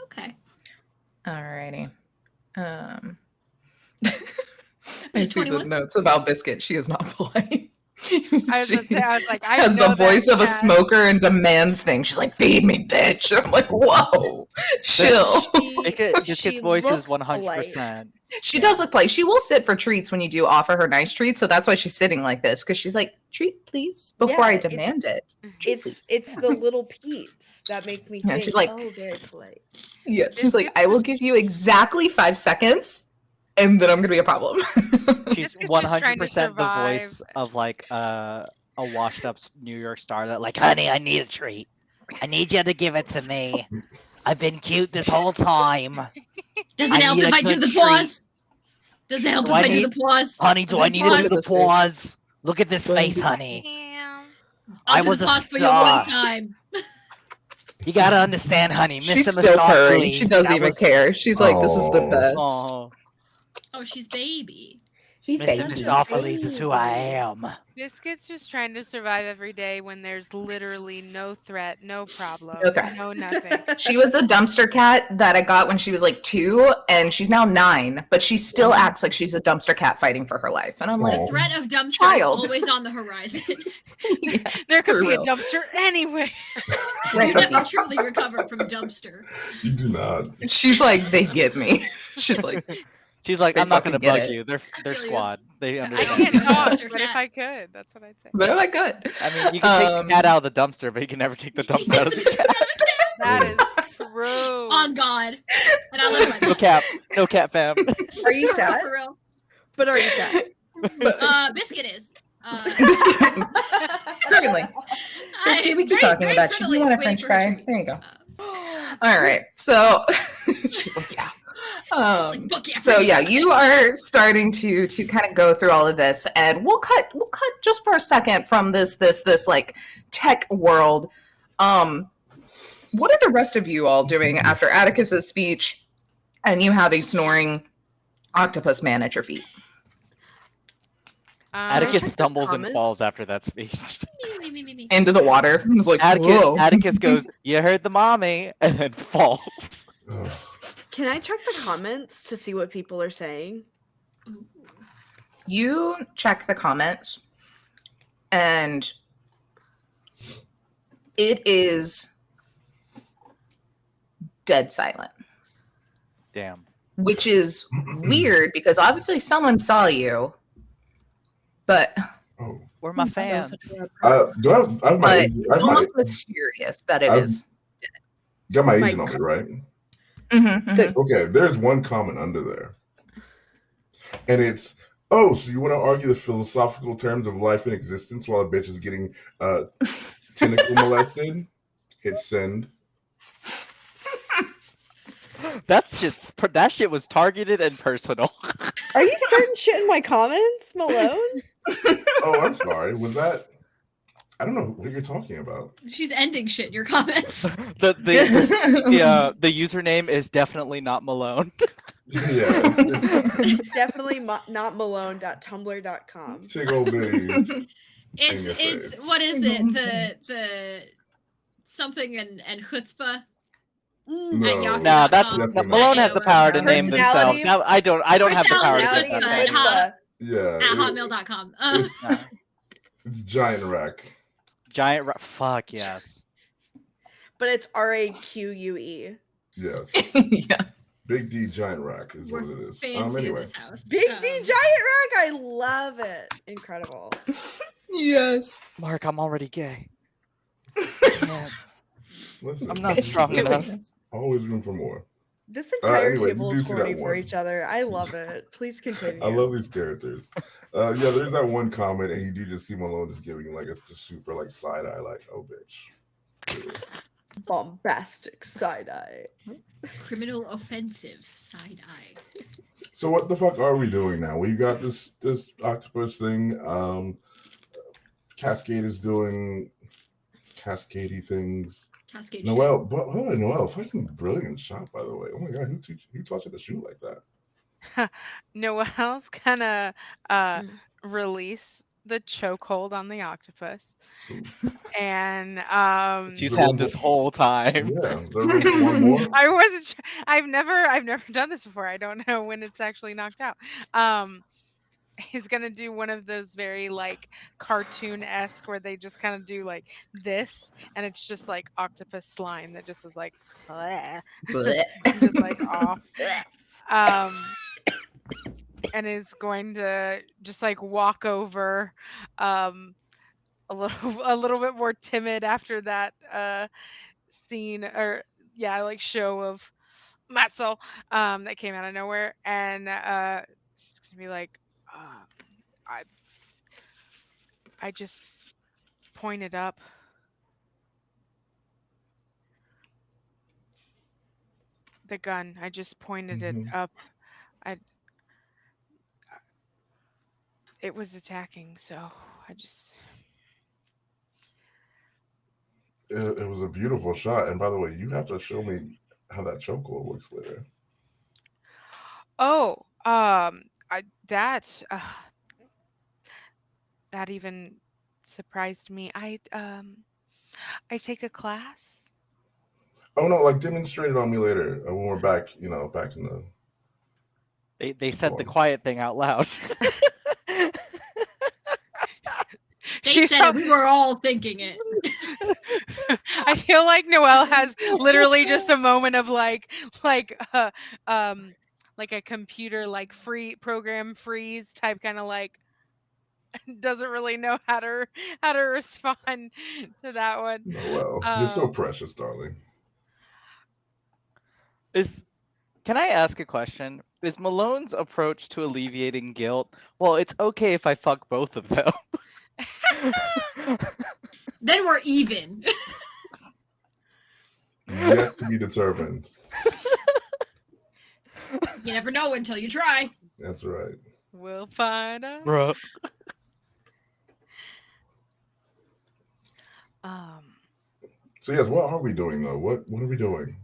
Okay. Alrighty. I Wait, see the 21? notes about Biscuit. She is not polite. I was like, I has know the voice that of a cat. smoker and demands things. She's like, "Feed me, bitch." I'm like, "Whoa, chill." Biscuit's voice is looks 100%. She does look like she will sit for treats when you do offer her nice treats. So that's why she's sitting like this, because she's like, "Treat, please," before Yeah, I demand it. Treat, please. It's the little Pete's that make me Yeah, think, she's like- oh, very polite. Yeah, she's like, "I will give you exactly 5 seconds, and then I'm gonna be a problem." She's Biscuit's just trying to 100% the voice survive. of like a washed up New York star that like, "Honey, I need a treat. I need you to give it to me. I've been cute this whole time. Does I it help need if a I do good the treat. pause? Does it help Do if I I do need- the pause? Honey, do I need to Pause. do the pause? Look at this Go ahead face, and honey. Damn. I'll I do was the a pause for you one star. time. You gotta understand, honey. She's Mr. still purring. Mistopheles, She doesn't that even was- care. She's like, "This is the Aw. best." Oh, Oh, she's baby. She's Mr. such a Mistopheles is who I baby. am. Biscuit's just trying to survive every day when there's literally no threat, no problem, Okay. no nothing. She was a dumpster cat that I got when she was like 2, and she's now 9, but she still acts like she's a dumpster cat fighting for her life. And I'm The like, Aw. threat of dumpster Child. is always on the horizon. yeah, There could For be a real. dumpster anywhere. You never truly recover from dumpster. You do not. she's like, they get me. She's like, She's like, They "I'm not gonna fucking get bug it. you. They're feel you. squad. They I understand." can't talk, Dumpster but if cat. I could, that's what I'd say. but am I good? I mean, you can take Um, the cat out of the dumpster, but you can never take the dumpster out of the cat. That is true. On God. And I live by No that. cap, fam. Are you For real, sad? for real. But are you sad? Biscuit is. I'm just kidding. Certainly. I'm We keep very- talking very about you. Do you want a waiting French for her fry? treat. There you go. Uh, All right. So she's like, yeah. fuck yeah, So French yeah, fry. you are starting to kind of go through all of this, and we'll cut just for a second from this like tech world. What are the rest of you all doing after Atticus's speech and you have a snoring octopus man at your feet? Atticus check the stumbles and comments? falls after that speech. Me. Into the water. I was like, whoa. Atticus goes, "You heard the mommy," and then falls. Ugh. Can I check the comments to see what people are saying? Ooh. You check the comments, and it is dead silent, Damn. which is weird because obviously someone saw you, but Oh. Where are my fans? Do I have my but agent? it's almost mysterious that it I've- is. Got my My agent on me, right? Mhm. Okay, there's one comment under there. And it's, oh, so you want to argue the philosophical terms of life and existence while a bitch is getting tentacle molested? Hit send. That shit was targeted and personal. Are you starting shit in my comments, Malone? Oh, I'm sorry. Was that? I don't know what you're talking about. She's ending shit in your comments. the username is definitely not Malone. Yeah, it's Definitely not malone.tumblr.com. Tiggle bitties. It's your it's face. what is it? The something and chutzpah. No, At Yahoo. No, that's Definitely not. Malone has the power to name themselves. Personality. Now I don't have the power to Personality, get but that. hot. Yeah. At hotmail.com. It's giant rack. Fuck yes. But it's RAQUE. Yes. Yeah. Big D giant rack is We're what it is. fancy in Anyway. this house. Big D giant rack. I love it. Incredible. Yes. Mark, I'm already gay. Man, Listen, I'm not strong enough. always room for more. This entire anyway, table you do is see that horny for one. each other. I love it. Please continue. I love these characters. Yeah, there's that one comment, and you do just see Malone just giving like a just super like side eye, like, oh bitch. Bombastic side eye. Criminal offensive side eye. So what the fuck are we doing now? We got this octopus thing. Cascade is doing cascadey things. Cascade Noelle, but hold on, Noelle, fucking brilliant shot, by the way. Oh my god, who taught you to shoot like that? Noelle's gonna Mm. release the chokehold on the octopus, Ooh. and She's Is there had one this more? whole time. Yeah, is there room for one more? I wasn't. I've never done this before. I don't know when it's actually knocked out. He's gonna do one of those very like cartoon-esque where they just kind of do like this, and it's just like octopus slime that just is like, bleh, just like off. And is going to just like walk over, a little bit more timid after that scene or like show of muscle that came out of nowhere, and just gonna be like, I just pointed up. The gun. I just pointed it up. It was attacking, so I just. It was a beautiful shot, and by the way, you have to show me how that chokehold works later. Oh, that even surprised me. I take a class. Oh no, like demonstrate it on me later when we're back. Back in the. They said the Dorm. quiet thing out loud. They said it. We were all thinking it. I feel like Noelle has literally just a moment of like a computer like program freeze type, kind of like doesn't really know how to respond to that one. Noelle, you're so precious, darling. Can I ask a question? Is Malone's approach to alleviating guilt, well, it's okay if I fuck both of them? Then we're even. Yet to be determined. You never know until you try. That's right. We'll find out. Bro. So yes, what are we doing though? What are we doing?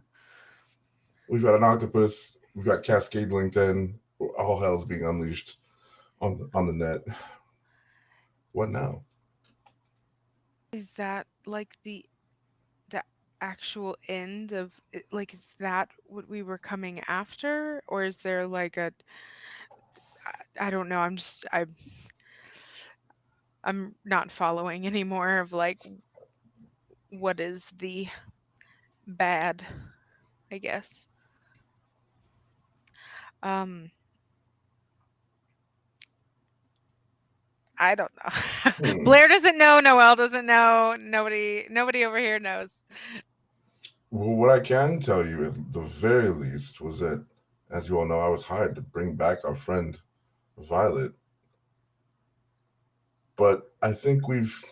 We've got an octopus. We've got Cascade LinkedIn. All hell's being unleashed on the net. What now? Is that like the actual end of it? Like, is that what we were coming after, or is there like a I don't know. I'm not following anymore of like what is the bad, I guess. I don't know. Blair doesn't know. Noelle doesn't know. Nobody over here knows. Well, what I can tell you at the very least was that, as you all know, I was hired to bring back our friend Violet. But I think we've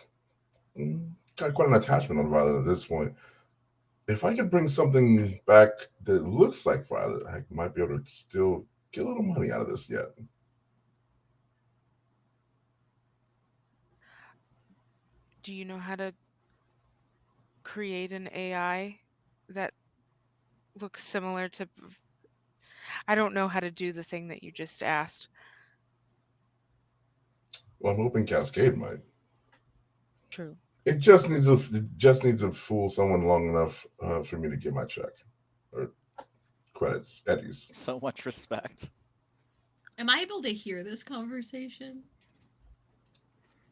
got quite an attachment on Violet at this point. If I could bring something back that looks like Violet, I might be able to still get a little money out of this yet. Do you know how to create an AI that looks similar to... I don't know how to do the thing that you just asked. Well, I'm hoping Cascade might. True. It just needs to fool someone long enough for me to get my check or credits, Eddie's. So much respect. Am I able to hear this conversation?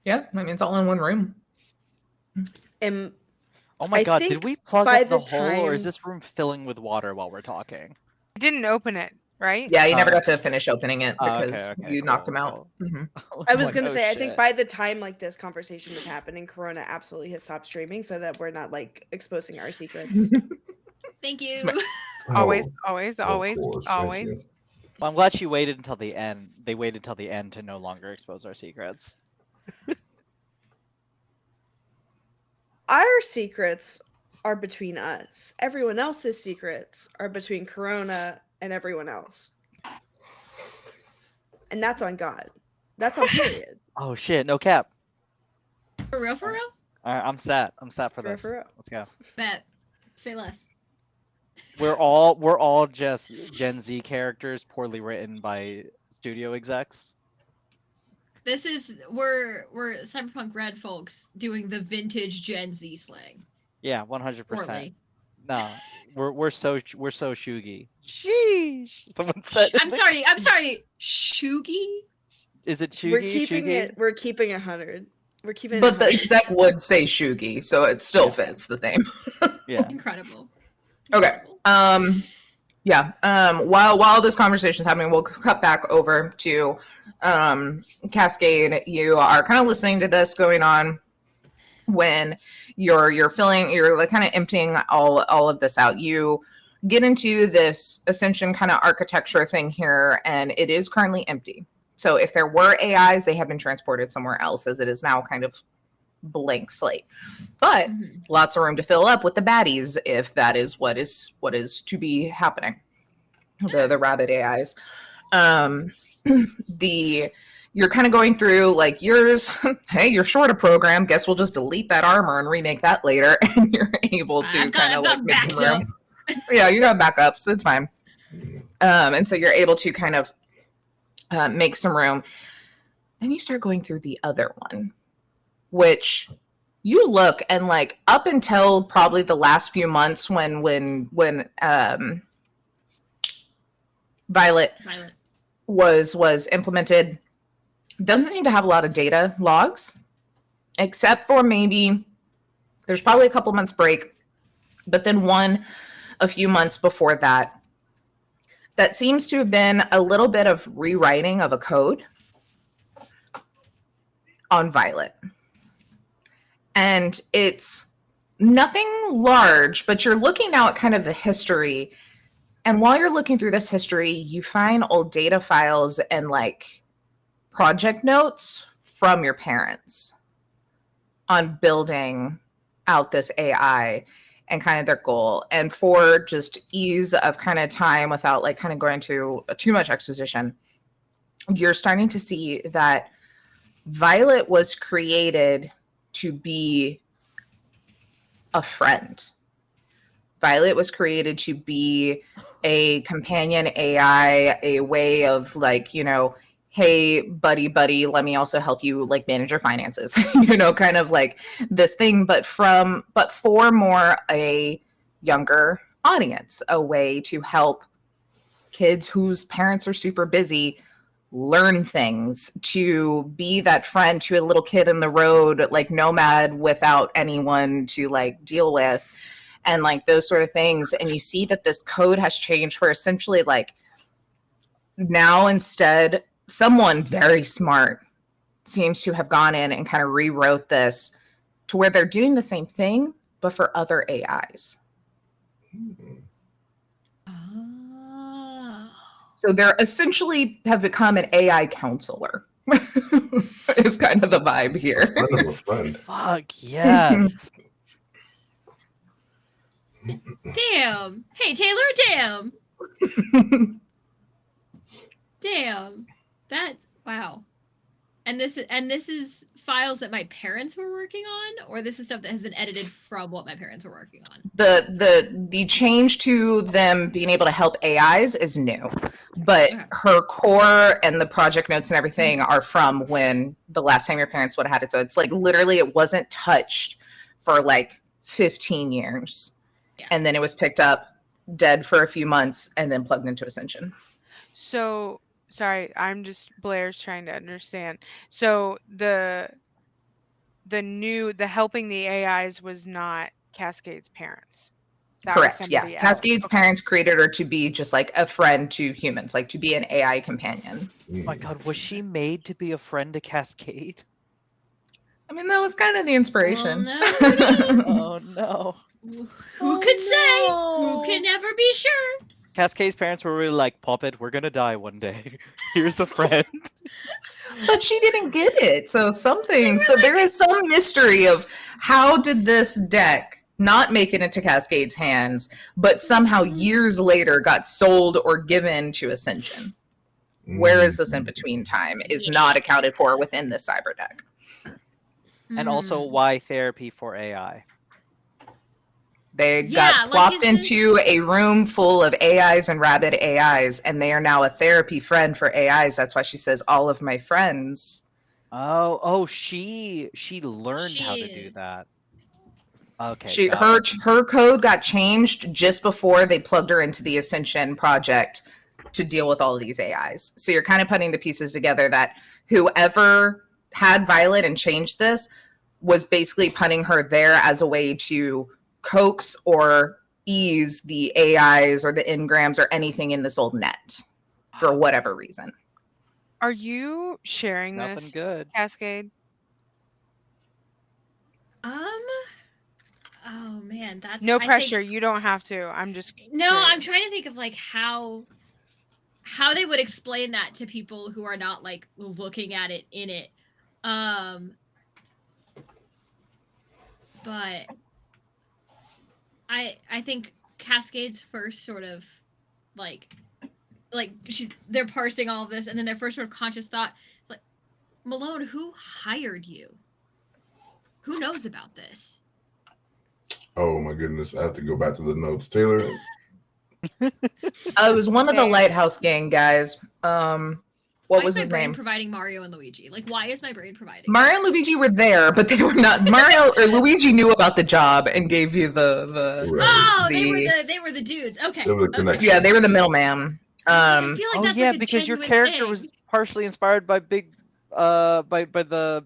Yeah, I mean, it's all in one room. Oh my god, did we plug by up the the hole, or is time- this room filling with water while we're talking? I didn't open it, right? Yeah, you never got to finish opening it Oh, okay, because okay, you knocked cool, him out. cool. Mhm. I was like, gonna oh, say, I think shit. by the time like this conversation was happening, Corona absolutely has stopped streaming, so that we're not like exposing our secrets. Thank you. Smart. Always, Oh, always, of always, course, thank always. you. Well, I'm glad she waited until the end. They waited till the end to no longer expose our secrets. Our secrets are between us. Everyone else's secrets are between Corona and everyone else. And that's on God. That's on period. Oh shit, no cap. For real, for real? Alright, I'm set. I'm set for For real, this. for real. Let's go. Bet. Say less. We're all just Gen Z characters poorly written by studio execs. This is we're Cyberpunk Red folks doing the vintage Gen Z slang. Yeah, 100%. Poorly. No, we're so shugi. Sheesh. Someone said. I'm sorry. Shugi? Is it shugi? We're keeping Shugi? it 100. We're keeping it But the 100. exec would say Shugi, so it still Yeah. fits the theme. Yeah. Incredible. Okay. While this conversation is happening, we'll cut back over to Cascade. You are kind of listening to this going on when you're like kind of emptying all of this out. You get into this Ascension kind of architecture thing here, and it is currently empty. So if there were AIs, they have been transported somewhere else, as it is now kind of blank slate. But lots of room to fill up with the baddies if that is what is to be happening. The rabbit AIs. You're kind of going through like yours. Hey, you're short a program. Guess we'll just delete that armor and remake that later, and you're able to I've kind of got like make some backed room. Yeah, you got backups. So it's fine. And so you're able to kind of make some room. Then you start going through the other one, which you look and like up until probably the last few months when Violet was implemented, doesn't seem to have a lot of data logs, except for maybe there's probably a couple months break, but then one a few months before that seems to have been a little bit of rewriting of a code on Violet. And it's nothing large, but you're looking now at kind of the history. And while you're looking through this history, you find old data files and like project notes from your parents. on building out this AI and kind of their goal. And for just ease of kind of time without like kind of going to too much exposition, you're starting to see that Violet was created to be a friend. Violet was created to be a companion AI, a way of like, you know, hey, buddy, let me also help you like manage your finances, you know, kind of like this thing, but for more a younger audience, a way to help kids whose parents are super busy learn things, to be that friend to a little kid in the road, like nomad without anyone to like deal with, and like those sort of things. And you see that this code has changed where essentially like now instead someone very smart seems to have gone in and kind of rewrote this to where they're doing the same thing but for other AIs. Oh. So they're essentially have become an AI counselor. Is kind of the vibe here. Friend of a friend. Fuck yes. Damn. Hey, Taylor, damn. Damn. That's wow. And this is files that my parents were working on, or this is stuff that has been edited from what my parents were working on. The change to them being able to help AIs is new, but Okay. her core and the project notes and everything are from when the last time your parents would have had it. So it's like literally it wasn't touched for like 15 years. Yeah. And then it was picked up dead for a few months and then plugged into Ascension. So sorry, Blair's trying to understand. So the helping the AIs was not Cascade's parents. That was Correct. Yeah. somebody else. Cascade's Okay. parents created her to be just like a friend to humans, like to be an AI companion. Oh my god, was she made to be a friend to Cascade? I mean, that was kind of the inspiration. Oh no. Who could say? Who can never be sure? Cascade's parents were really like, Puppet, we're gonna die one day. Here's the friend. But she didn't get it. So there is some mystery of how did this deck not make it into Cascade's hands, but somehow years later got sold or given to Ascension. Where is this in between time is not accounted for within the cyber deck. And also, why therapy for AI? They Yeah, got like, plopped is this- into a room full of AIs and rabid AIs, and they are now a therapy friend for AIs. That's why she says all of my friends. Oh, she learned She how to do is. that. Okay. Her code got changed just before they plugged her into the Ascension project to deal with all of these AIs. So you're kind of putting the pieces together that whoever had Violet and changed this was basically putting her there as a way to coax or ease the AIs or the engrams or anything in this old net for whatever reason. Are you sharing Nothing this, good. Cascade? Oh man, that's No I think- pressure. You don't have to. I'm just No, curious. I'm trying to think of like how they would explain that to people who are not like looking at it in it. But I think Cascade's first sort of like they're parsing all of this, and then their first sort of conscious thought is like, Malone, who hired you? Who knows about this? Oh my goodness, I have to go back to the notes. Taylor, It was one of the Lighthouse gang guys. What was my his brain name? providing Mario and Luigi? Like, why is my brain providing? Mario and Luigi were there, but they were not. Mario or Luigi knew about the job and gave you the. Right. Oh, the- they were the dudes. Okay. They were the okay. connection. Yeah, they were the middleman. I feel like Oh that's yeah, like a because your genuine character thing. was partially inspired by by the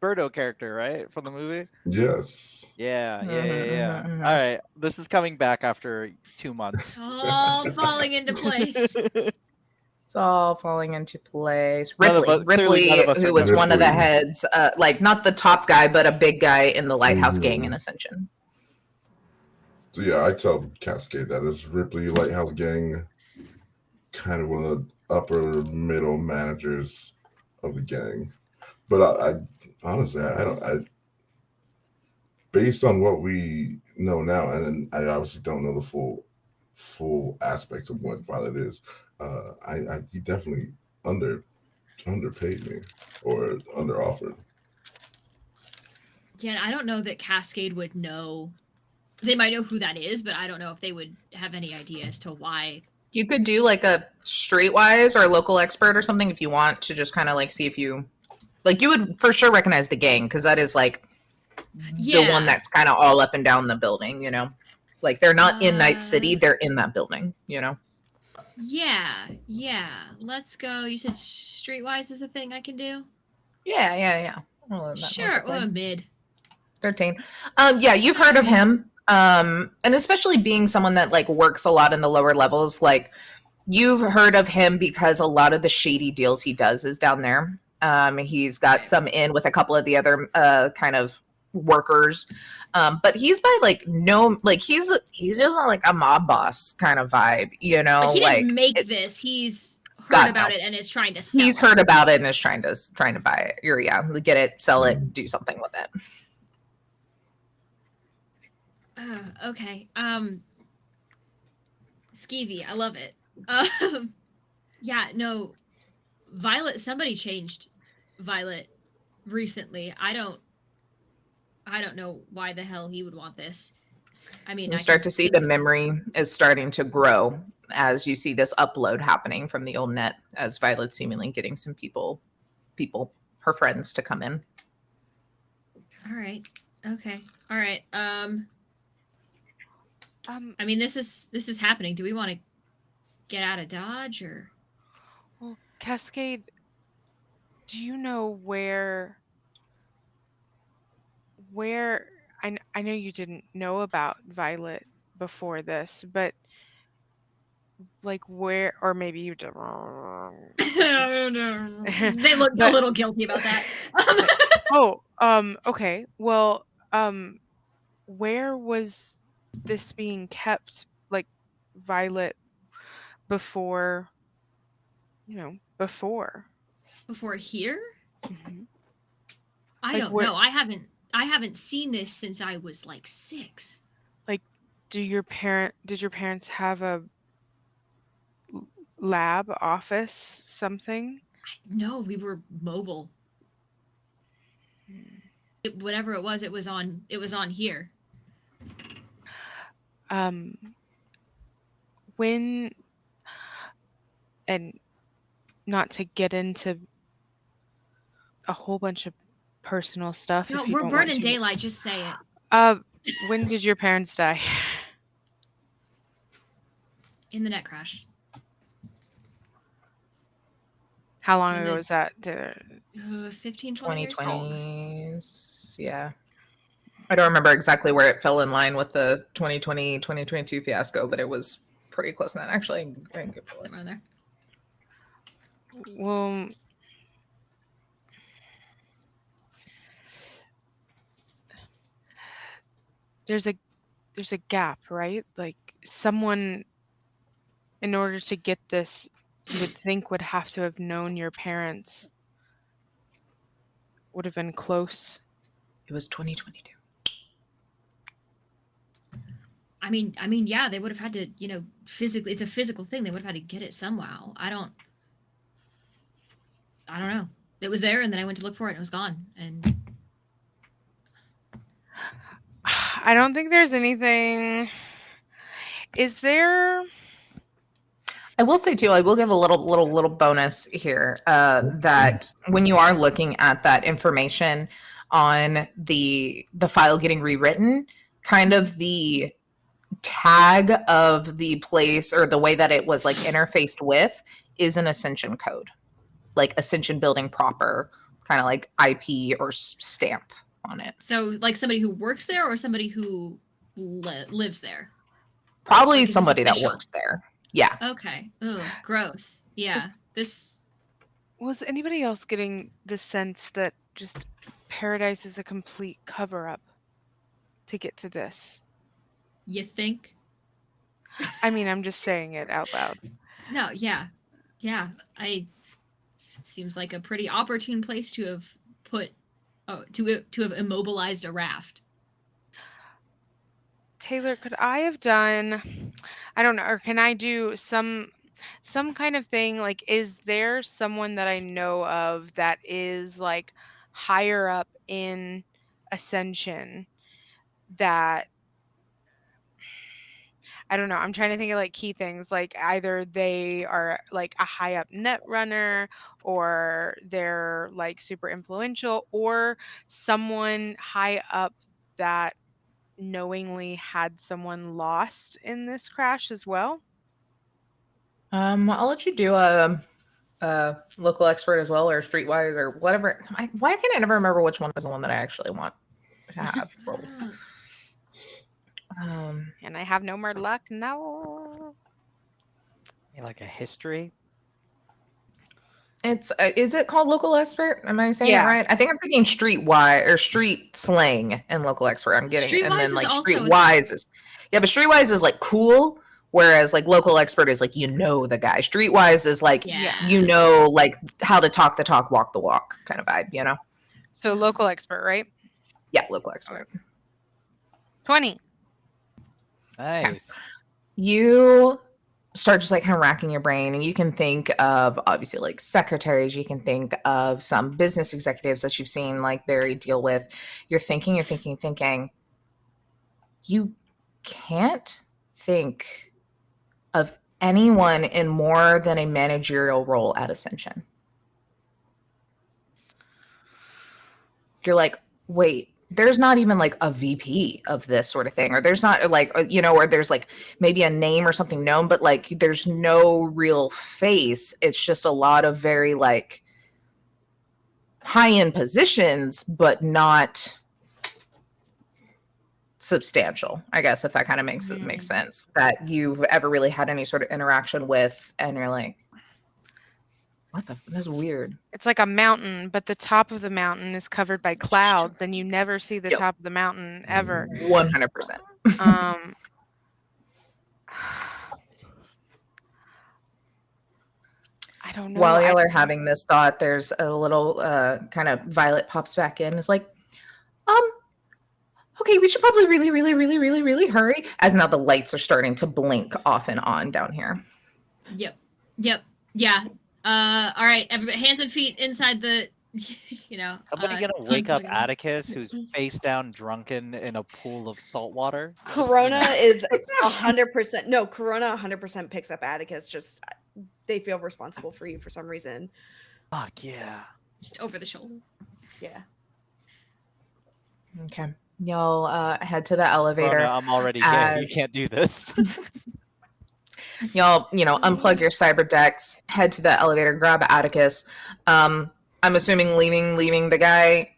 Birdo character, right? From the movie? Yes. Yeah. Mhm. All right. This is coming back after 2 months. all falling into place. It's all falling into place. None of Ripley, us- clearly none of us who are was one of the Ripley. heads, like not the top guy, but a big guy in the Lighthouse gang in Ascension. So yeah, I tell Cascade that is Ripley, Lighthouse Gang, kind of one of the upper middle managers of the gang. But I honestly, based on what we know now, and I obviously don't know the full aspects of what Violet is. He definitely underpaid me or under offered. Yeah, I don't know that Cascade would know. They might know who that is, but I don't know if they would have any idea as to why. You could do like a streetwise or a local expert or something if you want to just kind of like see if you like you would for sure recognize the gang because that is like the one that's kind of all up and down the building, you know? Like they're not in Night City, they're in that building, you know? Yeah. Let's go. You said Streetwise is a thing I can do? Yeah. Well, Sure. Well, mid. 13. Yeah, you've heard of him. And especially being someone that like works a lot in the lower levels, like you've heard of him because a lot of the shady deals he does is down there. He's got some in with a couple of the other kind of workers. But he's by like no like he's just not like a mob boss kind of vibe, you know? Like he didn't like make this. He's heard about it and is trying to sell He's heard about it and is trying to buy it. Or yeah, get it, sell it, do something with it. Okay. Skeevy, I love it. Yeah, no. Violet, somebody changed Violet recently. I don't know why the hell he would want this. I mean, you start to see the memory is starting to grow as you see this upload happening from the old net as Violet's seemingly getting some people, her friends to come in. All right. Okay. All right. I mean, this is happening. Do we want to get out of Dodge or? Well, Cascade, do you know where I know you didn't know about Violet before this, but like where, or maybe you did. They look a little guilty about that. Okay. Well, where was this being kept, like Violet, before? Before here? Mm-hmm. I don't know. I haven't seen this since I was like 6. Like, did your parents have a lab, office, something? No, we were mobile. Whatever it was on here. When, and not to get into a whole bunch of personal stuff. No, we're burning daylight. Just say it. When did your parents die? In the net crash. How long ago was that? 15, 20 years old. 2020s, yeah. I don't remember exactly where it fell in line with the 2020, 2022 fiasco, but it was pretty close to that. Actually, I can get it. Around there. Well, there's a gap, right? Like someone, in order to get this, you would think would have to have known your parents, would have been close. It was 2022. I mean, yeah, they would have had to, physically. It's a physical thing. They would have had to get it somehow. I don't know. It was there, and then I went to look for it, and it was gone. And I don't think there's anything. Is there? I will say too, I will give a little bonus here that when you are looking at that information on the file getting rewritten, kind of the tag of the place or the way that it was like interfaced with is an Ascension code, like Ascension building proper, kind of like IP or stamp on it. So like somebody who works there or somebody who lives there? Probably like somebody that works there. Yeah. Okay. Ugh, gross. Yeah. Was anybody else getting the sense that just Paradise is a complete cover-up to get to this? You think? I mean, I'm just saying it out loud. No, yeah. Seems like a pretty opportune place to have put to have immobilized a raft. Taylor, could I have done, I don't know, or can I do some kind of thing? Like, is there someone that I know of that is like higher up in Ascension that I don't know. I'm trying to think of like key things. Like either they are like a high up net runner or they're like super influential or someone high up that knowingly had someone lost in this crash as well. I'll let you do a local expert as well, or streetwise, or whatever. Why can I never remember which one is the one that I actually want to have rolled? And I have no more luck now. Like a history. It's is it called local expert? Am I saying Yeah. it right? I think I'm thinking streetwise or street slang and local expert. I'm getting it. And Streetwise then is like also a streetwise is but streetwise is like cool, whereas like local expert is like the guy. Streetwise is like Yeah. like how to talk the talk, walk the walk kind of vibe, So local expert, right? Yeah, local expert. 20. Nice. You start just like kind of racking your brain, and you can think of obviously like secretaries, you can think of some business executives that you've seen like Barry deal with. You're thinking. You can't think of anyone in more than a managerial role at Ascension. You're like, wait, there's not even like a VP of this sort of thing, or there's not like, or there's like maybe a name or something known, but like there's no real face. It's just a lot of very like high-end positions, but not substantial, I guess, if that kind of makes sense, that you've ever really had any sort of interaction with. And you're like, that's weird. It's like a mountain, but the top of the mountain is covered by clouds, and you never see the top of the mountain ever. 100%. I don't know. While y'all are having this thought, there's a little kind of Violet pops back in. It's like, okay, we should probably really, really, really, really, really hurry. As now the lights are starting to blink off and on down here. Yep. Yeah. All right, everybody, hands and feet inside the, Somebody gonna wake up Atticus, who's face down, drunken in a pool of salt water. Corona is 100%. No, Corona 100% picks up Atticus. Just they feel responsible for you for some reason. Fuck yeah. Just over the shoulder. Yeah. Okay. Y'all head to the elevator. Corona, I'm already gay. You can't do this. Y'all, unplug your cyber decks, head to the elevator, grab Atticus. I'm assuming leaving the guy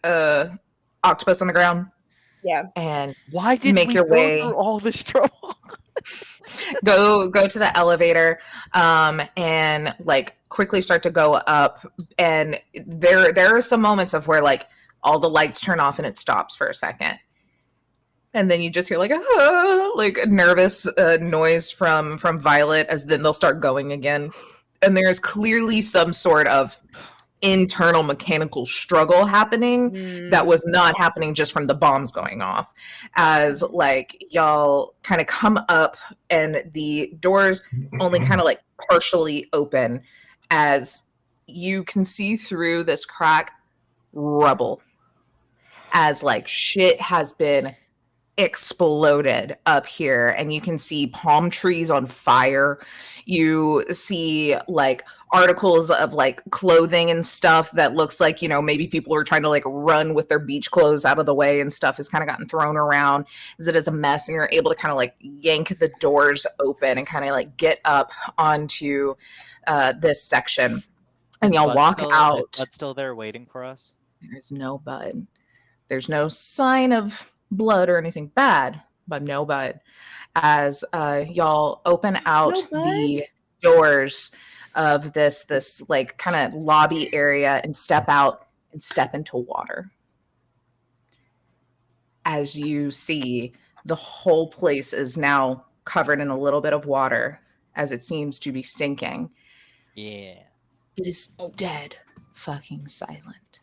octopus on the ground. Yeah. And why did make we your go way through all this trouble? go to the elevator and like quickly start to go up. And there are some moments of where like all the lights turn off and it stops for a second. And then you just hear like a nervous noise from Violet, as then they'll start going again. And there's clearly some sort of internal mechanical struggle happening that was not happening just from the bombs going off. As like y'all kind of come up and the doors only kind of like partially open, as you can see through this crack rubble, as like shit has been exploded up here, and you can see palm trees on fire. You see like articles of like clothing and stuff that looks like, maybe people are trying to like run with their beach clothes out of the way, and stuff has kind of gotten thrown around as it is a mess. And you're able to kind of like yank the doors open and kind of like get up onto this section, and y'all walk out. Is Bud still there waiting for us? There's no Bud. There's no sign of blood or anything bad, but no Bud. As y'all open out the doors of this like kind of lobby area and step out and step into water, as you see the whole place is now covered in a little bit of water, as it seems to be sinking. Yeah. It is dead fucking silent.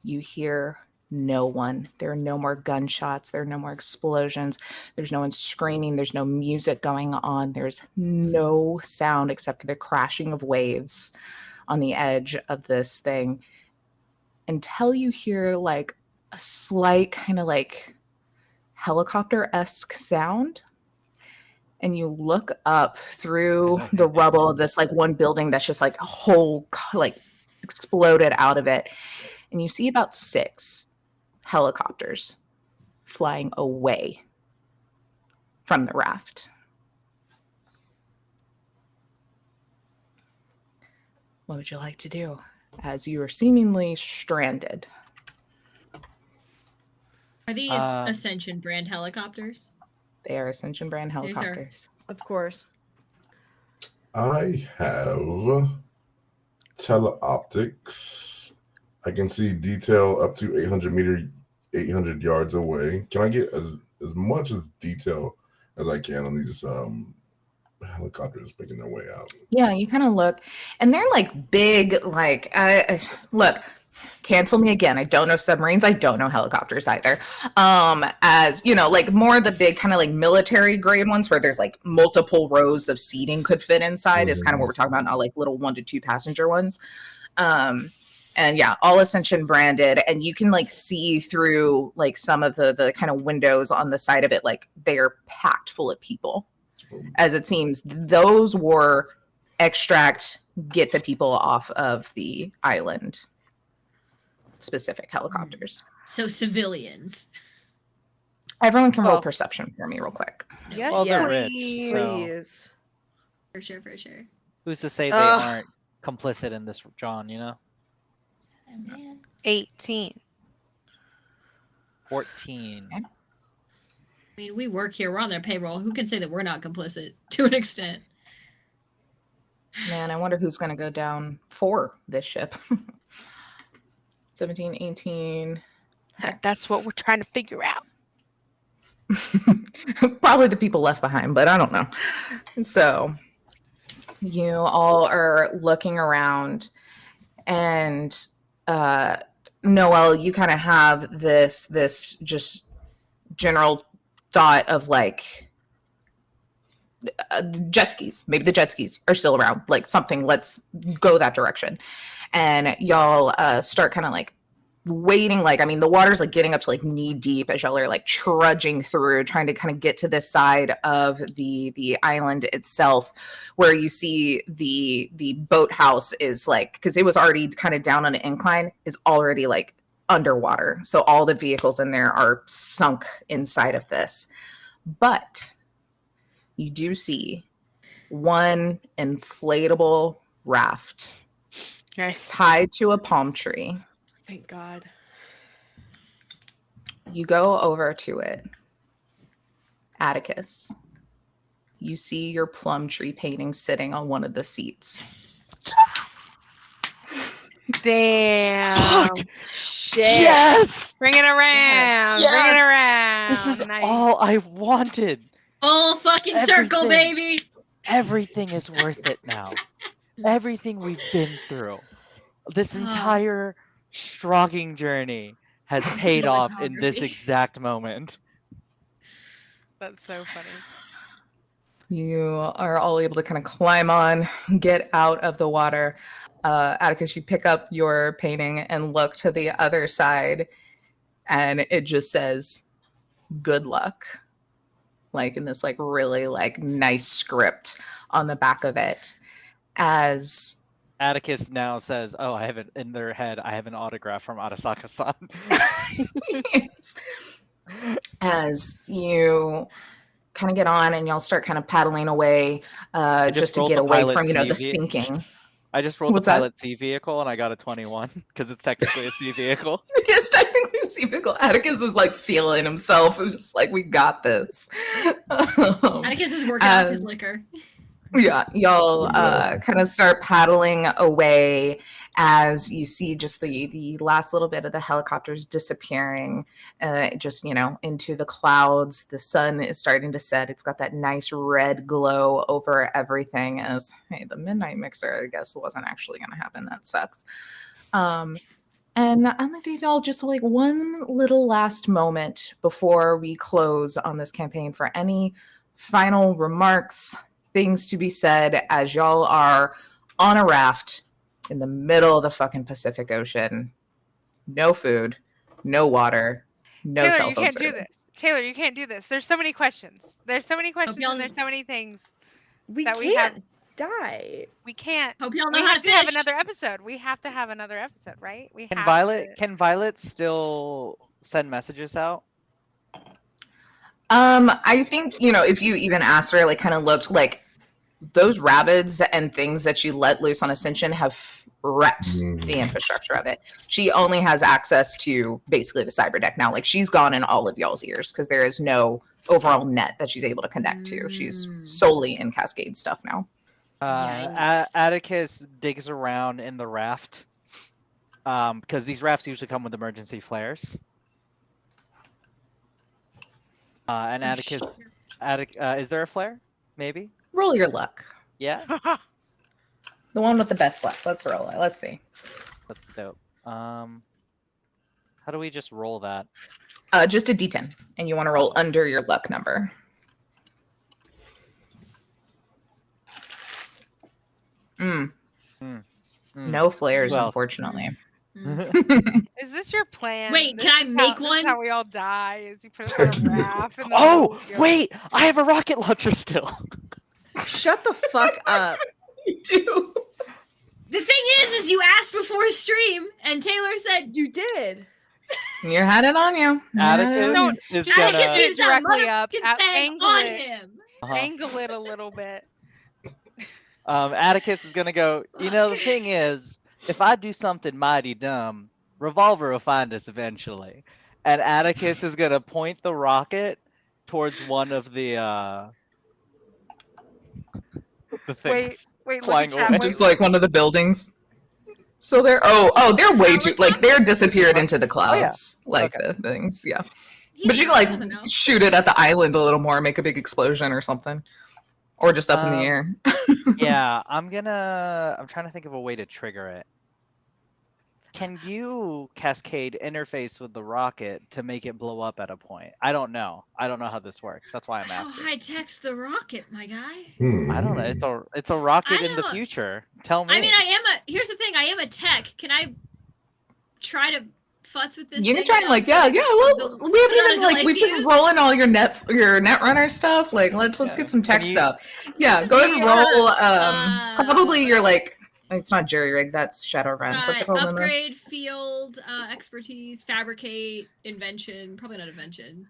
You hear no one. There are no more gunshots. There are no more explosions. There's no one screaming. There's no music going on. There's no sound except for the crashing of waves on the edge of this thing until you hear like a slight kind of like helicopter-esque sound. And you look up through the rubble of this like one building that's just like a whole like exploded out of it. And you see about 6 helicopters flying away from the raft. What would you like to do as you are seemingly stranded? Are these Ascension brand helicopters? They are Ascension brand These are- helicopters. Of course. I have teleoptics. I can see detail up to 800 yards away. Can I get as much as detail as I can on these helicopters making their way out? Yeah, you kind of look, and they're like big, like, look, cancel me again. I don't know submarines. I don't know helicopters either. As you know, like more of the big kind of like military grade ones where there's like multiple rows of seating could fit inside is kind of what we're talking about, not like little 1 to 2 passenger ones. And yeah, all Ascension branded, and you can like see through like some of the kind of windows on the side of it, like they're packed full of people. As it seems, those were extract, get the people off of the island specific helicopters. So civilians. Everyone can roll Well- perception for me real quick. Yes, Well, they're please. rich, so Please. For sure, for sure. who's to say they Ugh. aren't complicit in this, John? You know, Oh, man. 18. 14. I mean, we work here. We're on their payroll. Who can say that we're not complicit to an extent? Man, I wonder who's going to go down for this ship. 17, 18. That's what we're trying to figure out. Probably the people left behind, but I don't know. So you all are looking around, and Noelle, you kind of have this just general thought of like jet skis. Maybe the jet skis are still around, like something. Let's go that direction. And y'all start kind of like wading, like, I mean, the water's like getting up to like knee deep as y'all are like trudging through, trying to kind of get to this side of the island itself, where you see the boathouse is like, because it was already kind of down on an incline, is already like underwater. So all the vehicles in there are sunk inside of this. But you do see one inflatable raft Nice. tied to a palm tree. Thank God. You go over to it. Atticus, you see your plum tree painting sitting on one of the seats. Damn. Shit. Yes, Bring it around. Yes. Bring it around. this is Nice. all I wanted. Full fucking circle, Everything. baby. Everything is worth it now. Everything we've been through, this entire strogging journey has paid off in this Cinematography. exact moment. That's so funny. You are all able to kind of climb on, get out of the water. Atticus, you pick up your painting and look to the other side, and it just says, "Good luck," like in this like really like nice script on the back of it. As Atticus now says, "Oh, I have it in their head. I have an autograph from Arasaka-san." as you kind of get on and y'all start kind of paddling away, just just to rolled get the away pilot from, you know, the CV. sinking. I just rolled What's the that? pilot C vehicle and I got a 21 because it's technically a C vehicle. Just technically see Pickle. Atticus is like feeling himself and just like, we got this. Atticus is working off his as- liquor. Yeah, y'all Yeah. kind of start paddling away as you see just the last little bit of the helicopters disappearing, just, you know, into the clouds. The sun is starting to set. It's got that nice red glow over everything. As hey, the midnight mixer, I guess, wasn't actually going to happen. That sucks. And I'd like to give y'all just like one little last moment before we close on this campaign for any final remarks, things to be said as y'all are on a raft in the middle of the fucking Pacific Ocean. No food, no water, no Taylor, cell you phone can't do service. this. Taylor, you can't do this. There's so many questions. There's so many questions y'all- and there's so many things We that can't we have. die. We can't. Hope y'all We know how have to to have fish. another episode. We have to have another episode, right? We Can have Violet to- can Violet still send messages out? I think, if you even asked her, like kind of looked like those rabbits and things that she let loose on Ascension have wrecked the infrastructure of it. She only has access to basically the cyber deck now. Like she's gone in all of y'all's ears because there is no overall net that she's able to connect to. She's solely in Cascade stuff now. Yikes. Atticus digs around in the raft because these rafts usually come with emergency flares. And Atticus, is there a flare? Maybe. Roll your luck. Yeah, The one with the best luck. Let's roll it. Let's see. that's dope. How do we just roll that? Just a D10, and you want to roll under your luck number. No flares, Who else? unfortunately. Is this your plan? Wait, This can I is make this is one? how we all die? Is you put us on a raft? And then Oh, we'll go- wait! I have a rocket launcher still. Shut the fuck up. You do. The thing is you asked before stream, and Taylor said You did. You had it on you. You had it on you. Atticus is Atticus gonna. keeps that directly up, motherfucking thing angle on it. him. Uh-huh. Angle it a little bit. Atticus is gonna go. The thing is, if I do something mighty dumb, Revolver will find us eventually. And Atticus is gonna point the rocket towards one of the things. Wait, flying look at away. chat. Just like one of the buildings. So they're they're way too like they're disappeared into the clouds. Like Okay. the things, yeah. He's But you can I like don't know. shoot it at the island a little more, make a big explosion or something. Or just up in the Um, air. Yeah, I'm trying to think of a way to trigger it. Can you, Cascade, interface with the rocket to make it blow up at a point? I don't know. I don't know how this works. That's why I'm How asking. high tech's the rocket, my guy? I don't know. It's a rocket in the don't- future. Tell me. I mean, here's the thing, I am a tech. Can I try to futz with this? You can thing try and enough like, yeah, that well, the- we haven't put on even a like we've been fuse? rolling all your net runner stuff. Like let's Yeah. get some tech Can you- stuff. Yeah, go ahead and We roll are, probably your like it's not jury rig, that's Shadowrun. What's it called in this? upgrade, field, expertise, fabricate, invention. Probably not invention.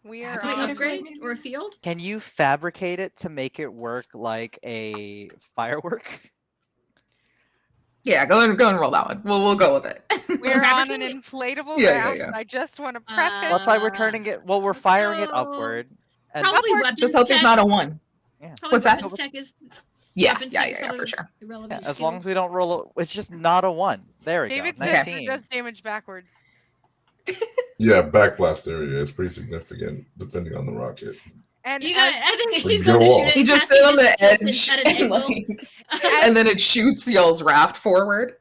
We are Probably on upgrade or a field. Can you fabricate it to make it work like a firework? Yeah, go and roll that one. We'll go with it. We're on an Fabricate? inflatable Yeah, raft. yeah. I just want to preface. That's why we're turning it. Well, we're let's firing it go. upward. And Probably Upward. weapons Just hope there's tech. not a one. Probably What's that? weapons tech is Yeah, weapons yeah, tech is yeah, probably for sure. irrelevant as skill. long as we don't roll, it's just not a one. There we David go. says 19. it does damage backwards. Yeah, backblast area is pretty significant depending on the rocket. And You got. as- I think Like, he's going to go shoot off. it. He just Cassie sit on the tilts it edge at an and, angle. and then it shoots y'all's raft forward.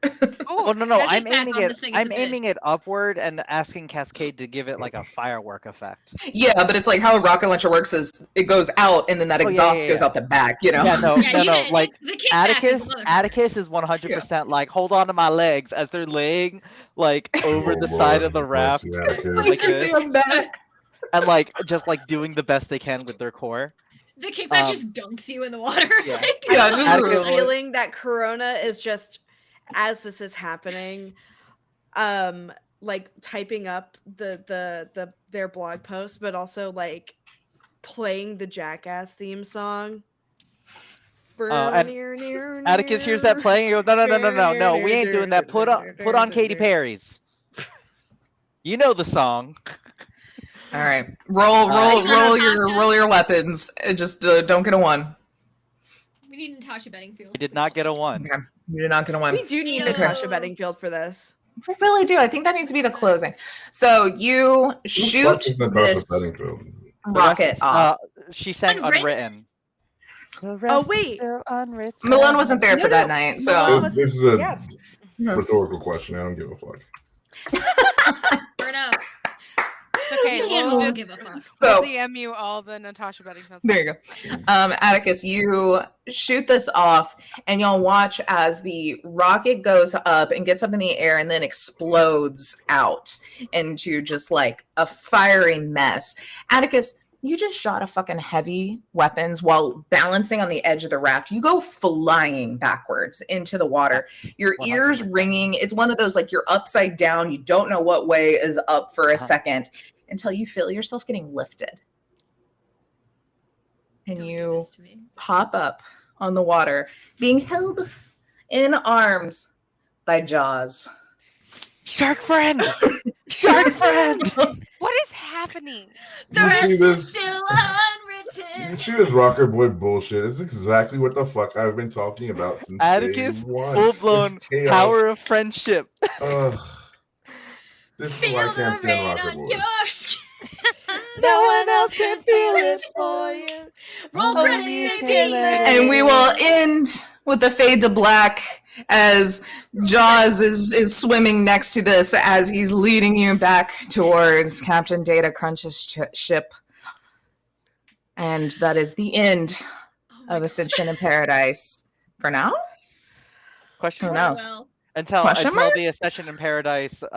oh, Oh no! Gotta I'm take back aiming on it. this thing, it's I'm a bitch. aiming it upward and asking Cascade to give it like a firework effect. Yeah, but it's like how a rocket launcher works is it goes out and then that Oh, yeah, exhaust yeah, goes yeah. out the back, you know? Yeah, no, Yeah, no, you no. gotta- Like the kickback is a motherfucker. Atticus is 100% like hold on to my legs as they're laying like over Oh, the side of the Lord, raft bless you, Atticus. like Like your this, damn back. and like just like doing the best they can with their core. The kickback Um, just dunks you in the water. yeah. like- Yeah, I just have a Atticus- feeling that Corona is just as this is happening, like typing up their blog post, but also like playing the Jackass theme song. and Atticus hears that playing. He goes, no, we ain't doing that. Put on Katy Perry's. You know the song. All right. Roll your weapons. Just don't get a one. We need Natasha Bedingfield. He did not get a one. Okay. You're not gonna win. We do need Okay. Natasha Bedingfield for this. We really do. I think that needs to be the closing. So you shoot this The rest rocket is, off. she sang Unwritten? Unwritten. The rest is wait. still unwritten. Malone wasn't there No, for that no. night, Malone so was- This is a yeah. rhetorical question. I don't give a fuck. Fair enough. It's okay. We can't We'll all just give a fuck. we'll So DM you all the Natasha Bedingfield. there you go. Atticus, you shoot this off, and you'll watch as the rocket goes up and gets up in the air and then explodes out into just like a fiery mess. Atticus, you just shot a fucking heavy weapons while balancing on the edge of the raft. You go flying backwards into the water. Your ears 100%. ringing. It's one of those like you're upside down. You don't know what way is up for a second until you feel yourself getting lifted. And Don't do you this to me. pop up on the water, being held in arms by Jaws. Shark friend! Shark friend! What is happening? The You rest see is this? still You unwritten. see this rocker boy bullshit? It's exactly what the fuck I've been talking about since Atticus, day one. full-blown It's chaos. power of friendship. Ugh. This is why I Feel can't the stand rain rocker on boys. your skin. No one else can feel it for you. Roll Only credits, you baby. can let it And we will end with the fade to black as Jaws is swimming next to this as he's leading you back towards Captain Data Crunch's ship. And that is the end Oh my of God. Ascension in Paradise. For now? Question Who mark. knows? Well, Until Question mark? the Ascension in Paradise Thirsty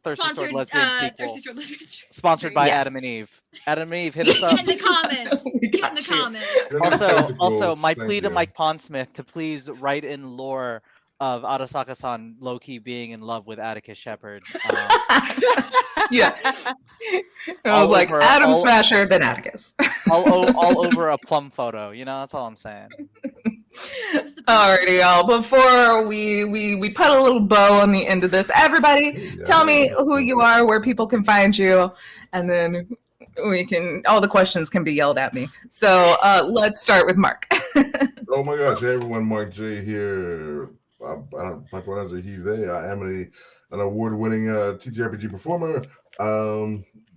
Sword sponsored, Lesbian sequel. Thirsty Sword Lesbian sponsored by Yes. Adam and Eve. Adam and Eve, hit us up. Get in the comments. We Get in got the you. comments. Send us Also, tentacles. my Thank plea to you. Mike Pondsmith to please write in lore of Arasaka-san low-key being in love with Atticus Shepard. Yeah. It All was like over- Adam all- Smasher, then Atticus. all over a plum photo. You know, that's all I'm saying. Who's the Alrighty, y'all. Before we put a little bow on the end of this, everybody, Yeah, tell me yeah. who you are, where people can find you, and then we can. All the questions can be yelled at me. So let's start with Mark. Oh my gosh, hey everyone, Mark J here. My pronouns are he, they. I am an award-winning TTRPG performer.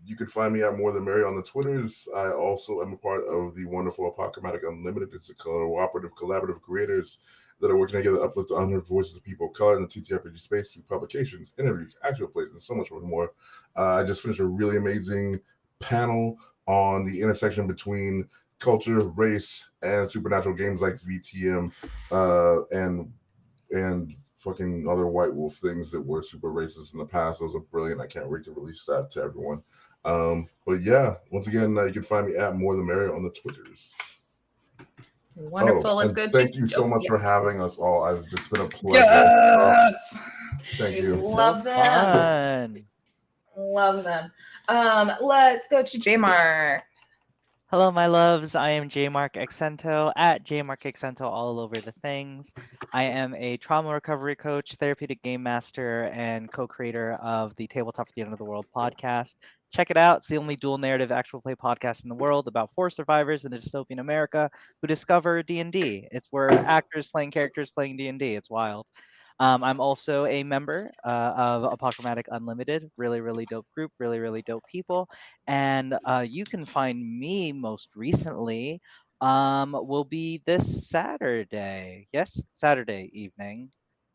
You can find me at More Than Merry on the Twitters. I also am a part of the wonderful Apocalyptic Unlimited. It's a cooperative, collaborative creators that are working together to uplift the unheard voices of people of color in the TTRPG space through publications, interviews, actual plays, and so much more. I just finished a really amazing panel on the intersection between culture, race, and supernatural games like VTM and fucking other White Wolf things that were super racist in the past. Those are brilliant. I can't wait to release that to everyone. But yeah, once again, you can find me at More Than Merry on the Twitters. Wonderful. Let's and go. Thank you so much for having us all. It's been a pleasure. Yes. Thank We you. love them. Fun. Love them. Let's go to J-Mark. Hello, my loves. I am Jmark Accento at Jmark Accento all over the things. I am a trauma recovery coach, therapeutic game master, and co-creator of the Tabletop at the End of the World podcast. Check it out. It's the only dual narrative actual play podcast in the world about 4 survivors in a dystopian America who discover D&D. It's where actors playing characters playing D&D. It's wild. I'm also a member of Apocalyptic Unlimited, really, really dope group, really, really dope people. And you can find me most recently will be this Saturday. Yes, Saturday evening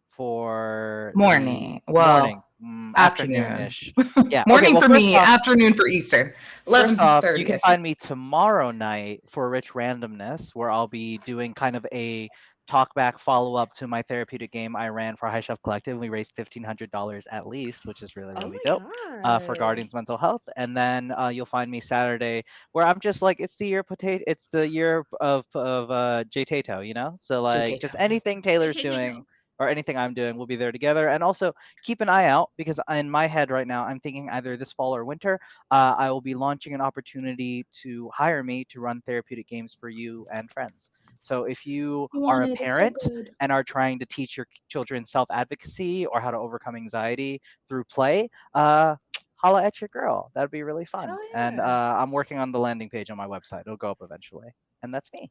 for Morning. the Well, morning, afternoon. afternoon-ish. Yeah. Morning okay, well, for first me, off, afternoon for Eastern. First off, 11:30. you can find me tomorrow night for Rich Randomness, where I'll be doing kind of a talkback follow-up to my therapeutic game I ran for High Shelf Collective. We raised $1,500 at least, which is really, really dope for Guardians Mental Health. And then you'll find me Saturday, where I'm just like, it's the year of J Tato, you know? So like, just Tato. anything Taylor's J Tato. doing or anything I'm doing, we'll be there together. And also keep an eye out, because in my head right now, I'm thinking either this fall or winter, I will be launching an opportunity to hire me to run therapeutic games for you and friends. So if you are a parent and are trying to teach your children self-advocacy or how to overcome anxiety through play, holla at your girl. That'd be really fun. Hell And yeah. I'm working on the landing page on my website. It'll go up eventually. And that's me.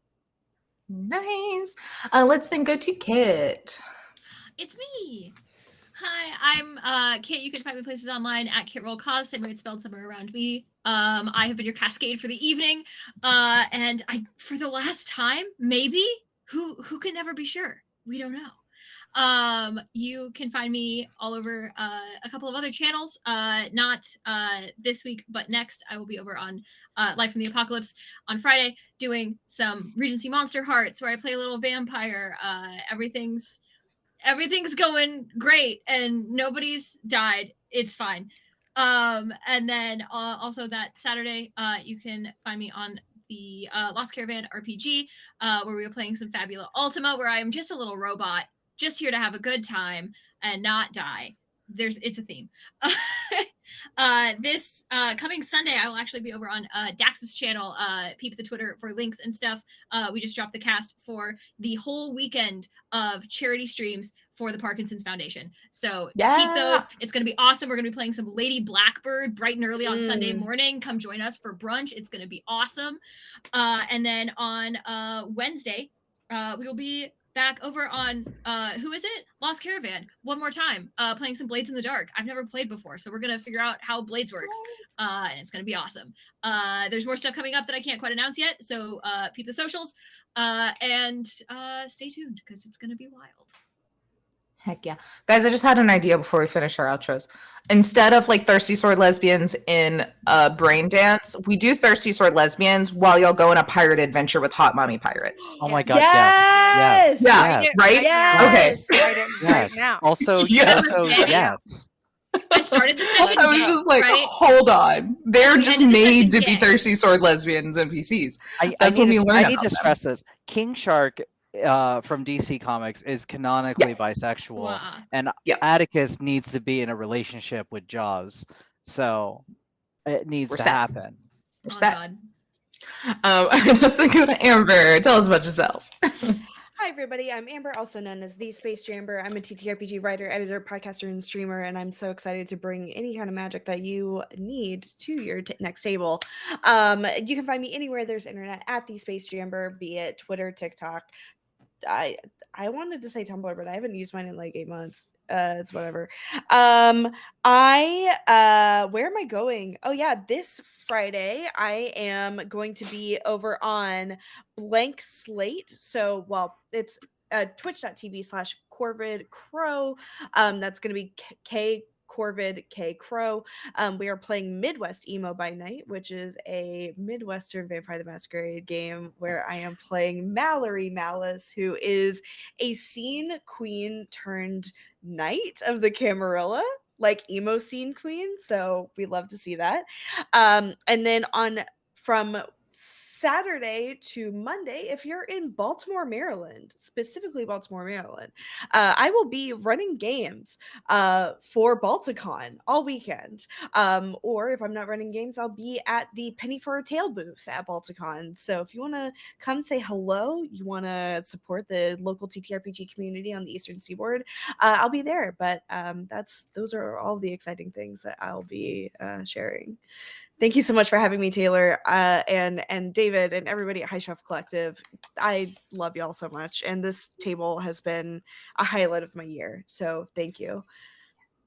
Nice. Let's then go to Kit. It's me. Hi, I'm Kit. You can find me places online at KitRollCause, same way it's spelled somewhere around me. I have been your Cascade for the evening, and I, for the last time, maybe, who can never be sure. We don't know. You can find me all over a couple of other channels. Not this week, but next I will be over on Life from the Apocalypse on Friday doing some Regency Monster Hearts where I play a little vampire. Everything's going great and nobody's died. It's fine. And then also that Saturday, you can find me on the Lost Caravan RPG, where we were playing some Fabula Ultima, where I am just a little robot, just here to have a good time and not die. It's a theme. This coming Sunday, I will actually be over on Dax's channel. Peep the Twitter for links and stuff. We just dropped the cast for the whole weekend of charity streams for the Parkinson's Foundation. So keep those. It's going to be awesome. We're going to be playing some Lady Blackbird bright and early on Sunday morning. Come join us for brunch. It's going to be awesome. And then on Wednesday, we will be back over on who is it? Lost Caravan. One more time. Playing some Blades in the Dark. I've never played before, so we're gonna figure out how Blades works. And it's gonna be awesome. There's more stuff coming up that I can't quite announce yet, so peep the socials. And stay tuned because it's gonna be wild. Heck yeah. Guys, I just had an idea before we finish our outros. Instead of like Thirsty Sword Lesbians in Brain Dance, we do Thirsty Sword Lesbians while y'all go on a pirate adventure with hot mommy pirates. Oh my god, Yes! Yeah, yes. right? Yes! Okay. Right now. Also, Yes. yes. I started the session. I was just like, right? hold on. They're We just ended the made session to be gay. Thirsty Sword Lesbians NPCs. I That's when we learn I need about to them. stress this. King Shark from DC Comics is canonically bisexual, Wow. and Yeah. Atticus needs to be in a relationship with Jaws, so it needs We're to set. happen. We're Oh, set. God. All right, let's go to Amber. Tell us about yourself. Hi, everybody. I'm Amber, also known as the Space Jamber. I'm a TTRPG writer, editor, podcaster, and streamer, and I'm so excited to bring any kind of magic that you need to your next table. You can find me anywhere there's internet at the Space Jamber, be it Twitter, TikTok. I wanted to say Tumblr, but I haven't used mine in like 8 months. It's whatever. Where am I going? Oh yeah, this Friday I am going to be over on Blank Slate. So, well, it's twitch.tv/Corvid Crow. That's going to be K Corvid K Crow. We are playing Midwest Emo by Night, which is a Midwestern Vampire the Masquerade game where I am playing Mallory Malice, who is a scene queen turned knight of the Camarilla, like emo scene queen. So we love to see that. And then from Saturday to Monday, if you're in Baltimore, Maryland, specifically Baltimore, Maryland, I will be running games for Balticon all weekend. Or if I'm not running games, I'll be at the Penny for a Tail booth at Balticon. So if you want to come say hello, you want to support the local TTRPG community on the Eastern Seaboard, I'll be there. But those are all the exciting things that I'll be sharing. Thank you so much for having me, Taylor, and David, and everybody at High Shelf Collective. I love y'all so much, and this table has been a highlight of my year. So thank you.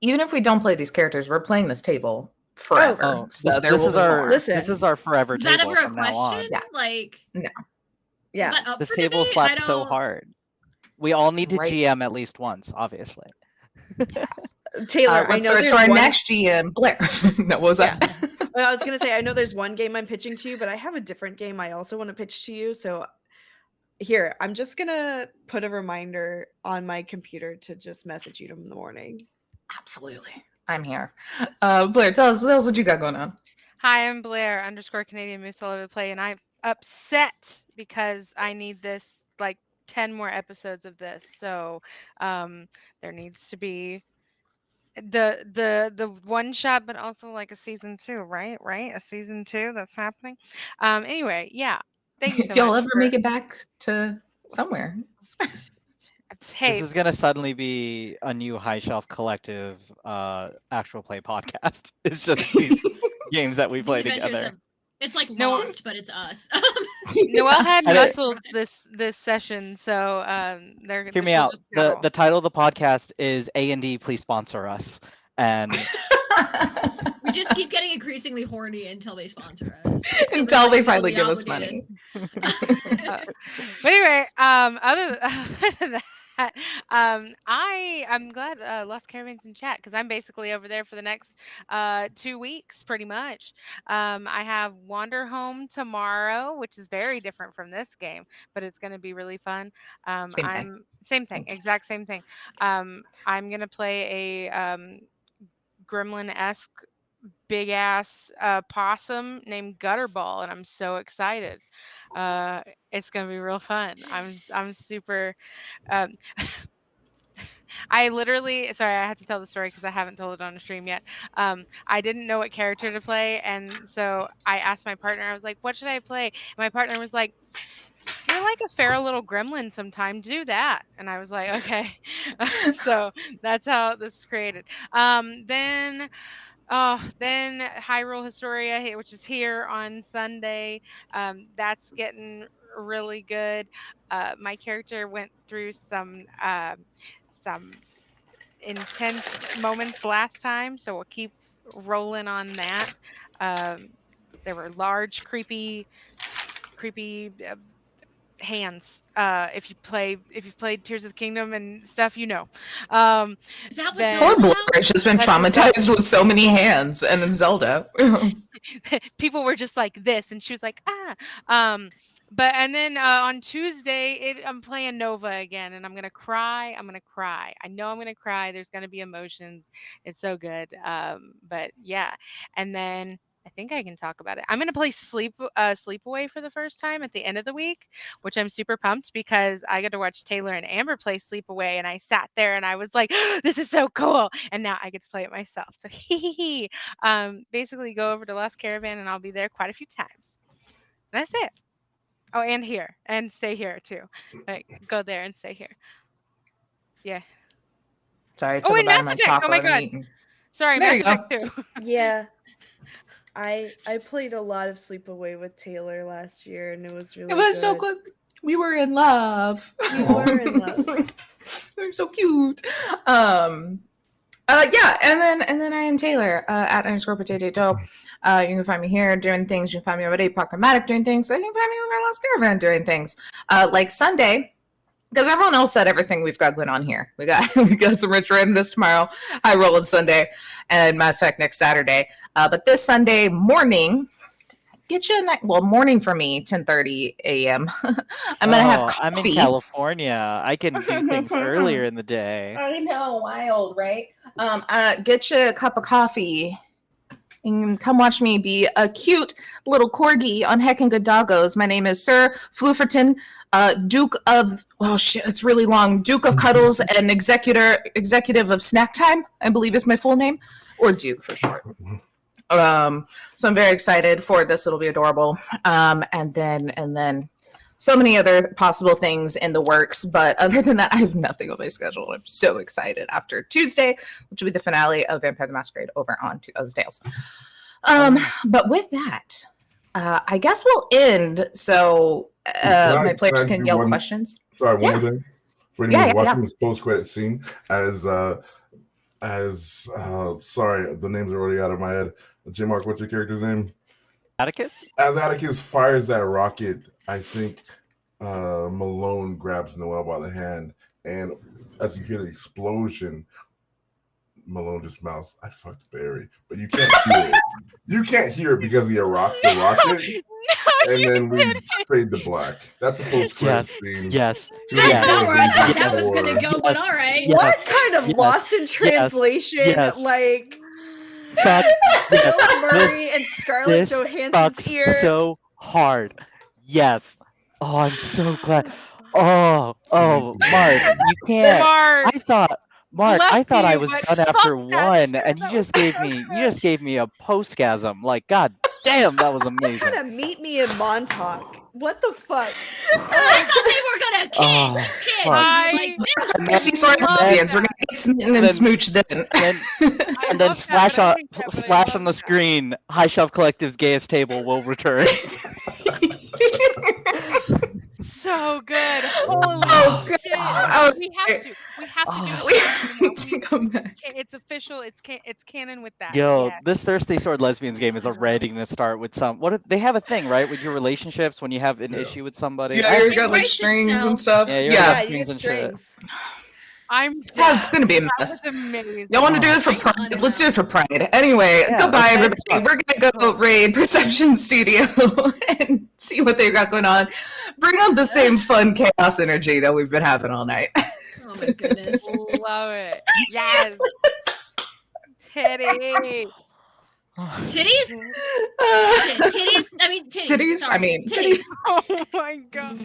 Even if we don't play these characters, we're playing this table forever. Oh, So there will be more. this is our forever Is that table ever a from now on. question? Yeah. Like, Yeah. is that up This for table debate? slaps so hard. We all need to Right. GM at least once, obviously. Yes. Taylor, I Let's know go there's to our one... next GM, Blair. No, what was that? Well, I was gonna say I know there's one game I'm pitching to you, but I have a different game I also want to pitch to you. So here, I'm just gonna put a reminder on my computer to just message you in the morning. Absolutely. I'm here. Blair, tell us what you got going on. Hi, I'm Blair _ Canadian Moose all over the play, and I'm upset because I need this like 10 more episodes of this. So there needs to be the one shot, but also like a season 2, right? A season 2 that's happening. Anyway, yeah. Thank you so If y'all much. ever make it back to somewhere. Hey, This is gonna suddenly be a new High Shelf Collective actual play podcast. It's just these games that we The play Adventures together. of- it's like No- Lost, but it's us. Noelle had And it- muscles this session, so they're Hear me she'll out. just The travel. title of the podcast is A&D. Please sponsor us. And We just keep getting increasingly horny until they sponsor us. Until We're, they like, finally legally give us obligated. money. But anyway, other than that, that. I'm glad Lost Caravan's in chat because I'm basically over there for the next 2 weeks, pretty much. I have Wander Home tomorrow, which is very different from this game, but it's going to be really fun. Same thing. Same thing, exact same thing. I'm gonna play a gremlin-esque big ass possum named Gutterball, and I'm so excited. It's gonna be real fun. I'm super. Um, I literally, sorry, I had to tell the story because I haven't told it on a stream yet. I didn't know what character to play, and so I asked my partner. I was like, "What should I play?" And my partner was like, "You're like a feral little gremlin sometime. Do that." And I was like, "Okay." So that's how this is created. Then Hyrule Historia, which is here on Sunday. That's getting really good. My character went through some intense moments last time, so we'll keep rolling on that. There were large, creepy hands. If you've played Tears of the Kingdom and stuff, you know. Is that what Then- Poor Zelda's Blair about? has just been That's traumatized with so many hands, and in Zelda. People were just like this, and she was like, ah. But and then on Tuesday, I'm playing Nova again, and I'm gonna cry. I'm gonna cry. I know I'm gonna cry. There's gonna be emotions. It's so good. But yeah, and then I think I can talk about it. I'm gonna play Sleepaway for the first time at the end of the week, which I'm super pumped because I got to watch Taylor and Amber play Sleepaway, and I sat there and I was like, "This is so cool!" And now I get to play it myself. So basically go over to Lost Caravan, and I'll be there quite a few times. And that's it. Oh, and here, and stay here too. Like, go there and stay here. Yeah. Sorry, I Oh, took a and bite Mass of my Effect. Oh chocolate my and god. eating. Sorry, There Mass you go. Effect too. Yeah. I played a lot of Sleepaway with Taylor last year, and it was really It was so good. We were in love. We were in love. They're so cute. Yeah, and then I am Taylor at _potato. You can find me here doing things. You can find me over at Apochromatic doing things. And you can find me over at Lost Caravan doing things. Like Sunday, because everyone else said everything we've got going on here. We got some Rich Randomness tomorrow, High Roll on Sunday, and Mass Effect next Saturday. But this Sunday morning, get you a night. Well, morning for me, 10:30 a.m. I'm gonna have coffee. I'm in California. I can do things earlier in the day. I know, wild, right? Get you a cup of coffee and come watch me be a cute little corgi on Heckin' Good Doggos. My name is Sir Flufferton, Duke of, oh shit, it's really long, Duke of Cuddles and executive of Snack Time, I believe is my full name, or Duke for short. So I'm very excited for this. It'll be adorable. And then so many other possible things in the works. But other than that, I have nothing on my schedule. I'm so excited after Tuesday, which will be the finale of Vampire the Masquerade over on 2000 Tales. But with that, I guess we'll end. So my players can yell questions. Sorry, one more thing. For anyone watching this post-credit scene, as sorry, the names are already out of my head. J Mark, what's your character's name? Atticus? As Atticus fires that rocket, I think Malone grabs Noelle by the hand, and as you hear the explosion, Malone just mouths, "I fucked Barry," but you can't hear it. You can't hear it because of the rocket, and then we fade to black. That's the post-credit scene. Yes. That's not where I thought that was gonna go, but all right. What kind of lost in translation, like Bill Murray and Scarlett Johansson's ear? So hard. Yes. Oh, I'm so glad. Oh, Mark, you can't. Mark, I thought I was but done after fuck that one, shit, and you that just was gave so me good. a postgasm. Like, god damn, that was What amazing. kind of meet me in Montauk? What the fuck? I thought they were gonna kiss. Kiss. I Like, Sexy sort of love lesbians. We're that. gonna get smitten and smooch then. And then love that, splash but I on hate that, but I splash love on the that. screen. High Shelf Collective's gayest table will return. So good. Holy Oh, shit. God. We have to. We have to do Oh. this. to come back. It's official. It's canon with that. Yo, Yeah. this Thirsty Sword Lesbians game is already gonna start with some. They have a thing, right? With your relationships, when you have an issue with somebody. Yeah, you It got like writes strings and itself. stuff. Yeah, you're Yeah, gonna Yeah, you strings get and shit. strings. I'm yeah, it's dead. gonna be a That mess. was amazing. Y'all want to do it for I Pride? wanna Let's do know. it for Pride. Anyway, Yeah, goodbye, let's make it everybody. fun. We're gonna go raid Perception Studio and see what they got going on. Bring on the same fun chaos energy that we've been having all night. Oh my goodness. Love it. Yes. Titty. Titties? Uh, Shit, titties? I mean, titties. Titties? Sorry. I mean, titties. Oh my god.